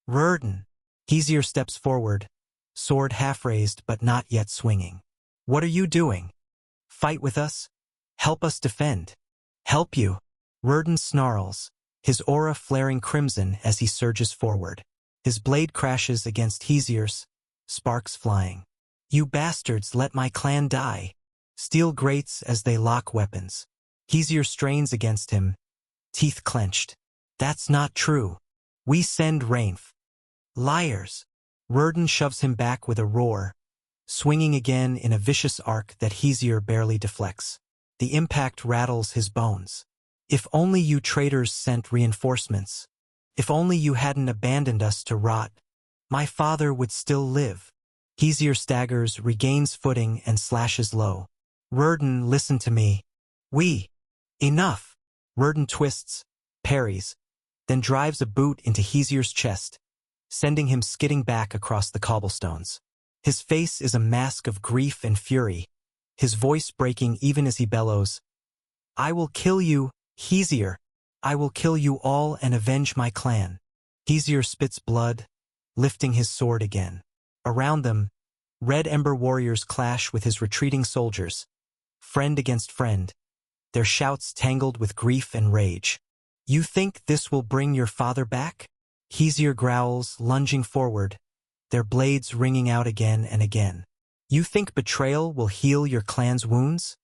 Rurden! Hesier steps forward, sword half-raised but not yet swinging. What are you doing? Fight with us? Help us defend. Help you? Rurden snarls, his aura flaring crimson as he surges forward. His blade crashes against Hesier's, sparks flying. You bastards, let my clan die. Steel grates as they lock weapons. Hesier strains against him, teeth clenched. That's not true. We send Rainf. Liars! Rurden shoves him back with a roar, swinging again in a vicious arc that Hesier barely deflects. The impact rattles his bones. If only you traitors sent reinforcements. If only you hadn't abandoned us to rot. My father would still live. Hesier staggers, regains footing, and slashes low. Rurden, listen to me. Enough. Rurden twists, parries, then drives a boot into Hesier's chest, sending him skidding back across the cobblestones. His face is a mask of grief and fury, his voice breaking even as he bellows, I will kill you, Hesier. I will kill you all and avenge my clan. Hesier spits blood, lifting his sword again. Around them, red ember warriors clash with his retreating soldiers, friend against friend, their shouts tangled with grief and rage. You think this will bring your father back? Hesier growls, lunging forward, their blades ringing out again and again. You think betrayal will heal your clan's wounds?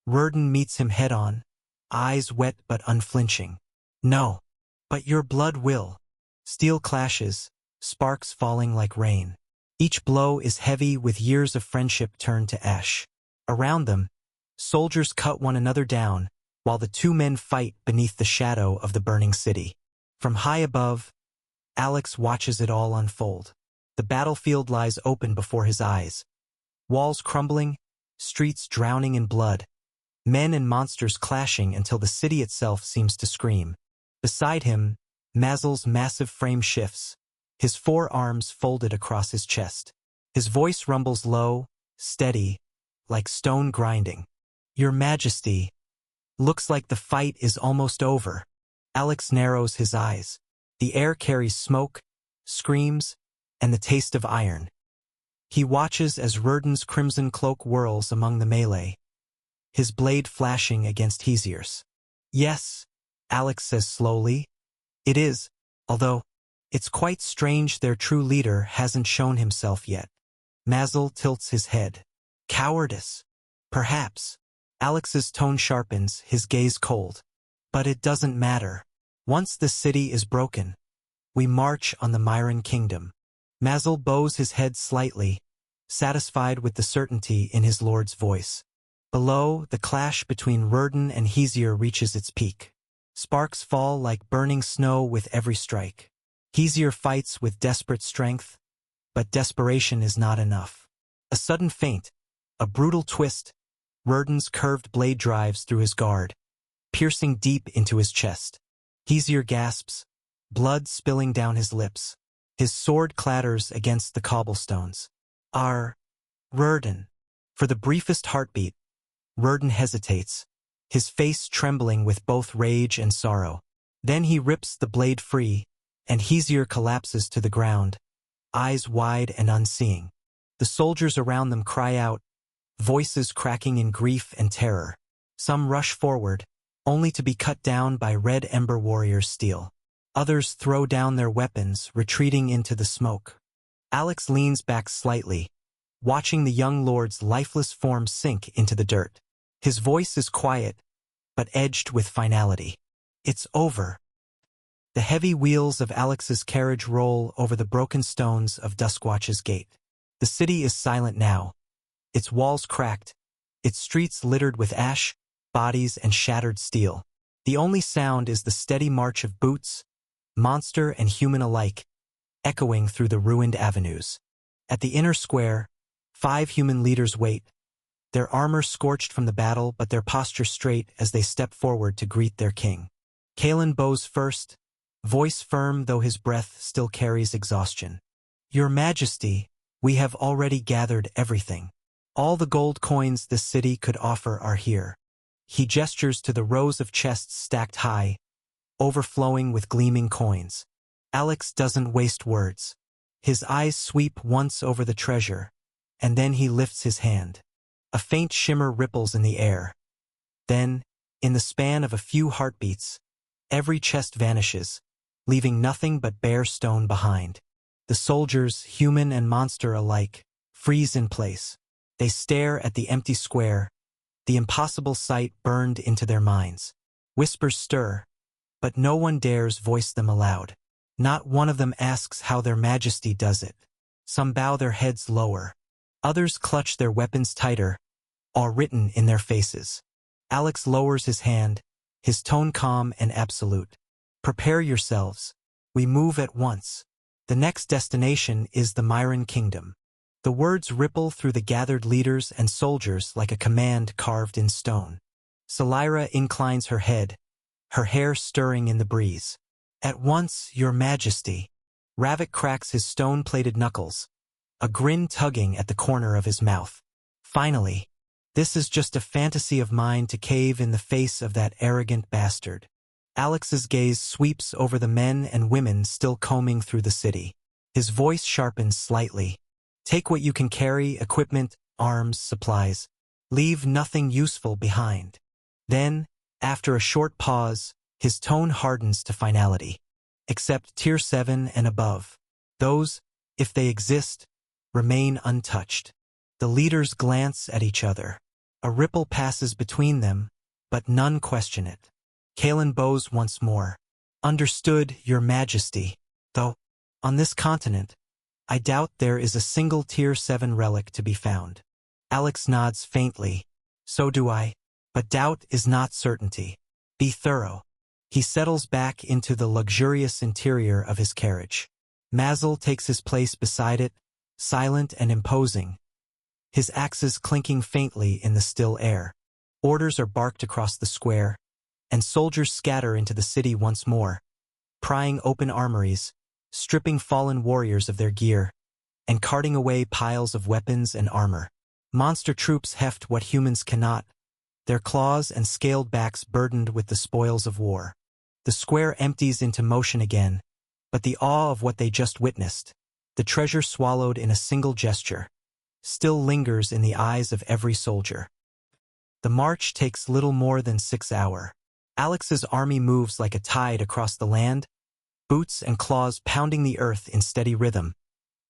Rurden meets him head-on, eyes wet but unflinching. No, but your blood will. Steel clashes, sparks falling like rain. Each blow is heavy with years of friendship turned to ash. Around them, soldiers cut one another down, while the two men fight beneath the shadow of the burning city. From high above, Alex watches it all unfold. The battlefield lies open before his eyes. Walls crumbling, streets drowning in blood. Men and monsters clashing until the city itself seems to scream. Beside him, Mazel's massive frame shifts, his forearms folded across his chest. His voice rumbles low, steady, like stone grinding. Your Majesty. Looks like the fight is almost over. Alex narrows his eyes. The air carries smoke, screams, and the taste of iron. He watches as Rurden's crimson cloak whirls among the melee, his blade flashing against Hesier's. Yes, Alex says slowly. It is, although it's quite strange their true leader hasn't shown himself yet. Mazel tilts his head. Cowardice. Perhaps. Alex's tone sharpens, his gaze cold. But it doesn't matter. Once the city is broken, we march on the Myron kingdom. Mazel bows his head slightly, satisfied with the certainty in his lord's voice. Below, the clash between Rurden and Hesier reaches its peak. Sparks fall like burning snow with every strike. Hesier fights with desperate strength, but desperation is not enough. A sudden feint, a brutal twist, Rurden's curved blade drives through his guard, piercing deep into his chest. Hesier gasps, blood spilling down his lips. His sword clatters against the cobblestones. Rurden. For the briefest heartbeat, Rurden hesitates, his face trembling with both rage and sorrow. Then he rips the blade free, and Hesier collapses to the ground, eyes wide and unseeing. The soldiers around them cry out, voices cracking in grief and terror. Some rush forward, only to be cut down by red ember warriors' steel. Others throw down their weapons, retreating into the smoke. Alex leans back slightly, watching the young lord's lifeless form sink into the dirt. His voice is quiet, but edged with finality. It's over. The heavy wheels of Alex's carriage roll over the broken stones of Duskwatch's gate. The city is silent now, its walls cracked, its streets littered with ash, bodies, and shattered steel. The only sound is the steady march of boots, monster and human alike, echoing through the ruined avenues. At the inner square, 5 human leaders wait, their armor scorched from the battle but their posture straight as they step forward to greet their king. Kalen bows first, voice firm though his breath still carries exhaustion. Your Majesty, we have already gathered everything. All the gold coins this city could offer are here. He gestures to the rows of chests stacked high, overflowing with gleaming coins. Alex doesn't waste words. His eyes sweep once over the treasure, and then he lifts his hand. A faint shimmer ripples in the air. Then, in the span of a few heartbeats, every chest vanishes, leaving nothing but bare stone behind. The soldiers, human and monster alike, freeze in place. They stare at the empty square, the impossible sight burned into their minds. Whispers stir, but no one dares voice them aloud. Not one of them asks how their Majesty does it. Some bow their heads lower. Others clutch their weapons tighter, awe written in their faces. Alex lowers his hand, his tone calm and absolute. Prepare yourselves. We move at once. The next destination is the Myron Kingdom. The words ripple through the gathered leaders and soldiers like a command carved in stone. Salira inclines her head, her hair stirring in the breeze. At once, your majesty. Ravik cracks his stone-plated knuckles, a grin tugging at the corner of his mouth. Finally, this is just a fantasy of mine to cave in the face of that arrogant bastard. Alex's gaze sweeps over the men and women still combing through the city. His voice sharpens slightly. Take what you can carry, equipment, arms, supplies. Leave nothing useful behind. Then, after a short pause, his tone hardens to finality. Except Tier 7 and above. Those, if they exist, remain untouched. The leaders glance at each other. A ripple passes between them, but none question it. Kalen bows once more. Understood, your majesty. Though, on this continent, I doubt there is a single Tier 7 relic to be found. Alex nods faintly. So do I. But doubt is not certainty. Be thorough. He settles back into the luxurious interior of his carriage. Mazel takes his place beside it, silent and imposing, his axes clinking faintly in the still air. Orders are barked across the square, and soldiers scatter into the city once more, prying open armories, stripping fallen warriors of their gear, and carting away piles of weapons and armor. Monster troops heft what humans cannot, their claws and scaled backs burdened with the spoils of war. The square empties into motion again, but the awe of what they just witnessed, the treasure swallowed in a single gesture, still lingers in the eyes of every soldier. The march takes little more than 6 hours. Alex's army moves like a tide across the land, boots and claws pounding the earth in steady rhythm,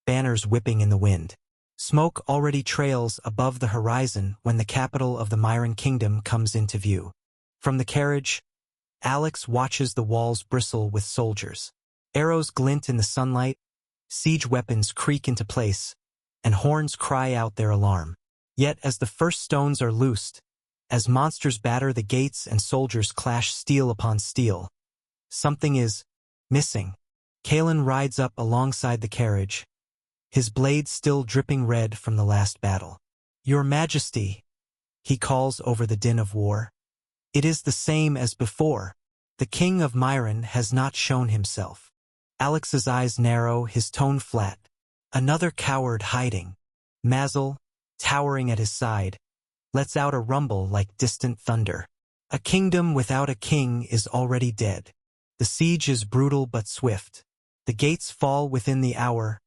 banners whipping in the wind. Smoke already trails above the horizon when the capital of the Myron Kingdom comes into view. From the carriage, Alex watches the walls bristle with soldiers. Arrows glint in the sunlight, siege weapons creak into place, and horns cry out their alarm. Yet as the first stones are loosed, as monsters batter the gates and soldiers clash steel upon steel, something is missing. Kalen rides up alongside the carriage, his blade still dripping red from the last battle. Your Majesty, he calls over the din of war. It is the same as before. The King of Myron has not shown himself. Alex's eyes narrow, his tone flat. Another coward hiding. Mazel, towering at his side, lets out a rumble like distant thunder. A kingdom without a king is already dead. The siege is brutal but swift. The gates fall within the hour,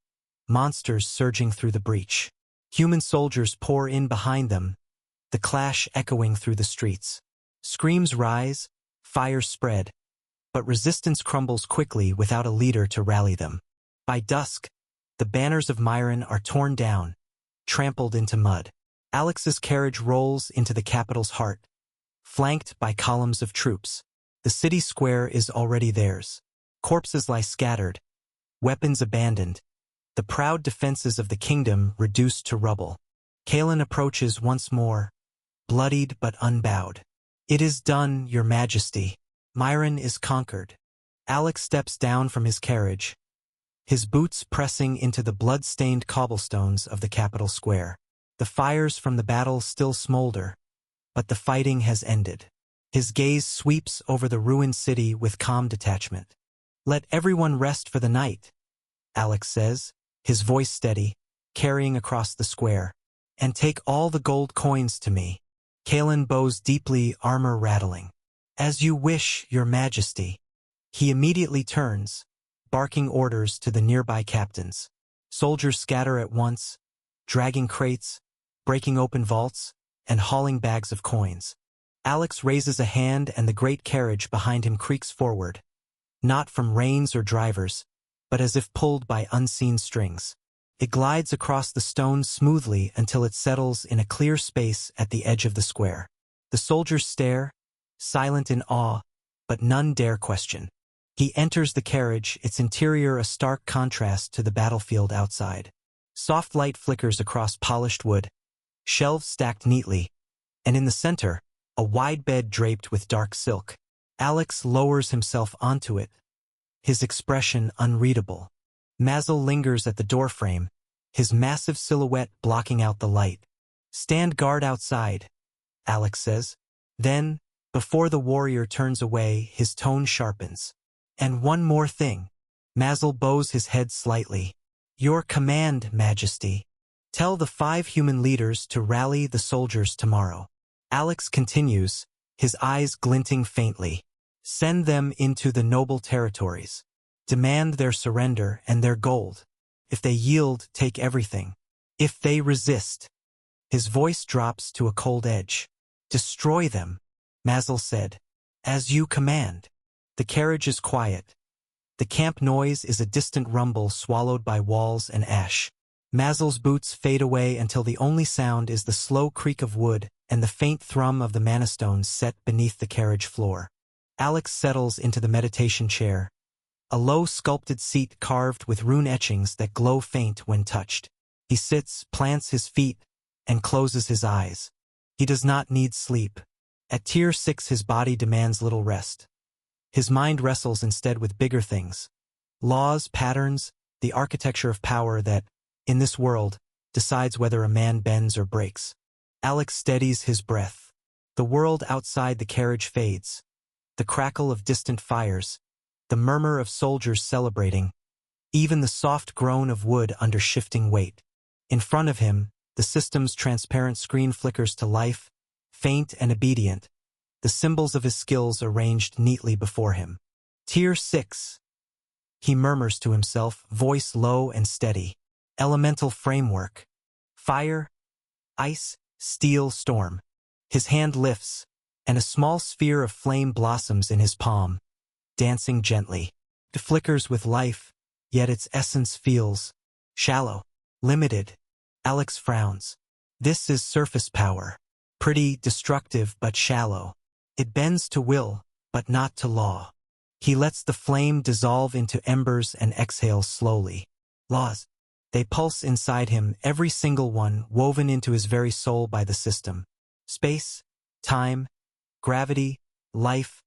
monsters surging through the breach. Human soldiers pour in behind them, the clash echoing through the streets. Screams rise, fires spread, but resistance crumbles quickly without a leader to rally them. By dusk, the banners of Myron are torn down, trampled into mud. Alex's carriage rolls into the capital's heart, flanked by columns of troops. The city square is already theirs. Corpses lie scattered, weapons abandoned, the proud defenses of the kingdom reduced to rubble. Kalen approaches once more, bloodied but unbowed. It is done, your majesty. Myron is conquered. Alex steps down from his carriage, his boots pressing into the blood-stained cobblestones of the capital square. The fires from the battle still smolder, but the fighting has ended. His gaze sweeps over the ruined city with calm detachment. Let everyone rest for the night, Alex says, his voice steady, carrying across the square. And take all the gold coins to me. Kalen bows deeply, armor rattling. As you wish, your majesty. He immediately turns, barking orders to the nearby captains. Soldiers scatter at once, dragging crates, breaking open vaults, and hauling bags of coins. Alex raises a hand and the great carriage behind him creaks forward, not from reins or drivers, but as if pulled by unseen strings. It glides across the stones smoothly until it settles in a clear space at the edge of the square. The soldiers stare, silent in awe, but none dare question. He enters the carriage, its interior a stark contrast to the battlefield outside. Soft light flickers across polished wood, shelves stacked neatly, and in the center, a wide bed draped with dark silk. Alex lowers himself onto it, his expression unreadable. Mazel lingers at the doorframe, his massive silhouette blocking out the light. "Stand guard outside," Alex says. Then, before the warrior turns away, his tone sharpens. "And one more thing." Mazel bows his head slightly. "Your command, Majesty. Tell the 5 human leaders to rally the soldiers tomorrow." Alex continues, his eyes glinting faintly. "Send them into the noble territories. Demand their surrender and their gold. If they yield, take everything. If they resist—" His voice drops to a cold edge. "Destroy them," Mazel said. "As you command." The carriage is quiet. The camp noise is a distant rumble swallowed by walls and ash. Mazel's boots fade away until the only sound is the slow creak of wood and the faint thrum of the manistones set beneath the carriage floor. Alex settles into the meditation chair, a low sculpted seat carved with rune etchings that glow faint when touched. He sits, plants his feet, and closes his eyes. He does not need sleep. At Tier 6 his body demands little rest. His mind wrestles instead with bigger things. Laws, patterns, the architecture of power that, in this world, decides whether a man bends or breaks. Alex steadies his breath. The world outside the carriage fades. The crackle of distant fires, the murmur of soldiers celebrating, even the soft groan of wood under shifting weight. In front of him, the system's transparent screen flickers to life, faint and obedient, the symbols of his skills arranged neatly before him. "Tier 6, he murmurs to himself, voice low and steady. "Elemental framework. Fire, ice, steel, storm." His hand lifts, and a small sphere of flame blossoms in his palm, dancing gently. It flickers with life, yet its essence feels shallow, limited. Alex frowns. This is surface power. Pretty, destructive, but shallow. It bends to will, but not to law. He lets the flame dissolve into embers and exhales slowly. Laws. They pulse inside him, every single one woven into his very soul by the system. Space, time, gravity, life,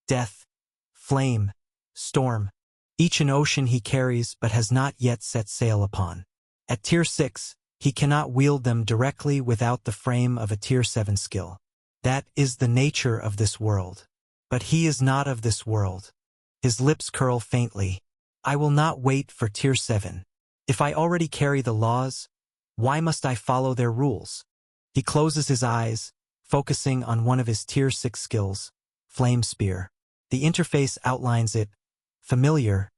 death, flame, storm. Each an ocean he carries but has not yet set sail upon. At Tier 6, he cannot wield them directly without the frame of a Tier 7 skill. That is the nature of this world. But he is not of this world. His lips curl faintly. "I will not wait for Tier 7. If I already carry the laws, why must I follow their rules?" He closes his eyes, focusing on one of his Tier 6 skills, Flame Spear. The interface outlines it, familiar.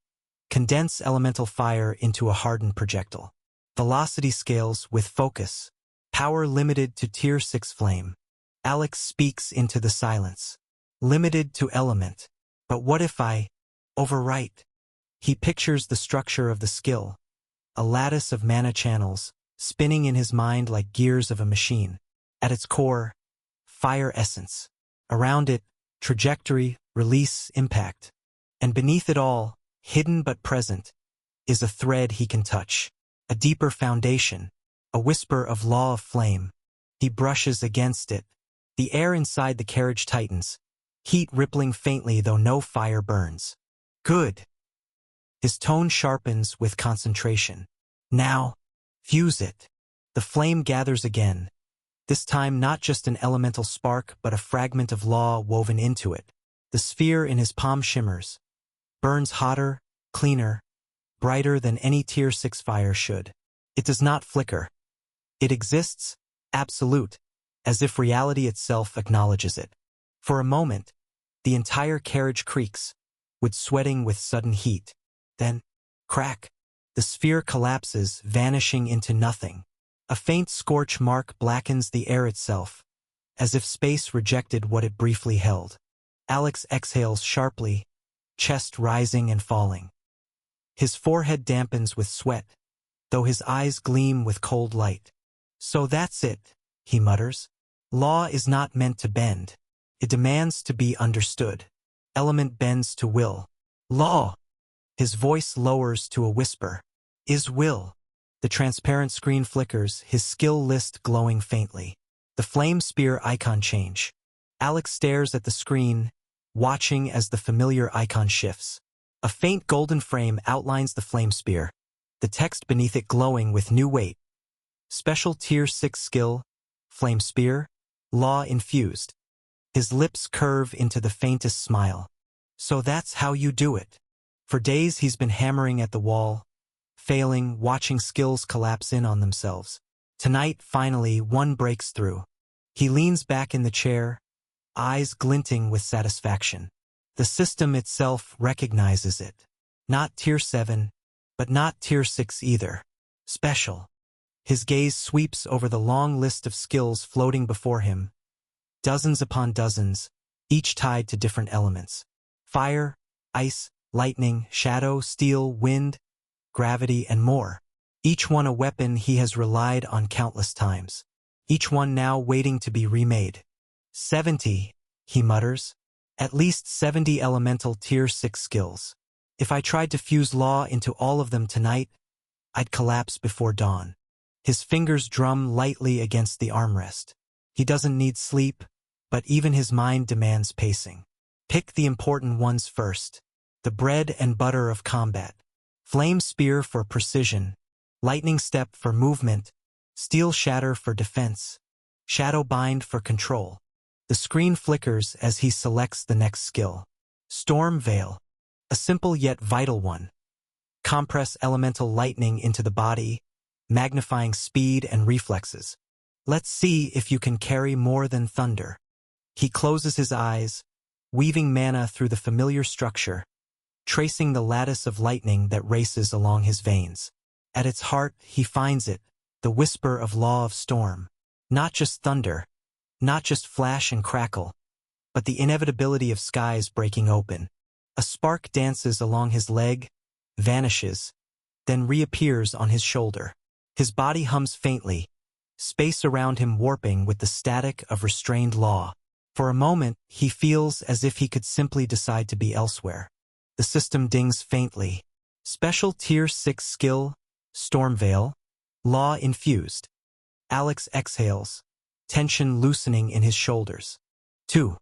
Condense elemental fire into a hardened projectile. Velocity scales with focus. Power limited to Tier 6 flame. Alex speaks into the silence. Limited to element. But what if I overwrite? He pictures the structure of the skill. A lattice of mana channels, spinning in his mind like gears of a machine. At its core, fire essence. Around it, trajectory, release, impact. And beneath it all, hidden but present, is a thread he can touch. A deeper foundation, a whisper of law of flame. He brushes against it. The air inside the carriage tightens, heat rippling faintly though no fire burns. "Good." His tone sharpens with concentration. "Now, fuse it." The flame gathers again, this time not just an elemental spark but a fragment of law woven into it. The sphere in his palm shimmers, burns hotter, cleaner, brighter than any Tier 6 fire should. It does not flicker. It exists, absolute, as if reality itself acknowledges it. For a moment, the entire carriage creaks, with sweating with sudden heat. Then, crack. The sphere collapses, vanishing into nothing. A faint scorch mark blackens the air itself, as if space rejected what it briefly held. Alex exhales sharply, chest rising and falling. His forehead dampens with sweat, though his eyes gleam with cold light. "So that's it," he mutters. "Law is not meant to bend. It demands to be understood. Element bends to will. Law." His voice lowers to a whisper. "Is will." The transparent screen flickers, his skill list glowing faintly. The flame spear icon change. Alex stares at the screen, watching as the familiar icon shifts. A faint golden frame outlines the flame spear, the text beneath it glowing with new weight. Special Tier 6 skill, Flame Spear, Law infused. His lips curve into the faintest smile. So that's how you do it. For days he's been hammering at the wall, failing, watching skills collapse in on themselves. Tonight, finally, one breaks through. He leans back in the chair, eyes glinting with satisfaction. The system itself recognizes it. Not Tier 7, but not Tier 6 either. Special. His gaze sweeps over the long list of skills floating before him. Dozens upon dozens, each tied to different elements. Fire, ice, lightning, shadow, steel, wind, gravity, and more. Each one a weapon he has relied on countless times. Each one now waiting to be remade. 70, he mutters. At least 70 elemental Tier 6 skills. If I tried to fuse law into all of them tonight, I'd collapse before dawn. His fingers drum lightly against the armrest. He doesn't need sleep, but even his mind demands pacing. Pick the important ones first. The bread and butter of combat. Flame Spear for precision. Lightning Step for movement. Steel Shatter for defense. Shadow Bind for control. The screen flickers as he selects the next skill. Storm Veil. A simple yet vital one. Compress elemental lightning into the body, magnifying speed and reflexes. Let's see if you can carry more than thunder. He closes his eyes, weaving mana through the familiar structure, tracing the lattice of lightning that races along his veins. At its heart, he finds it, the whisper of Law of Storm. Not just thunder, not just flash and crackle, but the inevitability of skies breaking open. A spark dances along his leg, vanishes, then reappears on his shoulder. His body hums faintly, space around him warping with the static of restrained law. For a moment, he feels as if he could simply decide to be elsewhere. The system dings faintly. Special Tier 6 skill, Storm Veil, Law infused. Alex exhales, tension loosening in his shoulders. 2.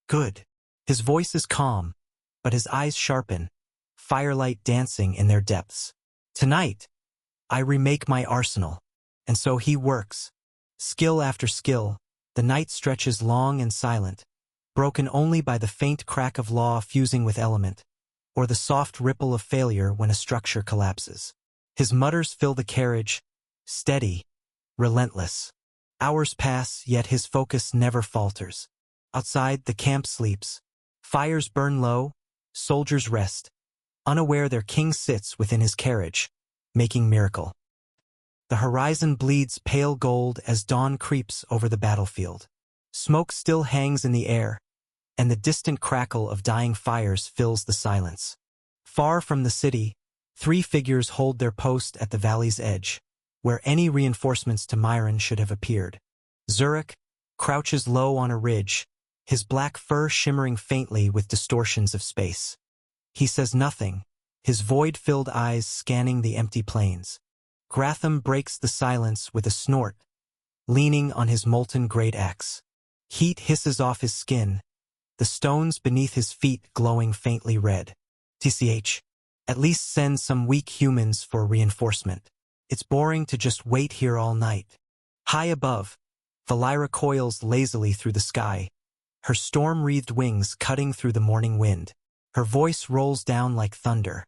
Good. His voice is calm, but his eyes sharpen, firelight dancing in their depths. Tonight, I remake my arsenal. And so he works. Skill after skill, the night stretches long and silent, broken only by the faint crack of law fusing with element, or the soft ripple of failure when a structure collapses. His mutters fill the carriage, steady, relentless. Hours pass, yet his focus never falters. Outside, the camp sleeps. Fires burn low, soldiers rest. Unaware their king sits within his carriage, making miracle. The horizon bleeds pale gold as dawn creeps over the battlefield. Smoke still hangs in the air, and the distant crackle of dying fires fills the silence. Far from the city, 3 figures hold their post at the valley's edge, where any reinforcements to Myron should have appeared. Zurich crouches low on a ridge, his black fur shimmering faintly with distortions of space. He says nothing, his void-filled eyes scanning the empty plains. Gratham breaks the silence with a snort, leaning on his molten great axe. Heat hisses off his skin, the stones beneath his feet glowing faintly red. TCH, at least send some weak humans for reinforcement. It's boring to just wait here all night. High above, Valira coils lazily through the sky, her storm-wreathed wings cutting through the morning wind. Her voice rolls down like thunder.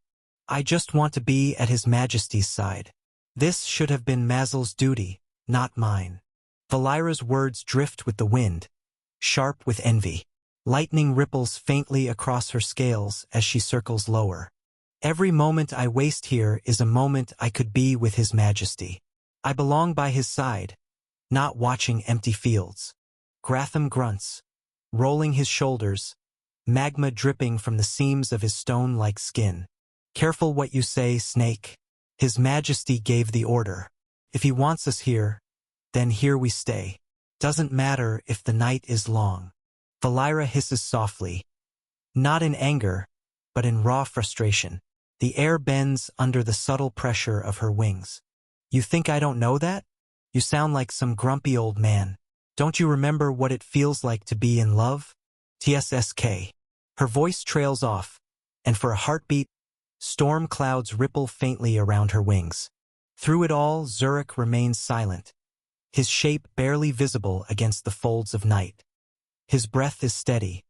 I just want to be at His Majesty's side. This should have been Mazel's duty, not mine. Valira's words drift with the wind, sharp with envy. Lightning ripples faintly across her scales as she circles lower. Every moment I waste here is a moment I could be with His Majesty. I belong by his side, not watching empty fields. Gratham grunts, rolling his shoulders, magma dripping from the seams of his stone-like skin. Careful what you say, Snake. His Majesty gave the order. If he wants us here, then here we stay. Doesn't matter if the night is long. Valira hisses softly, not in anger, but in raw frustration. The air bends under the subtle pressure of her wings. You think I don't know that? You sound like some grumpy old man. Don't you remember what it feels like to be in love? TSSK. Her voice trails off, and for a heartbeat, storm clouds ripple faintly around her wings. Through it all, Zurich remains silent, his shape barely visible against the folds of night. His breath is steady,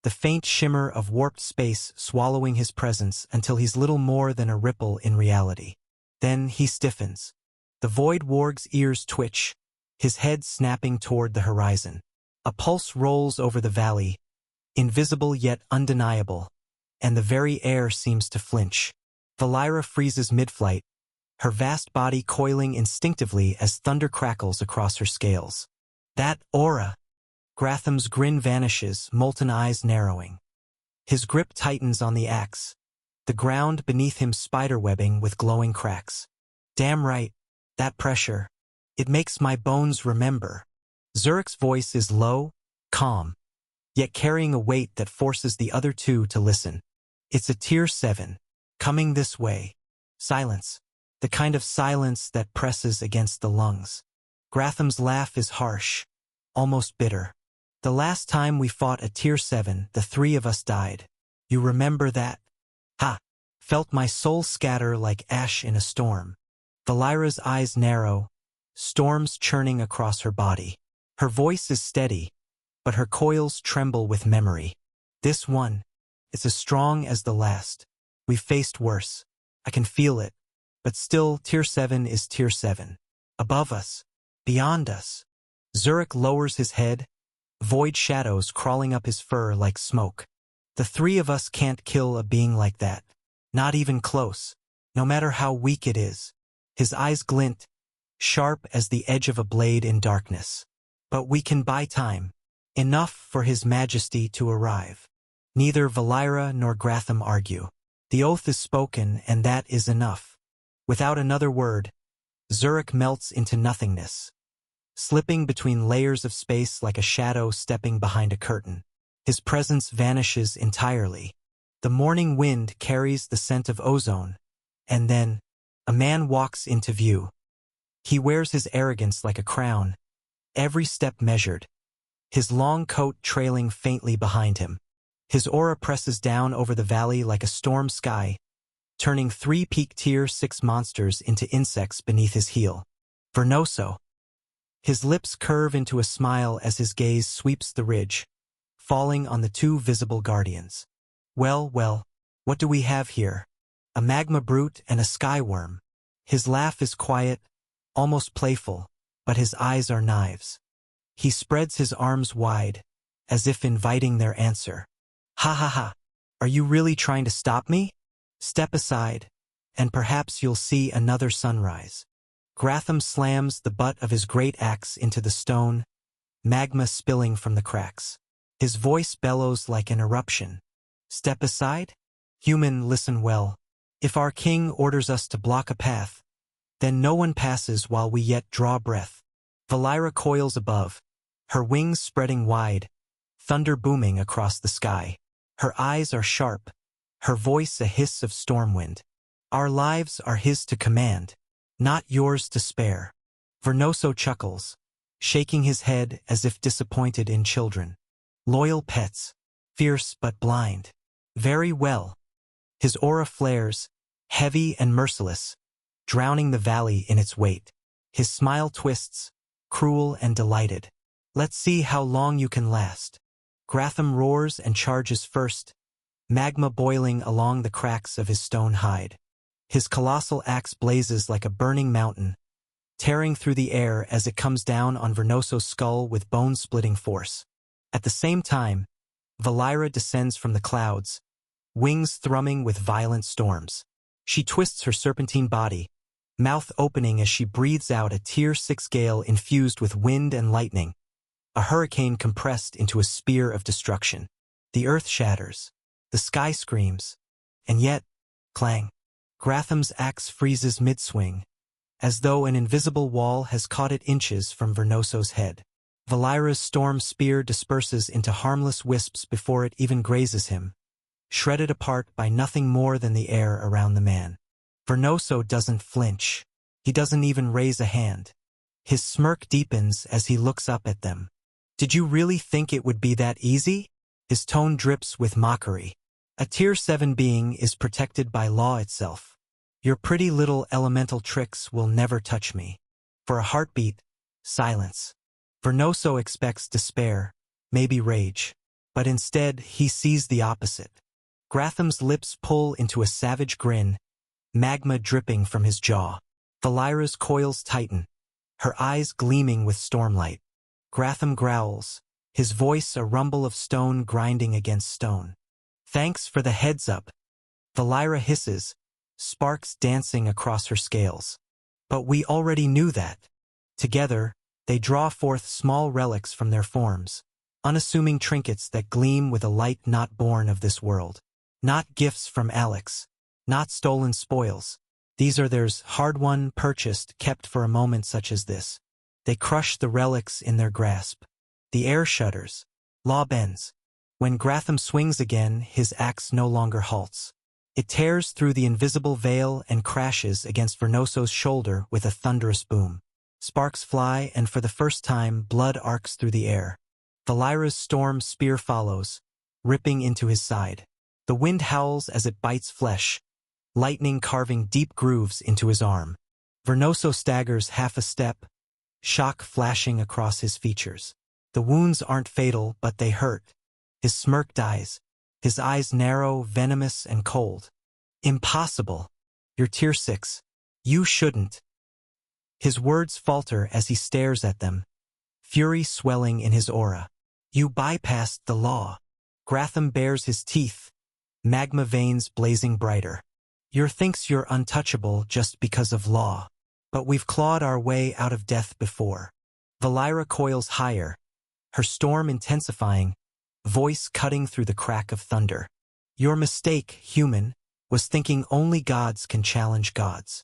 the faint shimmer of warped space swallowing his presence until he's little more than a ripple in reality. Then he stiffens. The Void Warg's ears twitch, his head snapping toward the horizon. A pulse rolls over the valley, invisible yet undeniable, and the very air seems to flinch. Valira freezes mid-flight, her vast body coiling instinctively as thunder crackles across her scales. That aura! Gratham's grin vanishes, molten eyes narrowing. His grip tightens on the axe, the ground beneath him spiderwebbing with glowing cracks. Damn right, that pressure. It makes my bones remember. Zurich's voice is low, calm, yet carrying a weight that forces the other two to listen. It's a Tier 7, coming this way. Silence, the kind of silence that presses against the lungs. Gratham's laugh is harsh, almost bitter. The last time we fought a Tier 7, the three of us died. You remember that? Ha! Felt my soul scatter like ash in a storm. Valira's eyes narrow, storms churning across her body. Her voice is steady, but her coils tremble with memory. This one, it's as strong as the last. We've faced worse. I can feel it, but still Tier 7 is Tier 7. Above us, beyond us. Zurich lowers his head, void shadows crawling up his fur like smoke. The three of us can't kill a being like that. Not even close, no matter how weak it is. His eyes glint, sharp as the edge of a blade in darkness. But we can buy time, enough for His Majesty to arrive. Neither Valira nor Gratham argue. The oath is spoken, and that is enough. Without another word, Zurich melts into nothingness, slipping between layers of space like a shadow stepping behind a curtain. His presence vanishes entirely. The morning wind carries the scent of ozone, and then, a man walks into view. He wears his arrogance like a crown, every step measured, his long coat trailing faintly behind him. His aura presses down over the valley like a storm sky, turning three peak Tier 6 monsters into insects beneath his heel. Vernoso. His lips curve into a smile as his gaze sweeps the ridge, falling on the two visible guardians. Well, what do we have here? A magma brute and a skyworm. His laugh is quiet, almost playful, but his eyes are knives. He spreads his arms wide, as if inviting their answer. Ha ha ha, are you really trying to stop me? Step aside, and perhaps you'll see another sunrise. Gratham slams the butt of his great axe into the stone, magma spilling from the cracks. His voice bellows like an eruption. Step aside? Human, listen well. If our king orders us to block a path, then no one passes while we yet draw breath. Valira coils above, her wings spreading wide, thunder booming across the sky. Her eyes are sharp, her voice a hiss of storm wind. Our lives are his to command, not yours to spare. Vernoso chuckles, shaking his head as if disappointed in children. Loyal pets, fierce but blind. Very well. His aura flares, heavy and merciless, drowning the valley in its weight. His smile twists, cruel and delighted. Let's see how long you can last. Gratham roars and charges first, magma boiling along the cracks of his stone hide. His colossal axe blazes like a burning mountain, tearing through the air as it comes down on Vernoso's skull with bone-splitting force. At the same time, Valira descends from the clouds, wings thrumming with violent storms. She twists her serpentine body, mouth opening as she breathes out a Tier 6 gale infused with wind and lightning, a hurricane compressed into a spear of destruction. The earth shatters, the sky screams, and yet, clang. Gratham's axe freezes mid-swing, as though an invisible wall has caught it inches from Vernoso's head. Valira's storm spear disperses into harmless wisps before it even grazes him, shredded apart by nothing more than the air around the man. Vernoso doesn't flinch. He doesn't even raise a hand. His smirk deepens as he looks up at them. Did you really think it would be that easy? His tone drips with mockery. A Tier 7 being is protected by law itself. Your pretty little elemental tricks will never touch me. For a heartbeat, silence. Vernoso expects despair, maybe rage. But instead, he sees the opposite. Gratham's lips pull into a savage grin, magma dripping from his jaw. Valira's coils tighten, her eyes gleaming with stormlight. Gratham growls, his voice a rumble of stone grinding against stone. Thanks for the heads up. Valira hisses, sparks dancing across her scales. But we already knew that. Together, they draw forth small relics from their forms, unassuming trinkets that gleam with a light not born of this world. Not gifts from Alex, not stolen spoils. These are theirs, hard-won, purchased, kept for a moment such as this. They crush the relics in their grasp. The air shudders. Law bends. When Gratham swings again, his axe no longer halts. It tears through the invisible veil and crashes against Vernoso's shoulder with a thunderous boom. Sparks fly, and for the first time, blood arcs through the air. Valira's storm spear follows, ripping into his side. The wind howls as it bites flesh, lightning carving deep grooves into his arm. Vernoso staggers half a step, shock flashing across his features. The wounds aren't fatal, but they hurt. His smirk dies, his eyes narrow, venomous, and cold. Impossible. You're Tier 6. You shouldn't. His words falter as he stares at them, fury swelling in his aura. You bypassed the law. Gratham bares his teeth, magma veins blazing brighter. You thinks you're untouchable just because of law. But we've clawed our way out of death before. Valira coils higher, her storm intensifying, voice cutting through the crack of thunder. Your mistake, human, was thinking only gods can challenge gods.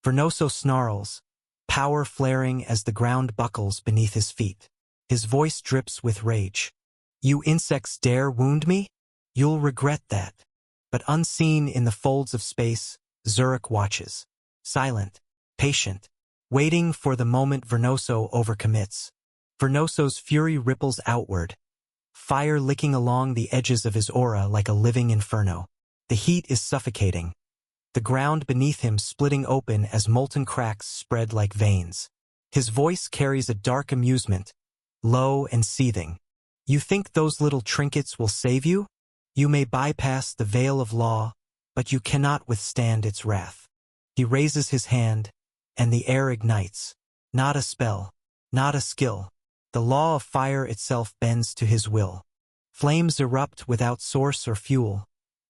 Vernoso snarls, power flaring as the ground buckles beneath his feet. His voice drips with rage. You insects dare wound me? You'll regret that. But unseen in the folds of space, Zurich watches. Silent, patient, waiting for the moment Vernoso overcommits. Vernoso's fury ripples outward, fire licking along the edges of his aura like a living inferno. The heat is suffocating, the ground beneath him splitting open as molten cracks spread like veins. His voice carries a dark amusement, low and seething. You think those little trinkets will save you? You may bypass the veil of law, but you cannot withstand its wrath. He raises his hand, and the air ignites. Not a spell, not a skill. The law of fire itself bends to his will. Flames erupt without source or fuel,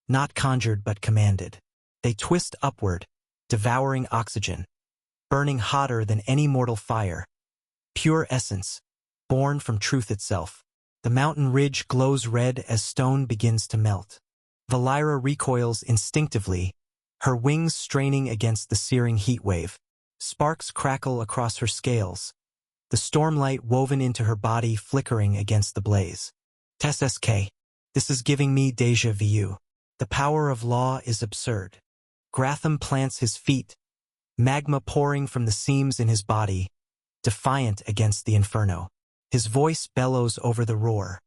not conjured but commanded. They twist upward, devouring oxygen, burning hotter than any mortal fire. Pure essence, born from truth itself. The mountain ridge glows red as stone begins to melt. Valira recoils instinctively, her wings straining against the searing heat wave. Sparks crackle across her scales, the stormlight woven into her body flickering against the blaze. SSK. This is giving me déjà vu. The power of law is absurd. Gratham plants his feet, magma pouring from the seams in his body, defiant against the inferno. His voice bellows over the roar.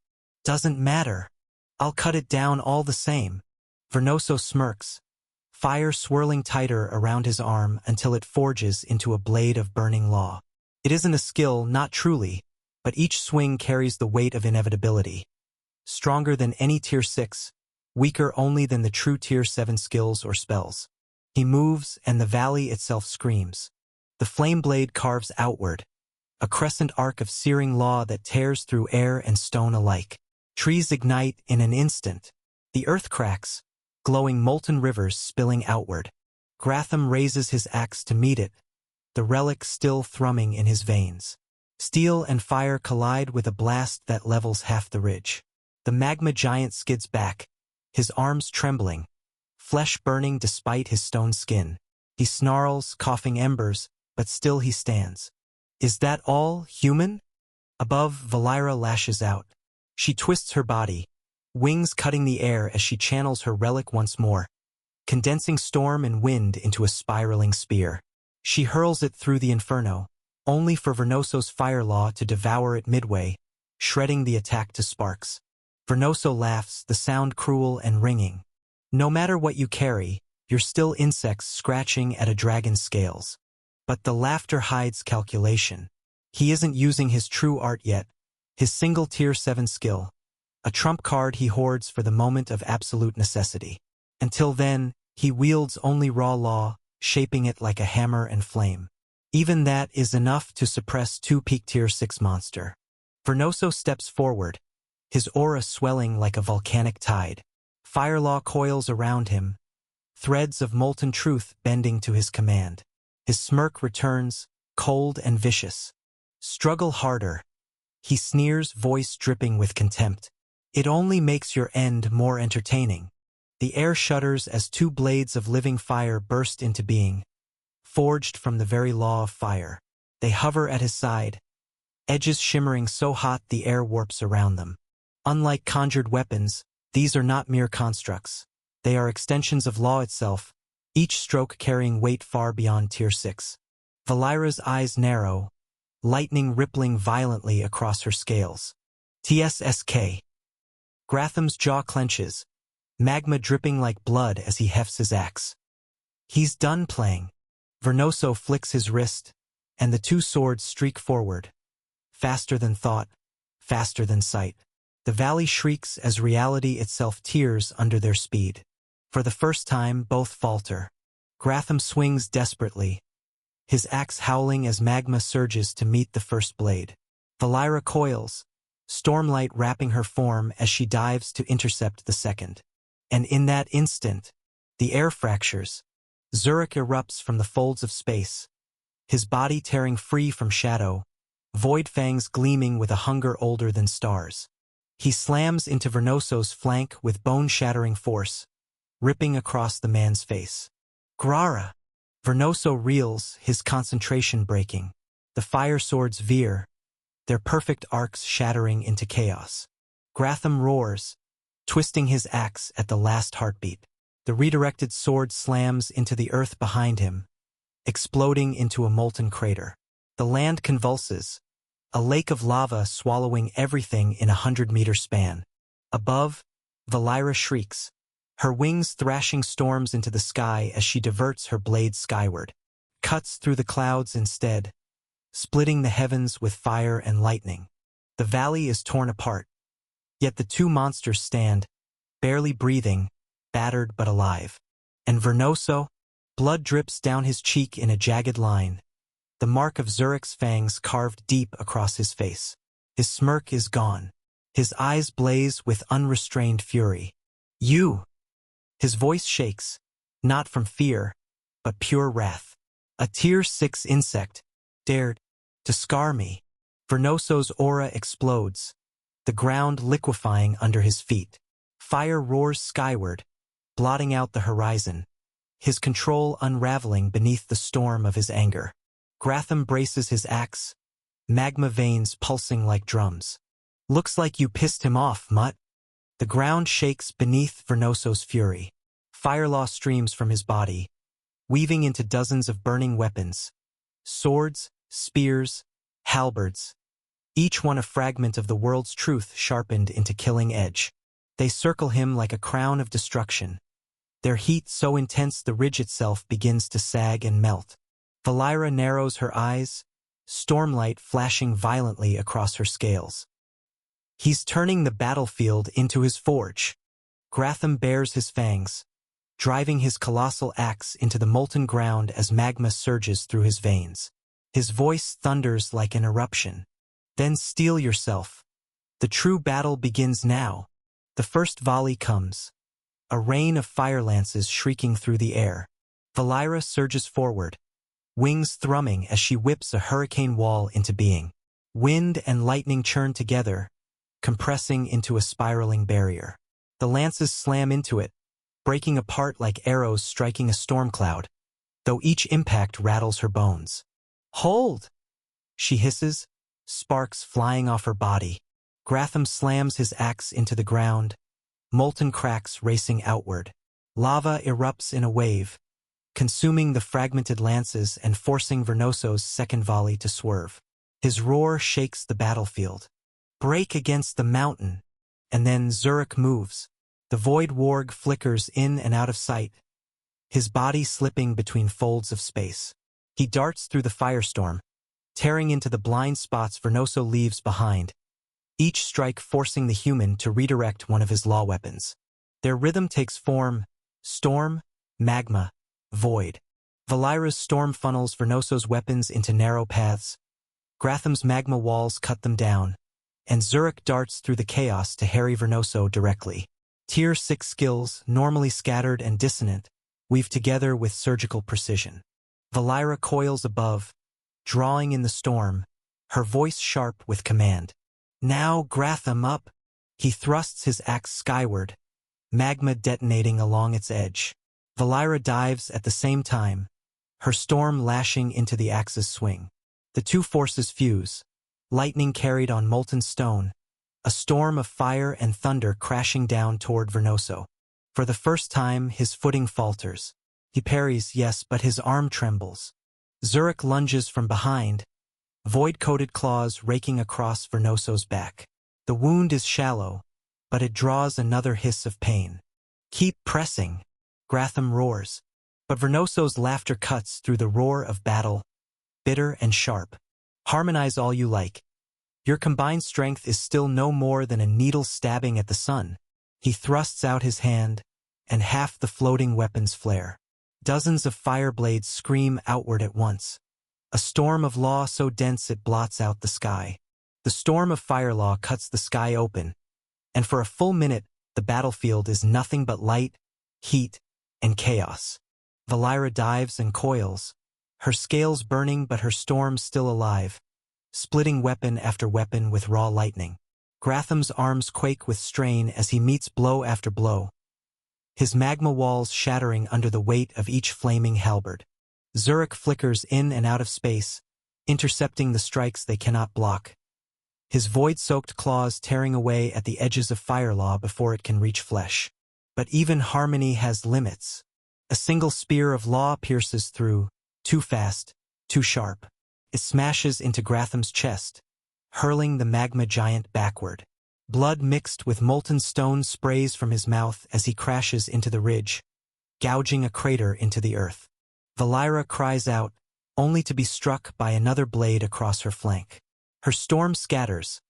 Doesn't matter. I'll cut it down all the same. Vernoso smirks, fire swirling tighter around his arm until it forges into a blade of burning law. It isn't a skill, not truly, but each swing carries the weight of inevitability. Stronger than any Tier 6, weaker only than the true Tier 7 skills or spells. He moves, and the valley itself screams. The flame blade carves outward, a crescent arc of searing law that tears through air and stone alike. Trees ignite in an instant. The earth cracks, glowing molten rivers spilling outward. Gratham raises his axe to meet it, the relic still thrumming in his veins. Steel and fire collide with a blast that levels half the ridge. The magma giant skids back, his arms trembling, flesh burning despite his stone skin. He snarls, coughing embers, but still he stands. Is that all, human? Above, Valira lashes out. She twists her body, wings cutting the air as she channels her relic once more, condensing storm and wind into a spiraling spear. She hurls it through the inferno, only for Vernoso's fire law to devour it midway, shredding the attack to sparks. Vernoso laughs, the sound cruel and ringing. No matter what you carry, you're still insects scratching at a dragon's scales. But the laughter hides calculation. He isn't using his true art yet, his single tier 7 skill, a trump card he hoards for the moment of absolute necessity. Until then, he wields only raw law, shaping it like a hammer and flame. Even that is enough to suppress 2 peak tier 6 monster. Vernoso steps forward, his aura swelling like a volcanic tide. Fire law coils around him, threads of molten truth bending to his command. His smirk returns, cold and vicious. Struggle harder. He sneers, voice dripping with contempt. It only makes your end more entertaining. The air shudders as 2 blades of living fire burst into being, forged from the very law of fire. They hover at his side, edges shimmering so hot the air warps around them. Unlike conjured weapons, these are not mere constructs. They are extensions of law itself, each stroke carrying weight far beyond tier 6. Valeira's eyes narrow, lightning rippling violently across her scales. TSSK. Gratham's jaw clenches, magma dripping like blood as he hefts his axe. He's done playing. Vernoso flicks his wrist, and the 2 swords streak forward. Faster than thought, faster than sight. The valley shrieks as reality itself tears under their speed. For the first time, both falter. Gratham swings desperately, his axe howling as magma surges to meet the first blade. Valeira coils, stormlight wrapping her form as she dives to intercept the second. And in that instant, the air fractures. Zurich erupts from the folds of space, his body tearing free from shadow, void fangs gleaming with a hunger older than stars. He slams into Vernoso's flank with bone-shattering force, ripping across the man's face. Grara! Vernoso reels, his concentration breaking. The fire swords veer, their perfect arcs shattering into chaos. Gratham roars, twisting his axe at the last heartbeat. The redirected sword slams into the earth behind him, exploding into a molten crater. The land convulses, a lake of lava swallowing everything in a 100-meter span. Above, Valeira shrieks, her wings thrashing storms into the sky as she diverts her blade skyward. Cuts through the clouds instead, splitting the heavens with fire and lightning. The valley is torn apart, yet the 2 monsters stand, barely breathing, battered but alive. And Vernoso, blood drips down his cheek in a jagged line, the mark of Zurich's fangs carved deep across his face. His smirk is gone. His eyes blaze with unrestrained fury. You! His voice shakes, not from fear, but pure wrath. A tier 6 insect dared to scar me. Vernoso's aura explodes, the ground liquefying under his feet. Fire roars skyward, blotting out the horizon, his control unraveling beneath the storm of his anger. Gratham braces his axe, magma veins pulsing like drums. Looks like you pissed him off, Mutt. The ground shakes beneath Vernoso's fury. Fire law streams from his body, weaving into dozens of burning weapons. Swords, spears, halberds, each one a fragment of the world's truth sharpened into killing edge. They circle him like a crown of destruction, their heat so intense the ridge itself begins to sag and melt. Valeira narrows her eyes, stormlight flashing violently across her scales. He's turning the battlefield into his forge. Gratham bares his fangs, driving his colossal axe into the molten ground as magma surges through his veins. His voice thunders like an eruption. Then steel yourself. The true battle begins now. The first volley comes, a rain of fire lances shrieking through the air. Valeira surges forward, wings thrumming as she whips a hurricane wall into being. Wind and lightning churn together, compressing into a spiraling barrier. The lances slam into it, breaking apart like arrows striking a storm cloud, though each impact rattles her bones. Hold! She hisses, sparks flying off her body. Gratham slams his axe into the ground, molten cracks racing outward. Lava erupts in a wave, consuming the fragmented lances and forcing Vernoso's second volley to swerve. His roar shakes the battlefield. Break against the mountain. And then Zurich moves. The void warg flickers in and out of sight, his body slipping between folds of space. He darts through the firestorm, tearing into the blind spots Vernoso leaves behind, each strike forcing the human to redirect one of his law weapons. Their rhythm takes form: storm, magma, void. Valira's storm funnels Vernoso's weapons into narrow paths, Gratham's magma walls cut them down, and Zurich darts through the chaos to harry Vernoso directly. Tier 6 skills, normally scattered and dissonant, weave together with surgical precision. Valira coils above, drawing in the storm, her voice sharp with command. Now Gratham up! He thrusts his axe skyward, magma detonating along its edge. Valira dives at the same time, her storm lashing into the axe's swing. The two forces fuse, lightning carried on molten stone, a storm of fire and thunder crashing down toward Vernoso. For the first time, his footing falters. He parries, yes, but his arm trembles. Zurich lunges from behind, void-coated claws raking across Vernoso's back. The wound is shallow, but it draws another hiss of pain. Keep pressing, Gratham roars. But Vernoso's laughter cuts through the roar of battle, bitter and sharp. Harmonize all you like. Your combined strength is still no more than a needle stabbing at the sun. He thrusts out his hand, and half the floating weapons flare. Dozens of fire blades scream outward at once. A storm of law so dense it blots out the sky. The storm of fire law cuts the sky open, and for a full minute, the battlefield is nothing but light, heat, and chaos. Valira dives and coils, her scales burning but her storm still alive, splitting weapon after weapon with raw lightning. Gratham's arms quake with strain as he meets blow after blow, his magma walls shattering under the weight of each flaming halberd. Zurich flickers in and out of space, intercepting the strikes they cannot block, his void-soaked claws tearing away at the edges of fire law before it can reach flesh. But even harmony has limits. A single spear of law pierces through, too fast, too sharp. It smashes into Gratham's chest, hurling the magma giant backward. Blood mixed with molten stone sprays from his mouth as he crashes into the ridge, gouging a crater into the earth. Valira cries out, only to be struck by another blade across her flank. Her storm scatters,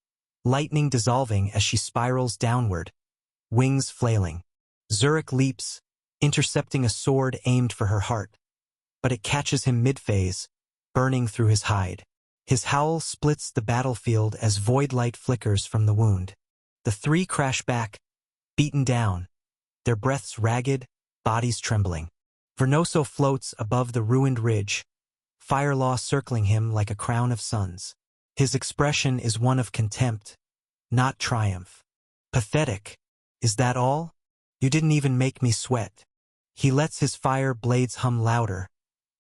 lightning dissolving as she spirals downward, wings flailing. Zurich leaps, intercepting a sword aimed for her heart, but it catches him mid-phase, burning through his hide. His howl splits the battlefield as void light flickers from the wound. The three crash back, beaten down, their breaths ragged, bodies trembling. Vernoso floats above the ruined ridge, Firelaw circling him like a crown of suns. His expression is one of contempt, not triumph. Pathetic. Is that all? You didn't even make me sweat. He lets his fire blades hum louder,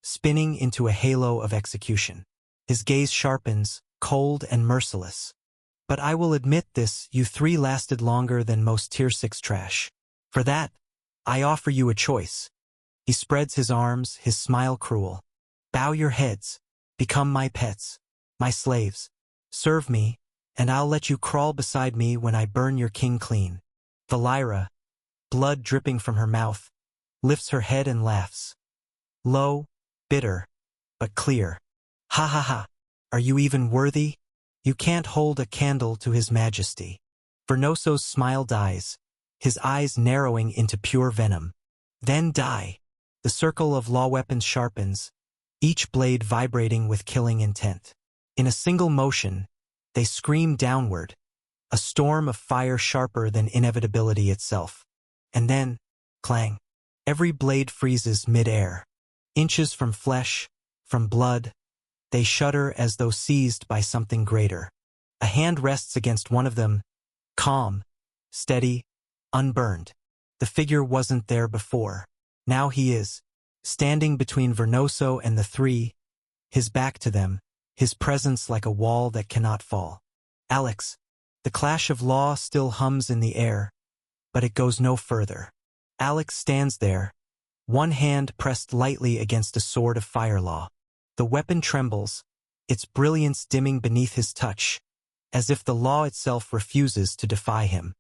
spinning into a halo of execution. His gaze sharpens, cold and merciless. But I will admit this, you three lasted longer than most Tier 6 trash. For that, I offer you a choice. He spreads his arms, his smile cruel. Bow your heads, become my pets, my slaves. Serve me, and I'll let you crawl beside me when I burn your king clean. Valira, blood dripping from her mouth, lifts her head and laughs. Low, bitter, but clear. Ha ha ha, are you even worthy? You can't hold a candle to his majesty. Vernoso's smile dies, his eyes narrowing into pure venom. Then die. The circle of law weapons sharpens, each blade vibrating with killing intent. In a single motion, they scream downward, a storm of fire sharper than inevitability itself. And then, clang. Every blade freezes mid-air. Inches from flesh, from blood, they shudder as though seized by something greater. A hand rests against one of them, calm, steady, unburned. The figure wasn't there before. Now he is, standing between Vernoso and the three, his back to them, his presence like a wall that cannot fall. Alex. The clash of law still hums in the air, but it goes no further. Alex stands there, one hand pressed lightly against a sword of fire law. The weapon trembles, its brilliance dimming beneath his touch, as if the law itself refuses to defy him.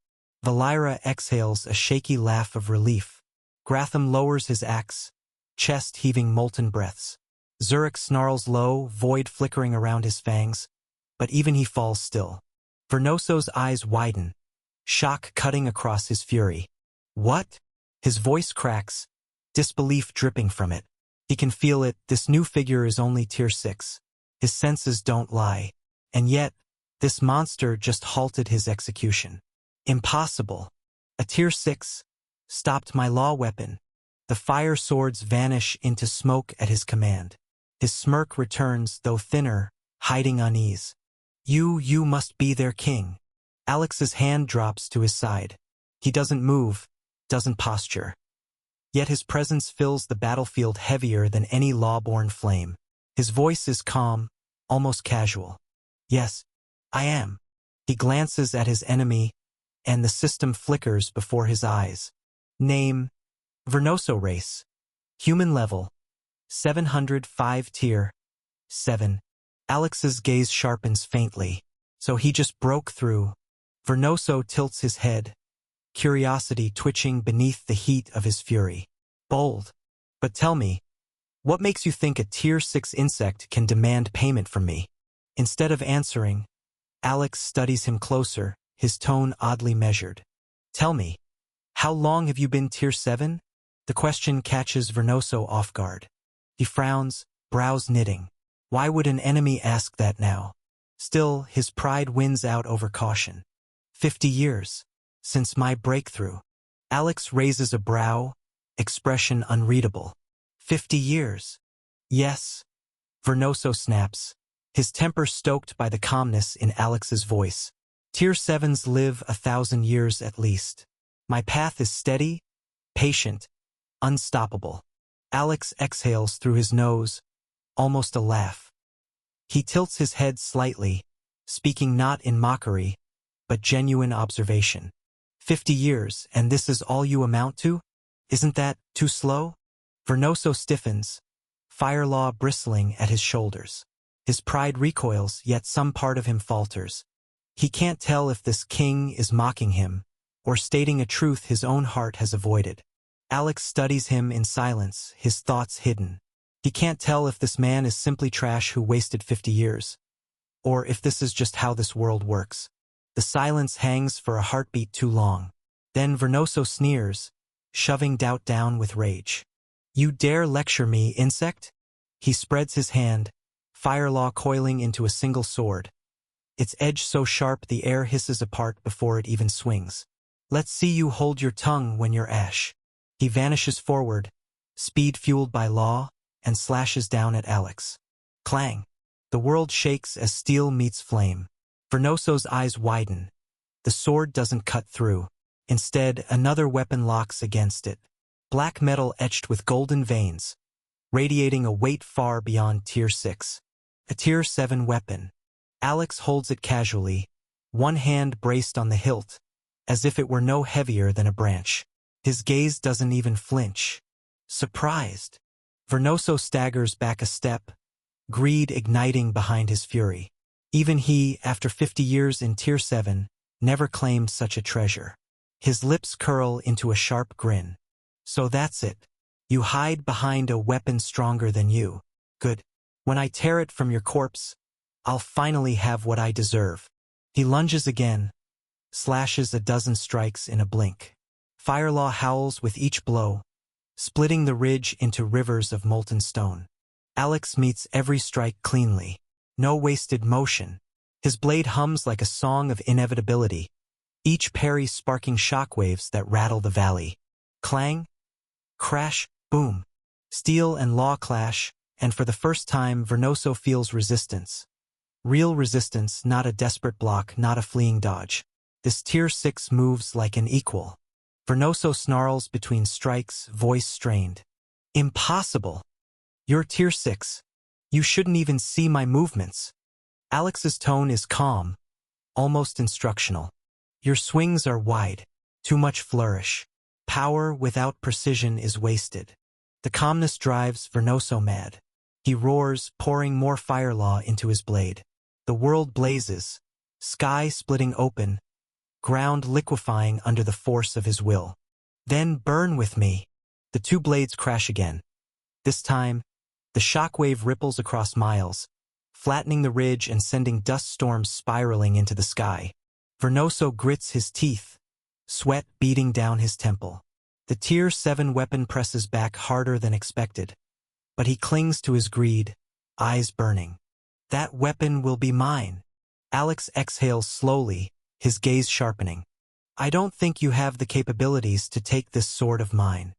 Valira exhales a shaky laugh of relief. Gratham lowers his axe, chest heaving molten breaths. Zurich snarls low, void flickering around his fangs, but even he falls still. Vernoso's eyes widen, shock cutting across his fury. What? His voice cracks, disbelief dripping from it. He can feel it, this new figure is only tier 6. His senses don't lie. And yet, this monster just halted his execution. Impossible. A tier 6 stopped my law weapon. The fire swords vanish into smoke at his command. His smirk returns, though thinner, hiding unease. You must be their king. Alex's hand drops to his side. He doesn't move, doesn't posture. Yet his presence fills the battlefield heavier than any law-born flame. His voice is calm, almost casual. Yes, I am. He glances at his enemy, and the system flickers before his eyes. Name, Vernoso race. Human level, 705 tier, 7. Alex's gaze sharpens faintly. So he just broke through. Vernoso tilts his head, curiosity twitching beneath the heat of his fury. Bold. But tell me, what makes you think a tier 6 insect can demand payment from me? Instead of answering, Alex studies him closer, his tone oddly measured. Tell me, how long have you been tier 7? The question catches Vernoso off guard. He frowns, brows knitting. Why would an enemy ask that now? Still, his pride wins out over caution. 50 years. Since my breakthrough. Alex raises a brow, expression unreadable. 50 years. Yes. Vernoso snaps, his temper stoked by the calmness in Alex's voice. Tier 7s live 1,000 years at least. My path is steady, patient, unstoppable. Alex exhales through his nose, almost a laugh. He tilts his head slightly, speaking not in mockery, but genuine observation. 50 years, and this is all you amount to? Isn't that too slow? Vernoso stiffens, Firelaw bristling at his shoulders. His pride recoils, yet some part of him falters. He can't tell if this king is mocking him, or stating a truth his own heart has avoided. Alex studies him in silence, his thoughts hidden. He can't tell if this man is simply trash who wasted 50 years, or if this is just how this world works. The silence hangs for a heartbeat too long. Then Vernoso sneers, shoving doubt down with rage. You dare lecture me, insect? He spreads his hand, Firelaw coiling into a single sword. Its edge so sharp the air hisses apart before it even swings. Let's see you hold your tongue when you're ash. He vanishes forward, speed fueled by law, and slashes down at Alex. Clang. The world shakes as steel meets flame. Vernoso's eyes widen. The sword doesn't cut through. Instead, another weapon locks against it. Black metal etched with golden veins, radiating a weight far beyond tier 6. A tier 7 weapon. Alex holds it casually, one hand braced on the hilt, as if it were no heavier than a branch. His gaze doesn't even flinch. Surprised. Vernoso staggers back a step, greed igniting behind his fury. Even he, after 50 years in tier 7, never claimed such a treasure. His lips curl into a sharp grin. So that's it. You hide behind a weapon stronger than you. Good. When I tear it from your corpse, I'll finally have what I deserve. He lunges again, slashes a dozen strikes in a blink. Firelaw howls with each blow, splitting the ridge into rivers of molten stone. Alex meets every strike cleanly. No wasted motion. His blade hums like a song of inevitability, each parry sparking shockwaves that rattle the valley. Clang, crash, boom. Steel and law clash, and for the first time Vernoso feels resistance. Real resistance, not a desperate block, not a fleeing dodge. This tier 6 moves like an equal. Vernoso snarls between strikes, voice strained. Impossible! You're tier 6. You shouldn't even see my movements. Alex's tone is calm, almost instructional. Your swings are wide. Too much flourish. Power without precision is wasted. The calmness drives Vernoso mad. He roars, pouring more Firelaw into his blade. The world blazes, sky splitting open, ground liquefying under the force of his will. Then burn with me. The two blades crash again. This time, the shockwave ripples across miles, flattening the ridge and sending dust storms spiraling into the sky. Vernoso grits his teeth, sweat beating down his temple. The Tier 7 weapon presses back harder than expected, but he clings to his greed, eyes burning. That weapon will be mine. Alex exhales slowly, his gaze sharpening. I don't think you have the capabilities to take this sword of mine.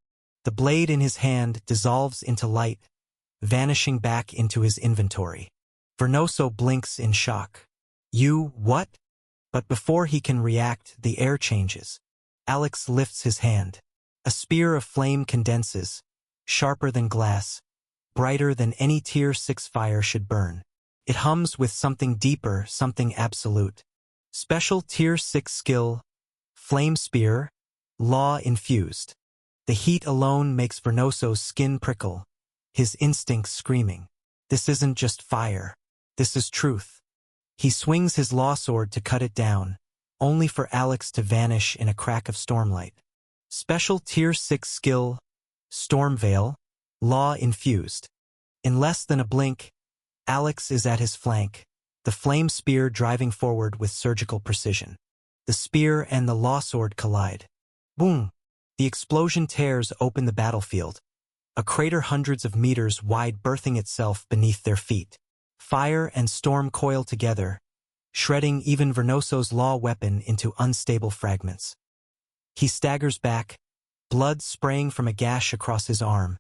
The blade in his hand dissolves into light, vanishing back into his inventory. Vernoso blinks in shock. You, what? But before he can react, the air changes. Alex lifts his hand. A spear of flame condenses, sharper than glass, brighter than any Tier 6 fire should burn. It hums with something deeper, something absolute. Special Tier 6 skill, Flame Spear, law-infused. The heat alone makes Vernoso's skin prickle, his instincts screaming. This isn't just fire. This is truth. He swings his law sword to cut it down, only for Alex to vanish in a crack of stormlight. Special Tier 6 skill, Storm Veil, law-infused. In less than a blink, Alex is at his flank, the flame spear driving forward with surgical precision. The spear and the law sword collide. Boom! The explosion tears open the battlefield, a crater hundreds of meters wide birthing itself beneath their feet. Fire and storm coil together, shredding even Vernoso's law weapon into unstable fragments. He staggers back, blood spraying from a gash across his arm,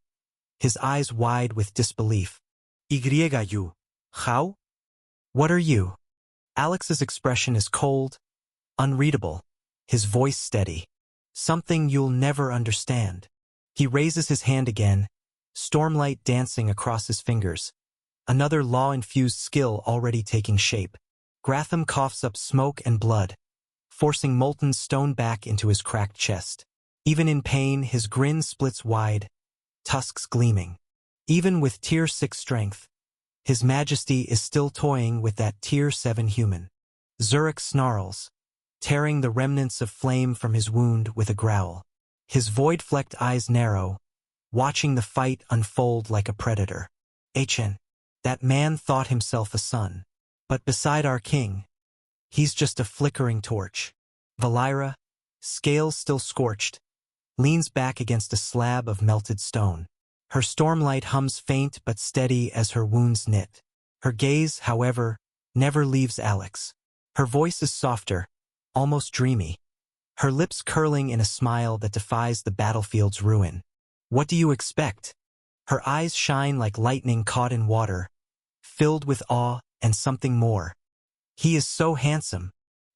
his eyes wide with disbelief. You. How? What are you? Alex's expression is cold, unreadable, his voice steady. Something you'll never understand. He raises his hand again, stormlight dancing across his fingers. Another law-infused skill already taking shape. Gratham coughs up smoke and blood, forcing molten stone back into his cracked chest. Even in pain, his grin splits wide, tusks gleaming. Even with Tier 6 strength, His Majesty is still toying with that Tier 7 human. Zurich snarls, tearing the remnants of flame from his wound with a growl. His void-flecked eyes narrow, watching the fight unfold like a predator. That man thought himself a son. But beside our king, he's just a flickering torch. Valira, scales still scorched, leans back against a slab of melted stone. Her stormlight hums faint but steady as her wounds knit. Her gaze, however, never leaves Alex. Her voice is softer, almost dreamy, her lips curling in a smile that defies the battlefield's ruin. What do you expect? Her eyes shine like lightning caught in water, filled with awe and something more. He is so handsome.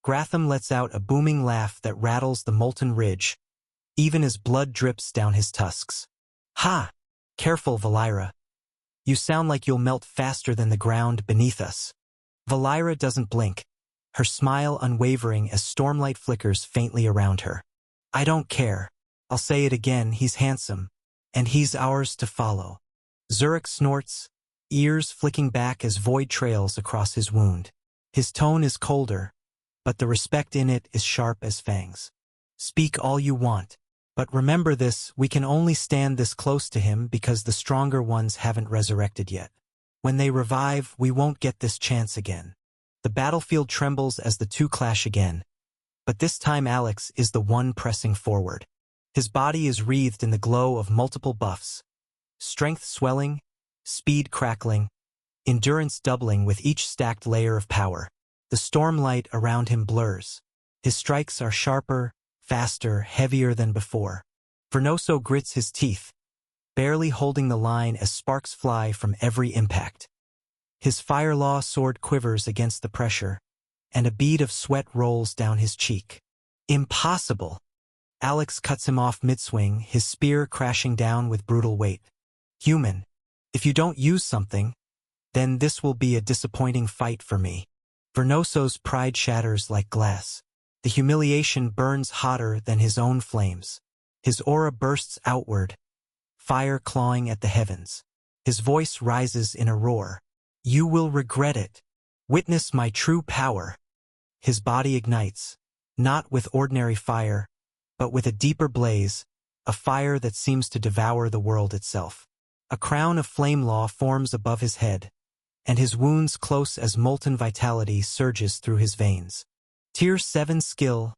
Gratham lets out a booming laugh that rattles the molten ridge, even as blood drips down his tusks. Ha! Careful, Valira. You sound like you'll melt faster than the ground beneath us. Valira doesn't blink, her smile unwavering as stormlight flickers faintly around her. I don't care. I'll say it again, he's handsome, and he's ours to follow. Zurich snorts, ears flicking back as void trails across his wound. His tone is colder, but the respect in it is sharp as fangs. Speak all you want, but remember this, we can only stand this close to him because the stronger ones haven't resurrected yet. When they revive, we won't get this chance again. The battlefield trembles as the two clash again, but this time Alex is the one pressing forward. His body is wreathed in the glow of multiple buffs, strength swelling, speed crackling, endurance doubling with each stacked layer of power. The stormlight around him blurs. His strikes are sharper, faster, heavier than before. Vernoso grits his teeth, barely holding the line as sparks fly from every impact. His firelaw sword quivers against the pressure, and a bead of sweat rolls down his cheek. Impossible! Alex cuts him off mid-swing, his spear crashing down with brutal weight. Human, if you don't use something, then this will be a disappointing fight for me. Vernoso's pride shatters like glass. The humiliation burns hotter than his own flames. His aura bursts outward, fire clawing at the heavens. His voice rises in a roar. You will regret it. Witness my true power. His body ignites, not with ordinary fire, but with a deeper blaze, a fire that seems to devour the world itself. A crown of flame law forms above his head, and his wounds close as molten vitality surges through his veins. Tier 7 skill,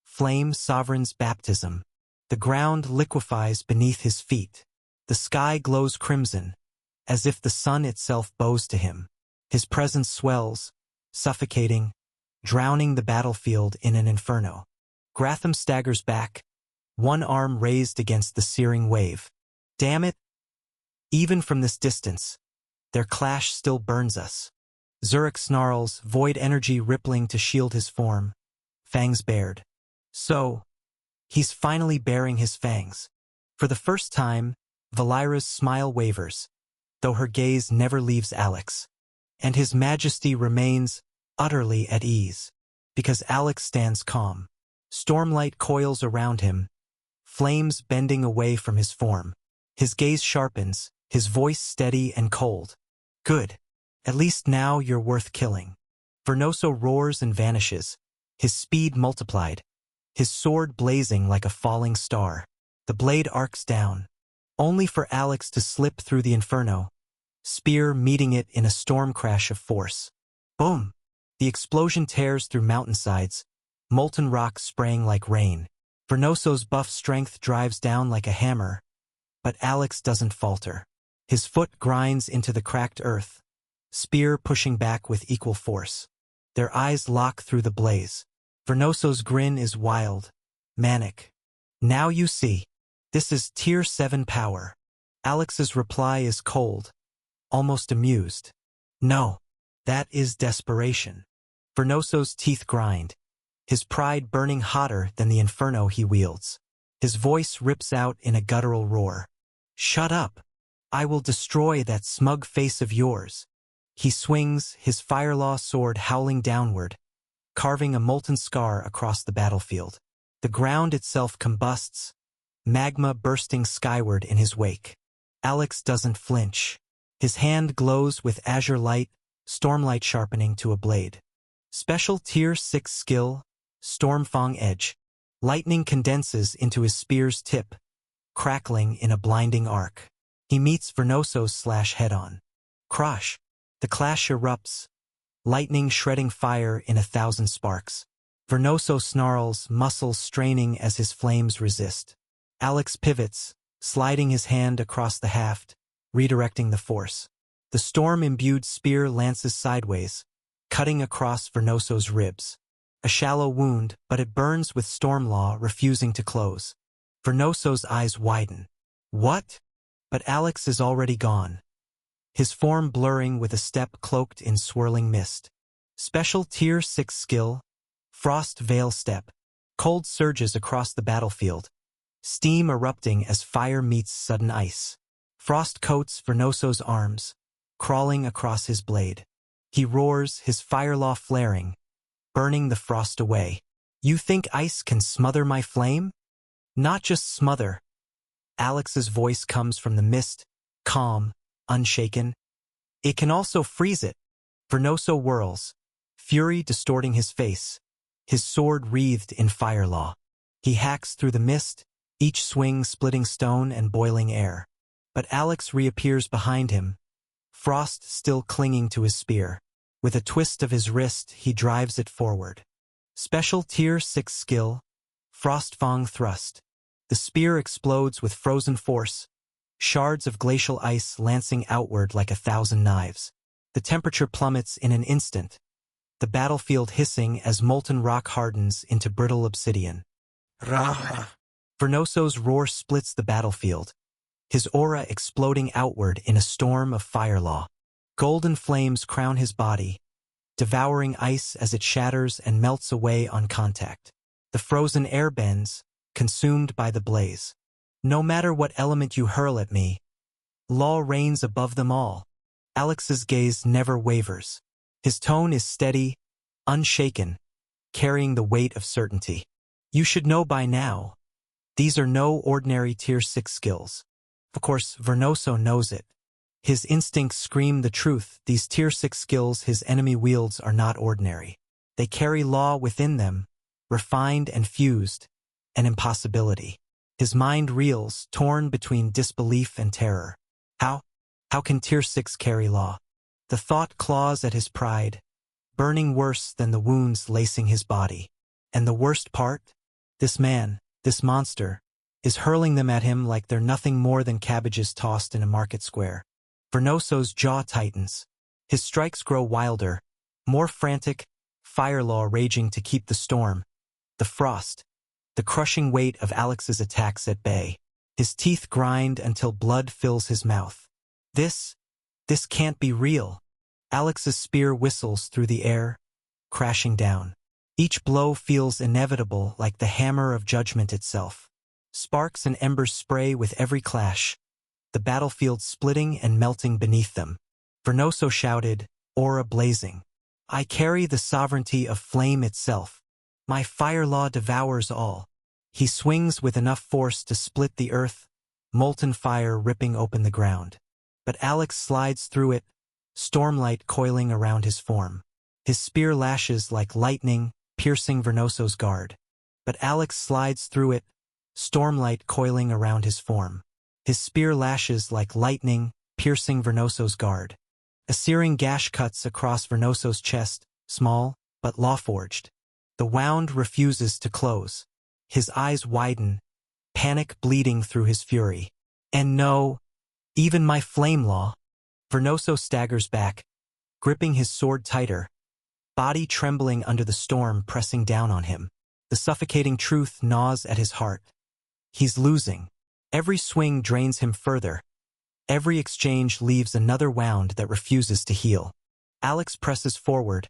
Flame Sovereign's Baptism. The ground liquefies beneath his feet. The sky glows crimson, as if the sun itself bows to him. His presence swells, suffocating, drowning the battlefield in an inferno. Gratham staggers back, one arm raised against the searing wave. Damn it! Even from this distance, their clash still burns us. Zurich snarls, void energy rippling to shield his form, fangs bared. So, he's finally baring his fangs. For the first time, Valira's smile wavers, though her gaze never leaves Alex. And his majesty remains utterly at ease, because Alex stands calm. Stormlight coils around him, flames bending away from his form. His gaze sharpens, his voice steady and cold. Good. At least now you're worth killing. Vernoso roars and vanishes, his speed multiplied, his sword blazing like a falling star. The blade arcs down, only for Alex to slip through the inferno, spear meeting it in a storm crash of force. Boom! The explosion tears through mountainsides, molten rock spraying like rain. Vernoso's buff strength drives down like a hammer, but Alex doesn't falter. His foot grinds into the cracked earth, spear pushing back with equal force. Their eyes lock through the blaze. Vernoso's grin is wild, manic. Now you see. This is Tier 7 power. Alex's reply is cold, almost amused. No, that is desperation. Vernoso's teeth grind, his pride burning hotter than the inferno he wields. His voice rips out in a guttural roar. Shut up! I will destroy that smug face of yours. He swings, his firelaw sword howling downward, carving a molten scar across the battlefield. The ground itself combusts, magma bursting skyward in his wake. Alex doesn't flinch. His hand glows with azure light, stormlight sharpening to a blade. Special Tier 6 skill, Stormfang Edge. Lightning condenses into his spear's tip, crackling in a blinding arc. He meets Vernoso's slash head-on. Crash! The clash erupts, lightning shredding fire in 1,000 sparks. Vernoso snarls, muscles straining as his flames resist. Alex pivots, sliding his hand across the haft, redirecting the force. The storm-imbued spear lances sideways, cutting across Vernoso's ribs. A shallow wound, but it burns with Stormlaw refusing to close. Vernoso's eyes widen. What? But Alex is already gone, his form blurring with a step cloaked in swirling mist. Special Tier 6 skill, Frost Veil Step. Cold surges across the battlefield, steam erupting as fire meets sudden ice. Frost coats Vernoso's arms, crawling across his blade. He roars, his firelaw flaring, burning the frost away. You think ice can smother my flame? Not just smother. Alex's voice comes from the mist, calm, unshaken. It can also freeze it. Vernoso whirls, fury distorting his face, his sword wreathed in firelaw. He hacks through the mist, each swing splitting stone and boiling air. But Alex reappears behind him, frost still clinging to his spear. With a twist of his wrist, he drives it forward. Special Tier 6 skill, Frostfang Thrust. The spear explodes with frozen force, shards of glacial ice lancing outward like 1,000 knives. The temperature plummets in an instant, the battlefield hissing as molten rock hardens into brittle obsidian. Rah! Vernoso's roar splits the battlefield, his aura exploding outward in a storm of firelaw. Golden flames crown his body, devouring ice as it shatters and melts away on contact. The frozen air bends, consumed by the blaze. No matter what element you hurl at me, law reigns above them all. Alex's gaze never wavers. His tone is steady, unshaken, carrying the weight of certainty. You should know by now, these are no ordinary Tier 6 skills. Of course, Vernoso knows it. His instincts scream the truth. These Tier 6 skills his enemy wields are not ordinary. They carry law within them, refined and fused, an impossibility. His mind reels, torn between disbelief and terror. How can Tier 6 carry law? The thought claws at his pride, burning worse than the wounds lacing his body. And the worst part? This man, this monster, is hurling them at him like they're nothing more than cabbages tossed in a market square. Vernoso's jaw tightens. His strikes grow wilder, more frantic, fire law raging to keep the storm, the frost, the crushing weight of Alex's attacks at bay. His teeth grind until blood fills his mouth. This can't be real. Alex's spear whistles through the air, crashing down. Each blow feels inevitable, like the hammer of judgment itself. Sparks and embers spray with every clash, the battlefield splitting and melting beneath them. Vernoso shouted, aura blazing. I carry the sovereignty of flame itself. My fire law devours all. He swings with enough force to split the earth, molten fire ripping open the ground. But Alex slides through it, stormlight coiling around his form. His spear lashes like lightning, piercing Vernoso's guard. But Alex slides through it, stormlight coiling around his form. His spear lashes like lightning, piercing Vernoso's guard. A searing gash cuts across Vernoso's chest, small, but law-forged. The wound refuses to close. His eyes widen, panic bleeding through his fury. And no, even my flame law. Vernoso staggers back, gripping his sword tighter, body trembling under the storm pressing down on him. The suffocating truth gnaws at his heart. He's losing. Every swing drains him further. Every exchange leaves another wound that refuses to heal. Alex presses forward,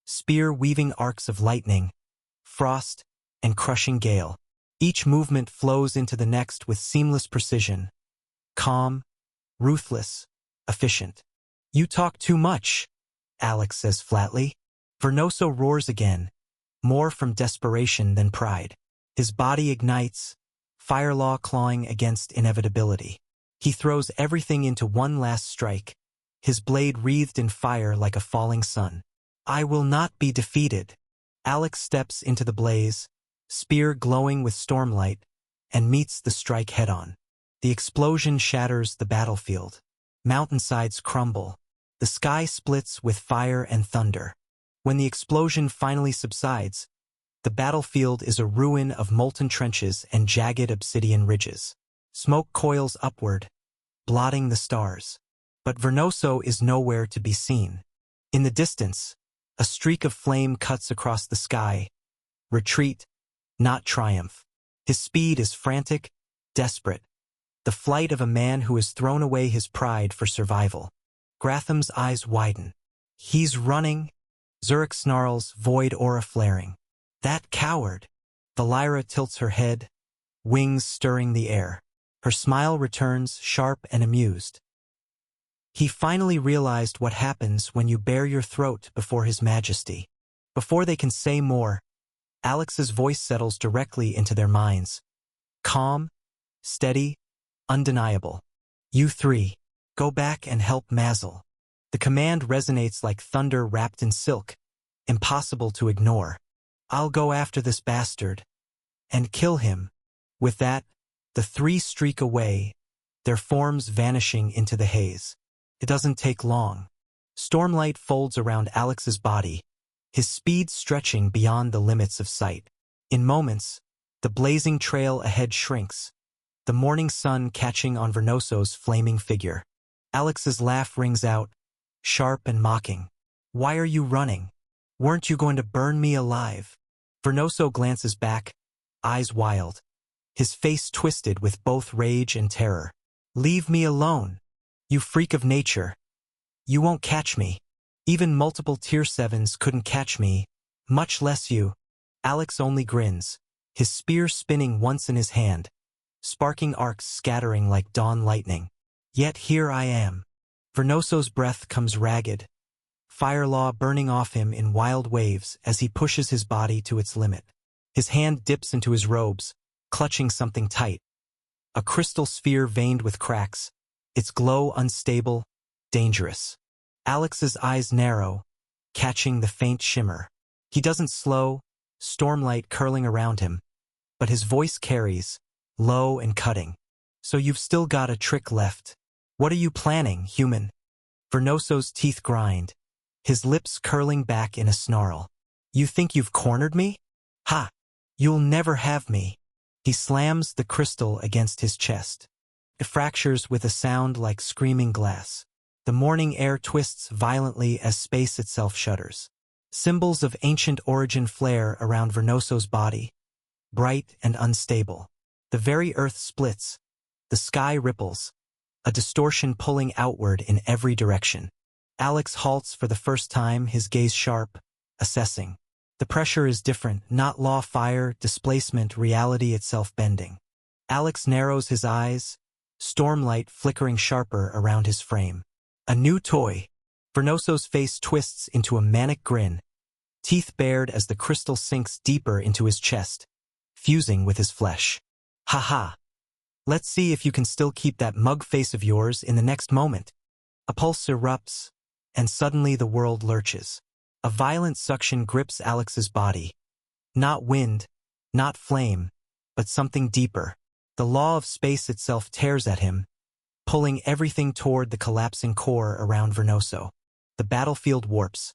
spear weaving arcs of lightning, frost, and crushing gale. Each movement flows into the next with seamless precision. Calm, ruthless, efficient. You talk too much, Alex says flatly. Vernoso roars again, more from desperation than pride. His body ignites, fire law clawing against inevitability. He throws everything into one last strike, his blade wreathed in fire like a falling sun. I will not be defeated. Alex steps into the blaze, spear glowing with stormlight, and meets the strike head-on. The explosion shatters the battlefield. Mountainsides crumble. The sky splits with fire and thunder. When the explosion finally subsides, the battlefield is a ruin of molten trenches and jagged obsidian ridges. Smoke coils upward, blotting the stars. But Vernoso is nowhere to be seen. In the distance, a streak of flame cuts across the sky. Retreat, not triumph. His speed is frantic, desperate. The flight of a man who has thrown away his pride for survival. Gratham's eyes widen. He's running. Zurich snarls, void aura flaring. That coward. Valyra tilts her head, wings stirring the air. Her smile returns, sharp and amused. He finally realized what happens when you bare your throat before His Majesty. Before they can say more, Alex's voice settles directly into their minds. Calm, steady, undeniable. You three, go back and help Mazel. The command resonates like thunder wrapped in silk, impossible to ignore. I'll go after this bastard and kill him. With that, the three streak away, their forms vanishing into the haze. It doesn't take long. Stormlight folds around Alex's body, his speed stretching beyond the limits of sight. In moments, the blazing trail ahead shrinks, the morning sun catching on Vernoso's flaming figure. Alex's laugh rings out, sharp and mocking. Why are you running? Weren't you going to burn me alive? Vernoso glances back, eyes wild, his face twisted with both rage and terror. Leave me alone, you freak of nature. You won't catch me. Even multiple Tier 7s couldn't catch me, much less you. Alex only grins, his spear spinning once in his hand, sparking arcs scattering like dawn lightning. Yet here I am. Vernoso's breath comes ragged, fire law burning off him in wild waves as he pushes his body to its limit. His hand dips into his robes, clutching something tight. A crystal sphere veined with cracks, its glow unstable, dangerous. Alex's eyes narrow, catching the faint shimmer. He doesn't slow, stormlight curling around him, but his voice carries, low and cutting. So you've still got a trick left. What are you planning, human? Vernoso's teeth grind, his lips curling back in a snarl. You think you've cornered me? Ha! You'll never have me. He slams the crystal against his chest. It fractures with a sound like screaming glass. The morning air twists violently as space itself shudders. Symbols of ancient origin flare around Vernoso's body, bright and unstable. The very earth splits. The sky ripples, a distortion pulling outward in every direction. Alex halts for the first time, his gaze sharp, assessing. The pressure is different, not law fire, displacement, reality itself bending. Alex narrows his eyes, stormlight flickering sharper around his frame. A new toy. Vernoso's face twists into a manic grin, teeth bared as the crystal sinks deeper into his chest, fusing with his flesh. Ha ha! Let's see if you can still keep that mug face of yours in the next moment. A pulse erupts, and suddenly the world lurches. A violent suction grips Alex's body. Not wind, not flame, but something deeper. The law of space itself tears at him, pulling everything toward the collapsing core around Vernoso. The battlefield warps.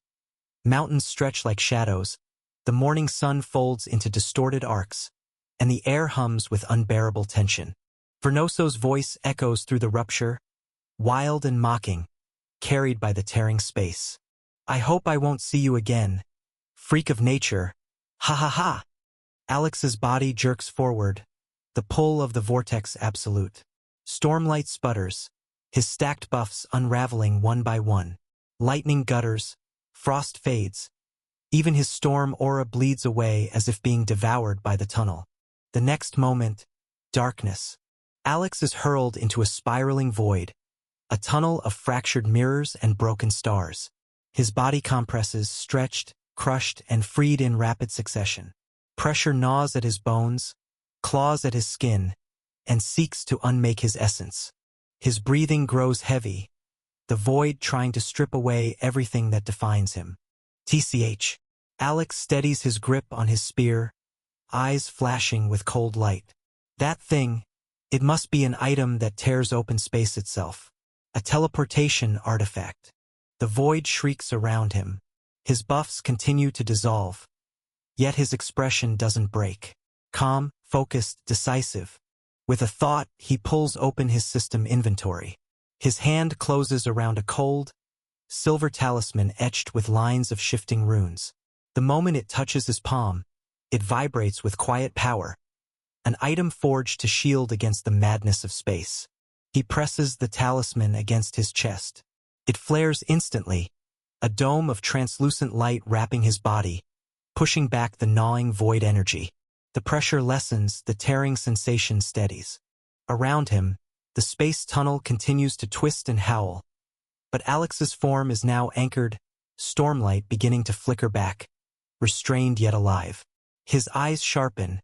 Mountains stretch like shadows. The morning sun folds into distorted arcs, and the air hums with unbearable tension. Vernoso's voice echoes through the rupture, wild and mocking, carried by the tearing space. I hope I won't see you again, freak of nature. Ha ha ha! Alex's body jerks forward, the pull of the vortex absolute. Stormlight sputters, his stacked buffs unraveling one by one. Lightning gutters, frost fades. Even his storm aura bleeds away as if being devoured by the tunnel. The next moment, darkness. Alex is hurled into a spiraling void, a tunnel of fractured mirrors and broken stars. His body compresses, stretched, crushed, and freed in rapid succession. Pressure gnaws at his bones, claws at his skin, and seeks to unmake his essence. His breathing grows heavy, the void trying to strip away everything that defines him. TCH. Alex steadies his grip on his spear, eyes flashing with cold light. That thing, it must be an item that tears open space itself. A teleportation artifact. The void shrieks around him. His buffs continue to dissolve. Yet his expression doesn't break. Calm, focused, decisive. With a thought, he pulls open his system inventory. His hand closes around a cold, silver talisman etched with lines of shifting runes. The moment it touches his palm, it vibrates with quiet power. An item forged to shield against the madness of space. He presses the talisman against his chest. It flares instantly, a dome of translucent light wrapping his body, pushing back the gnawing void energy. The pressure lessens, the tearing sensation steadies. Around him, the space tunnel continues to twist and howl. But Alex's form is now anchored, stormlight beginning to flicker back, restrained yet alive. His eyes sharpen,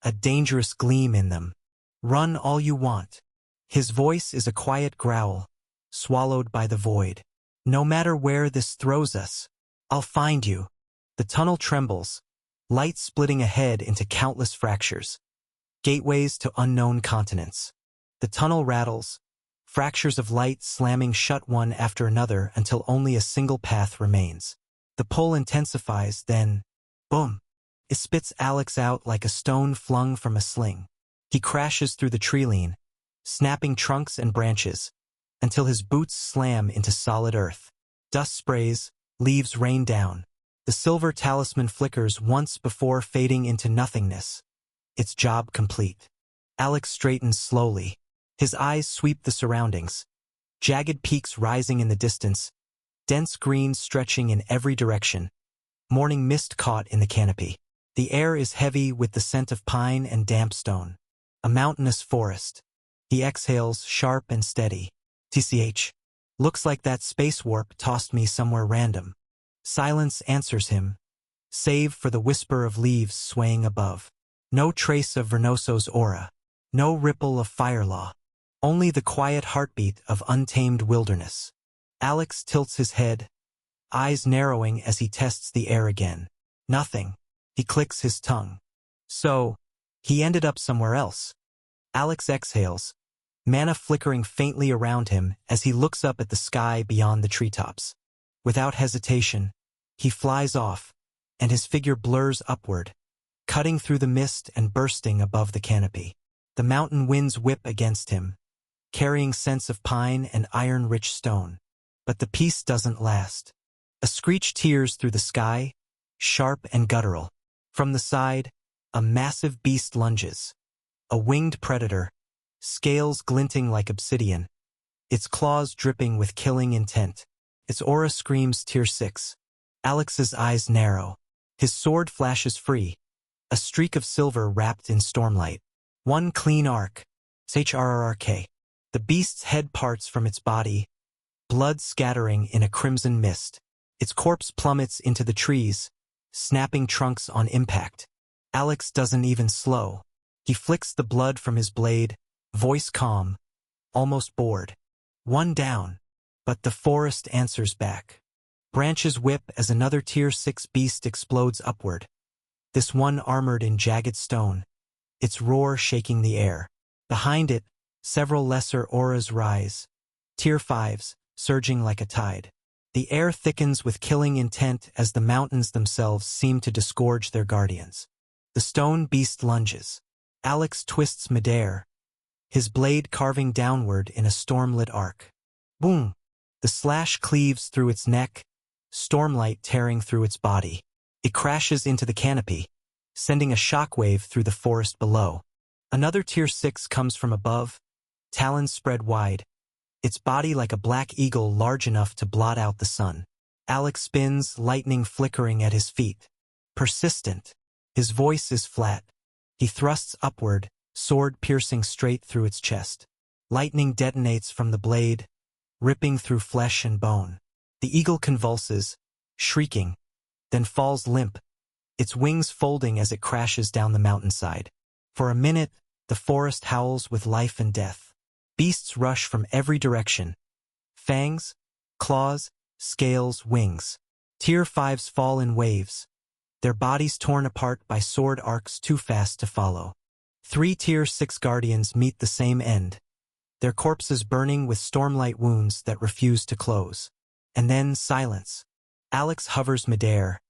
a dangerous gleam in them. Run all you want. His voice is a quiet growl, swallowed by the void. No matter where this throws us, I'll find you. The tunnel trembles, light splitting ahead into countless fractures, gateways to unknown continents. The tunnel rattles, fractures of light slamming shut one after another until only a single path remains. The pull intensifies, then, boom! It spits Alex out like a stone flung from a sling. He crashes through the treeline, snapping trunks and branches, until his boots slam into solid earth. Dust sprays, leaves rain down. The silver talisman flickers once before fading into nothingness. Its job complete. Alex straightens slowly. His eyes sweep the surroundings. Jagged peaks rising in the distance, dense green stretching in every direction. Morning mist caught in the canopy. The air is heavy with the scent of pine and damp stone. A mountainous forest. He exhales, sharp and steady. TCH. Looks like that space warp tossed me somewhere random. Silence answers him, save for the whisper of leaves swaying above. No trace of Vernoso's aura. No ripple of fire law. Only the quiet heartbeat of untamed wilderness. Alex tilts his head, eyes narrowing as he tests the air again. Nothing. He clicks his tongue. So, he ended up somewhere else. Alex exhales, mana flickering faintly around him as he looks up at the sky beyond the treetops. Without hesitation, he flies off, and his figure blurs upward, cutting through the mist and bursting above the canopy. The mountain winds whip against him, carrying scents of pine and iron-rich stone. But the peace doesn't last. A screech tears through the sky, sharp and guttural. From the side, a massive beast lunges. A winged predator, scales glinting like obsidian, its claws dripping with killing intent. Its aura screams Tier 6. Alex's eyes narrow. His sword flashes free, a streak of silver wrapped in stormlight. One clean arc. HRRK. The beast's head parts from its body, blood scattering in a crimson mist. Its corpse plummets into the trees, snapping trunks on impact. Alex doesn't even slow. He flicks the blood from his blade, voice calm, almost bored. One down, but the forest answers back. Branches whip as another Tier 6 beast explodes upward. This one armored in jagged stone, its roar shaking the air. Behind it, several lesser auras rise, Tier 5s, surging like a tide. The air thickens with killing intent as the mountains themselves seem to disgorge their guardians. The stone beast lunges. Alex twists midair, his blade carving downward in a stormlit arc. Boom! The slash cleaves through its neck, stormlight tearing through its body. It crashes into the canopy, sending a shockwave through the forest below. Another Tier 6 comes from above, talons spread wide, its body like a black eagle large enough to blot out the sun. Alex spins, lightning flickering at his feet. Persistent. His voice is flat. He thrusts upward, sword piercing straight through its chest. Lightning detonates from the blade, ripping through flesh and bone. The eagle convulses, shrieking, then falls limp, its wings folding as it crashes down the mountainside. For a minute, the forest howls with life and death. Beasts rush from every direction. Fangs, claws, scales, wings. Tier 5s fall in waves, their bodies torn apart by sword arcs too fast to follow. 3 Tier 6 guardians meet the same end, their corpses burning with stormlight wounds that refuse to close. And then silence. Alex hovers midair,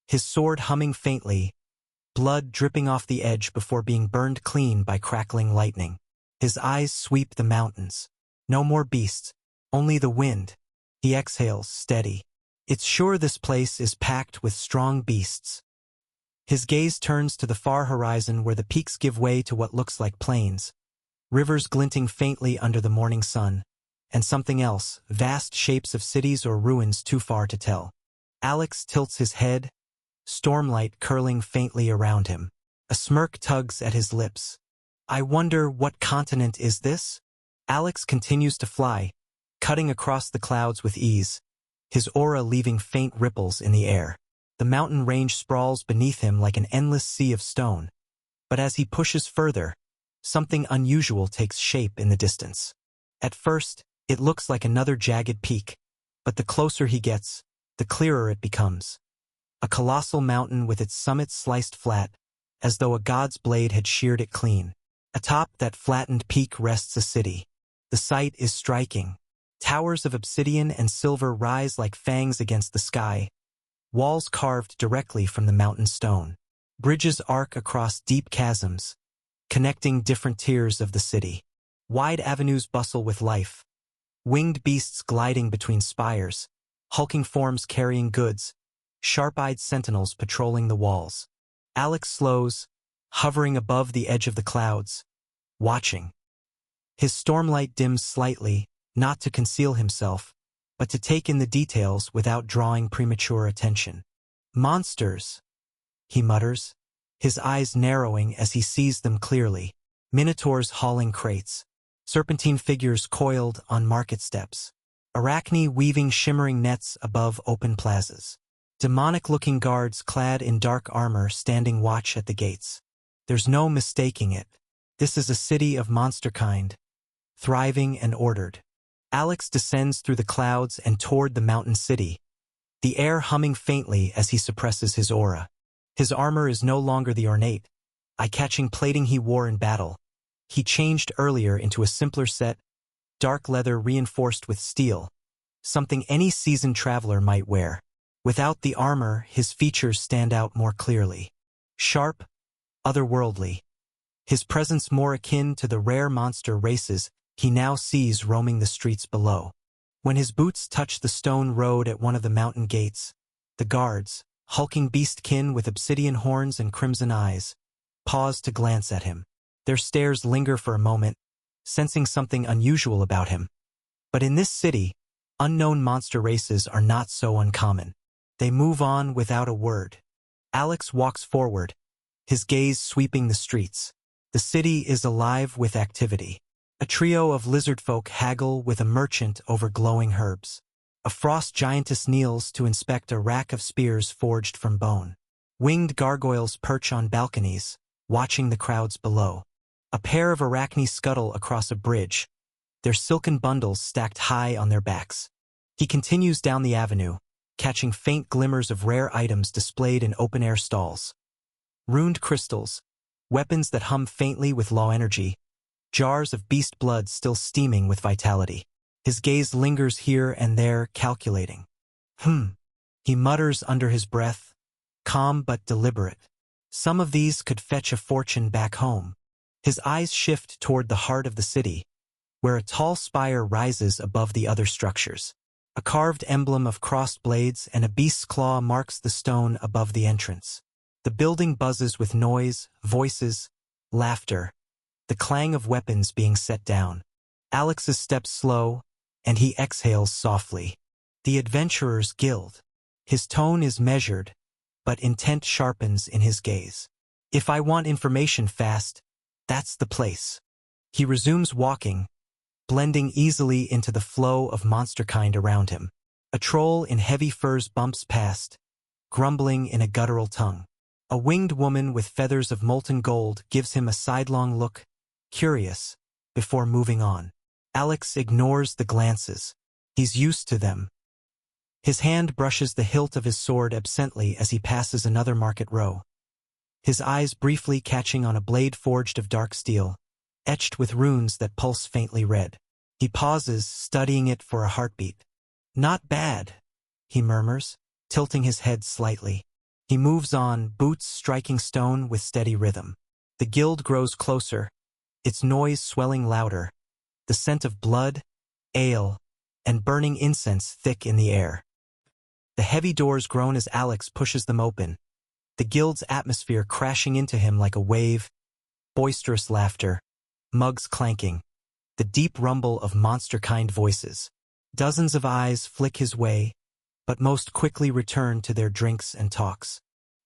his sword humming faintly, blood dripping off the edge before being burned clean by crackling lightning. His eyes sweep the mountains. No more beasts, only the wind. He exhales, steady. It's sure this place is packed with strong beasts. His gaze turns to the far horizon where the peaks give way to what looks like plains, rivers glinting faintly under the morning sun, and something else, vast shapes of cities or ruins too far to tell. Alex tilts his head, stormlight curling faintly around him. A smirk tugs at his lips. I wonder what continent is this? Alex continues to fly, cutting across the clouds with ease, his aura leaving faint ripples in the air. The mountain range sprawls beneath him like an endless sea of stone. But as he pushes further, something unusual takes shape in the distance. At first, it looks like another jagged peak, but the closer he gets, the clearer it becomes. A colossal mountain with its summit sliced flat, as though a god's blade had sheared it clean. Atop that flattened peak rests a city. The sight is striking. Towers of obsidian and silver rise like fangs against the sky, walls carved directly from the mountain stone. Bridges arc across deep chasms, connecting different tiers of the city. Wide avenues bustle with life. Winged beasts gliding between spires, hulking forms carrying goods, sharp-eyed sentinels patrolling the walls. Alex slows, hovering above the edge of the clouds, watching. His stormlight dims slightly, not to conceal himself, but to take in the details without drawing premature attention. Monsters, he mutters, his eyes narrowing as he sees them clearly. Minotaurs hauling crates, serpentine figures coiled on market steps, arachne weaving shimmering nets above open plazas. Demonic-looking guards clad in dark armor standing watch at the gates. There's no mistaking it. This is a city of monsterkind, thriving and ordered. Alex descends through the clouds and toward the mountain city, the air humming faintly as he suppresses his aura. His armor is no longer the ornate, eye-catching plating he wore in battle. He changed earlier into a simpler set, dark leather reinforced with steel, something any seasoned traveler might wear. Without the armor, his features stand out more clearly. Sharp, otherworldly. His presence more akin to the rare monster races he now sees roaming the streets below. When his boots touch the stone road at one of the mountain gates, the guards, hulking beastkin with obsidian horns and crimson eyes, pause to glance at him. Their stares linger for a moment, sensing something unusual about him. But in this city, unknown monster races are not so uncommon. They move on without a word. Alex walks forward, his gaze sweeping the streets. The city is alive with activity. A trio of lizardfolk haggle with a merchant over glowing herbs. A frost giantess kneels to inspect a rack of spears forged from bone. Winged gargoyles perch on balconies, watching the crowds below. A pair of arachne scuttle across a bridge, their silken bundles stacked high on their backs. He continues down the avenue, catching faint glimmers of rare items displayed in open-air stalls. Runed crystals, weapons that hum faintly with law energy, jars of beast blood still steaming with vitality. His gaze lingers here and there, calculating. He mutters under his breath, calm but deliberate. Some of these could fetch a fortune back home. His eyes shift toward the heart of the city, where a tall spire rises above the other structures. A carved emblem of crossed blades and a beast's claw marks the stone above the entrance. The building buzzes with noise, voices, laughter, the clang of weapons being set down. Alex's steps slow, and he exhales softly. The Adventurers Guild. His tone is measured, but intent sharpens in his gaze. If I want information fast, that's the place. He resumes walking, blending easily into the flow of monsterkind around him. A troll in heavy furs bumps past, grumbling in a guttural tongue. A winged woman with feathers of molten gold gives him a sidelong look, curious, before moving on. Alex ignores the glances. He's used to them. His hand brushes the hilt of his sword absently as he passes another market row, his eyes briefly catching on a blade forged of dark steel, etched with runes that pulse faintly red. He pauses, studying it for a heartbeat. Not bad, he murmurs, tilting his head slightly. He moves on, boots striking stone with steady rhythm. The guild grows closer, its noise swelling louder, the scent of blood, ale, and burning incense thick in the air. The heavy doors groan as Alex pushes them open, the guild's atmosphere crashing into him like a wave, boisterous laughter, mugs clanking, the deep rumble of monster-kind voices. Dozens of eyes flick his way, but most quickly return to their drinks and talks.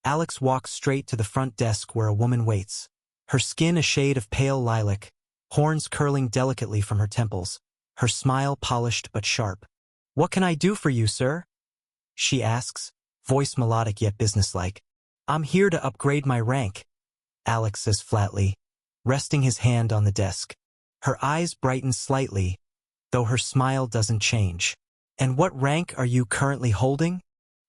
Alex walks straight to the front desk where a woman waits, her skin a shade of pale lilac, horns curling delicately from her temples, her smile polished but sharp. "What can I do for you, sir?" she asks, voice melodic yet businesslike. "I'm here to upgrade my rank," Alex says flatly, resting his hand on the desk. Her eyes brighten slightly, though her smile doesn't change. "And what rank are you currently holding?"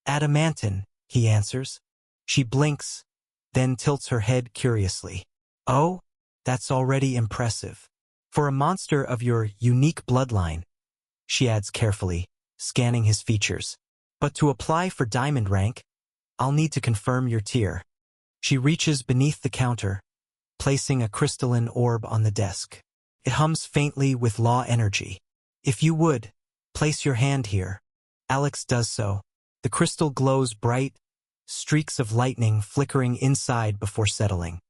"Adamantine," he answers. She blinks, then tilts her head curiously. "Oh, that's already impressive. For a monster of your unique bloodline," she adds carefully, scanning his features. "But to apply for diamond rank, I'll need to confirm your tier." She reaches beneath the counter, placing a crystalline orb on the desk. It hums faintly with law energy. "If you would, place your hand here." Alex does so. The crystal glows bright, streaks of lightning flickering inside before settling.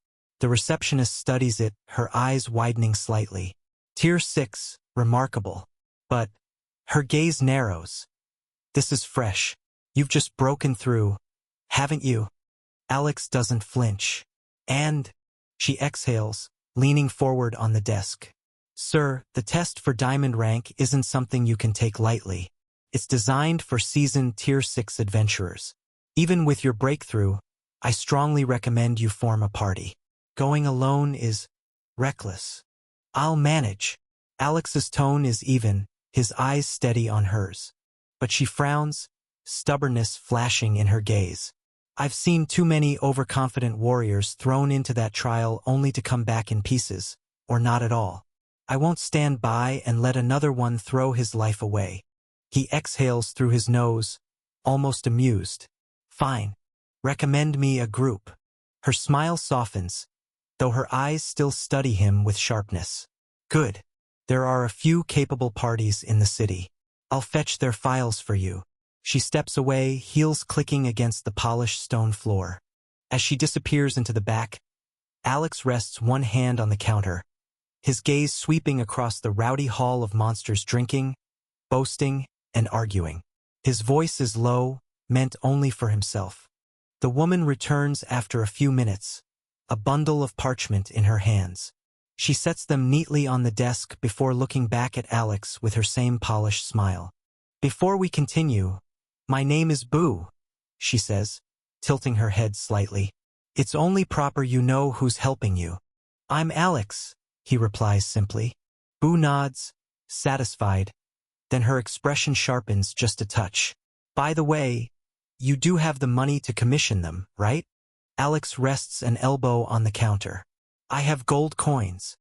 The receptionist studies it, her eyes widening slightly. Tier 6, remarkable. But her gaze narrows. "This is fresh. You've just broken through, haven't you?" Alex doesn't flinch. "And," she exhales, leaning forward on the desk. "Sir, the test for diamond rank isn't something you can take lightly. It's designed for seasoned Tier 6 adventurers. Even with your breakthrough, I strongly recommend you form a party. Going alone is reckless." "I'll manage." Alex's tone is even, his eyes steady on hers. But she frowns, stubbornness flashing in her gaze. I've seen too many overconfident warriors thrown into that trial only to come back in pieces, or not at all. I won't stand by and let another one throw his life away. He exhales through his nose, almost amused. Fine. Recommend me a group. Her smile softens, though her eyes still study him with sharpness. Good. There are a few capable parties in the city. I'll fetch their files for you. She steps away, heels clicking against the polished stone floor. As she disappears into the back, Alex rests one hand on the counter, his gaze sweeping across the rowdy hall of monsters drinking, boasting, and arguing. His voice is low, meant only for himself. The woman returns after a few minutes, a bundle of parchment in her hands. She sets them neatly on the desk before looking back at Alex with her same polished smile. Before we continue, my name is Boo, she says, tilting her head slightly. It's only proper you know who's helping you. I'm Alex, he replies simply. Boo nods, satisfied, then her expression sharpens just a touch. By the way, you do have the money to commission them, right? Alex rests an elbow on the counter. I have gold coins.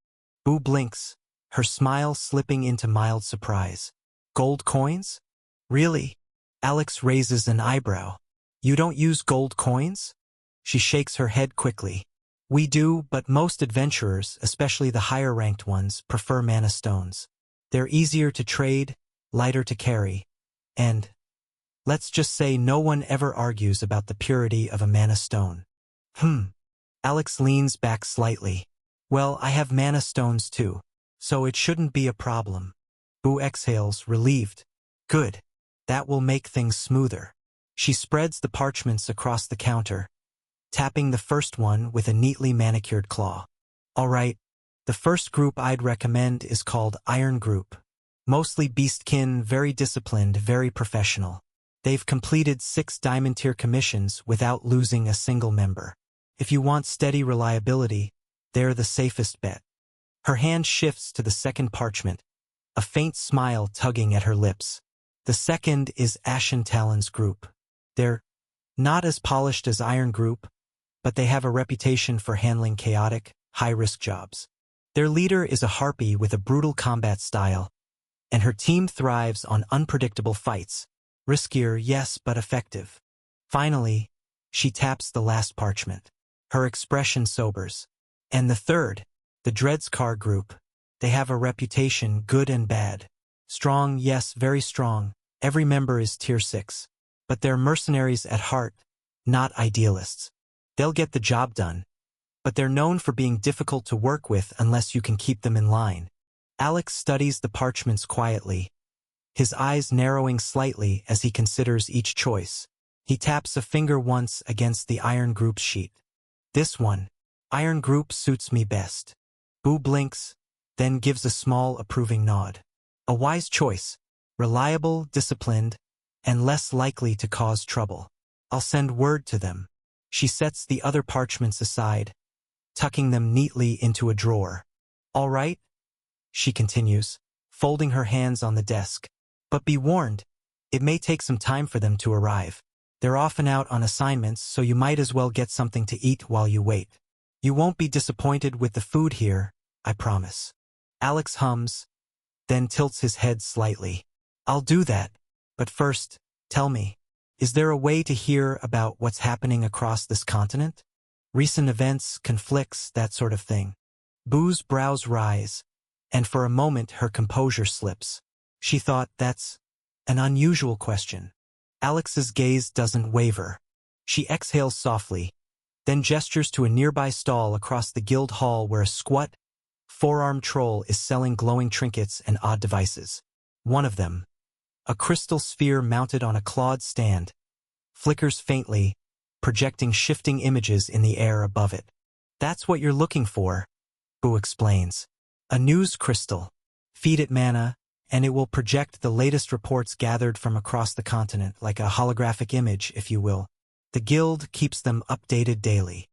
Boo blinks, her smile slipping into mild surprise. Gold coins? Really? Alex raises an eyebrow. You don't use gold coins? She shakes her head quickly. We do, but most adventurers, especially the higher-ranked ones, prefer mana stones. They're easier to trade, lighter to carry, and let's just say no one ever argues about the purity of a mana stone. Alex leans back slightly. Well, I have mana stones too, so it shouldn't be a problem. Boo exhales, relieved. Good. That will make things smoother. She spreads the parchments across the counter, tapping the first one with a neatly manicured claw. All right, the first group I'd recommend is called Iron Group. Mostly beastkin, very disciplined, very professional. They've completed 6 diamond tier commissions without losing a single member. If you want steady reliability, they're the safest bet. Her hand shifts to the second parchment, a faint smile tugging at her lips. The second is Ashen Talons Group. They're not as polished as Iron Group, but they have a reputation for handling chaotic, high-risk jobs. Their leader is a harpy with a brutal combat style, and her team thrives on unpredictable fights. Riskier, yes, but effective. Finally, she taps the last parchment. Her expression sobers. And the third, the Dreadscar Group. They have a reputation, good and bad. Strong, yes, very strong. Every member is tier 6. But they're mercenaries at heart, not idealists. They'll get the job done, but they're known for being difficult to work with unless you can keep them in line. Alex studies the parchments quietly, his eyes narrowing slightly as he considers each choice. He taps a finger once against the Iron Group's sheet. This one, Iron Group, suits me best. Boo blinks, then gives a small approving nod. A wise choice, reliable, disciplined, and less likely to cause trouble. I'll send word to them. She sets the other parchments aside, tucking them neatly into a drawer. All right, she continues, folding her hands on the desk. But be warned, it may take some time for them to arrive. They're often out on assignments, so you might as well get something to eat while you wait. You won't be disappointed with the food here, I promise. Alex hums, then tilts his head slightly. I'll do that, but first, tell me, is there a way to hear about what's happening across this continent? Recent events, conflicts, that sort of thing. Boo's brows rise, and for a moment her composure slips. She thought, that's an unusual question. Alex's gaze doesn't waver. She exhales softly, then gestures to a nearby stall across the guild hall where a squat, four-armed troll is selling glowing trinkets and odd devices. One of them, a crystal sphere mounted on a clawed stand, flickers faintly, projecting shifting images in the air above it. That's what you're looking for, Boo explains. A news crystal. Feed it mana, and it will project the latest reports gathered from across the continent, like a holographic image, if you will. The guild keeps them updated daily.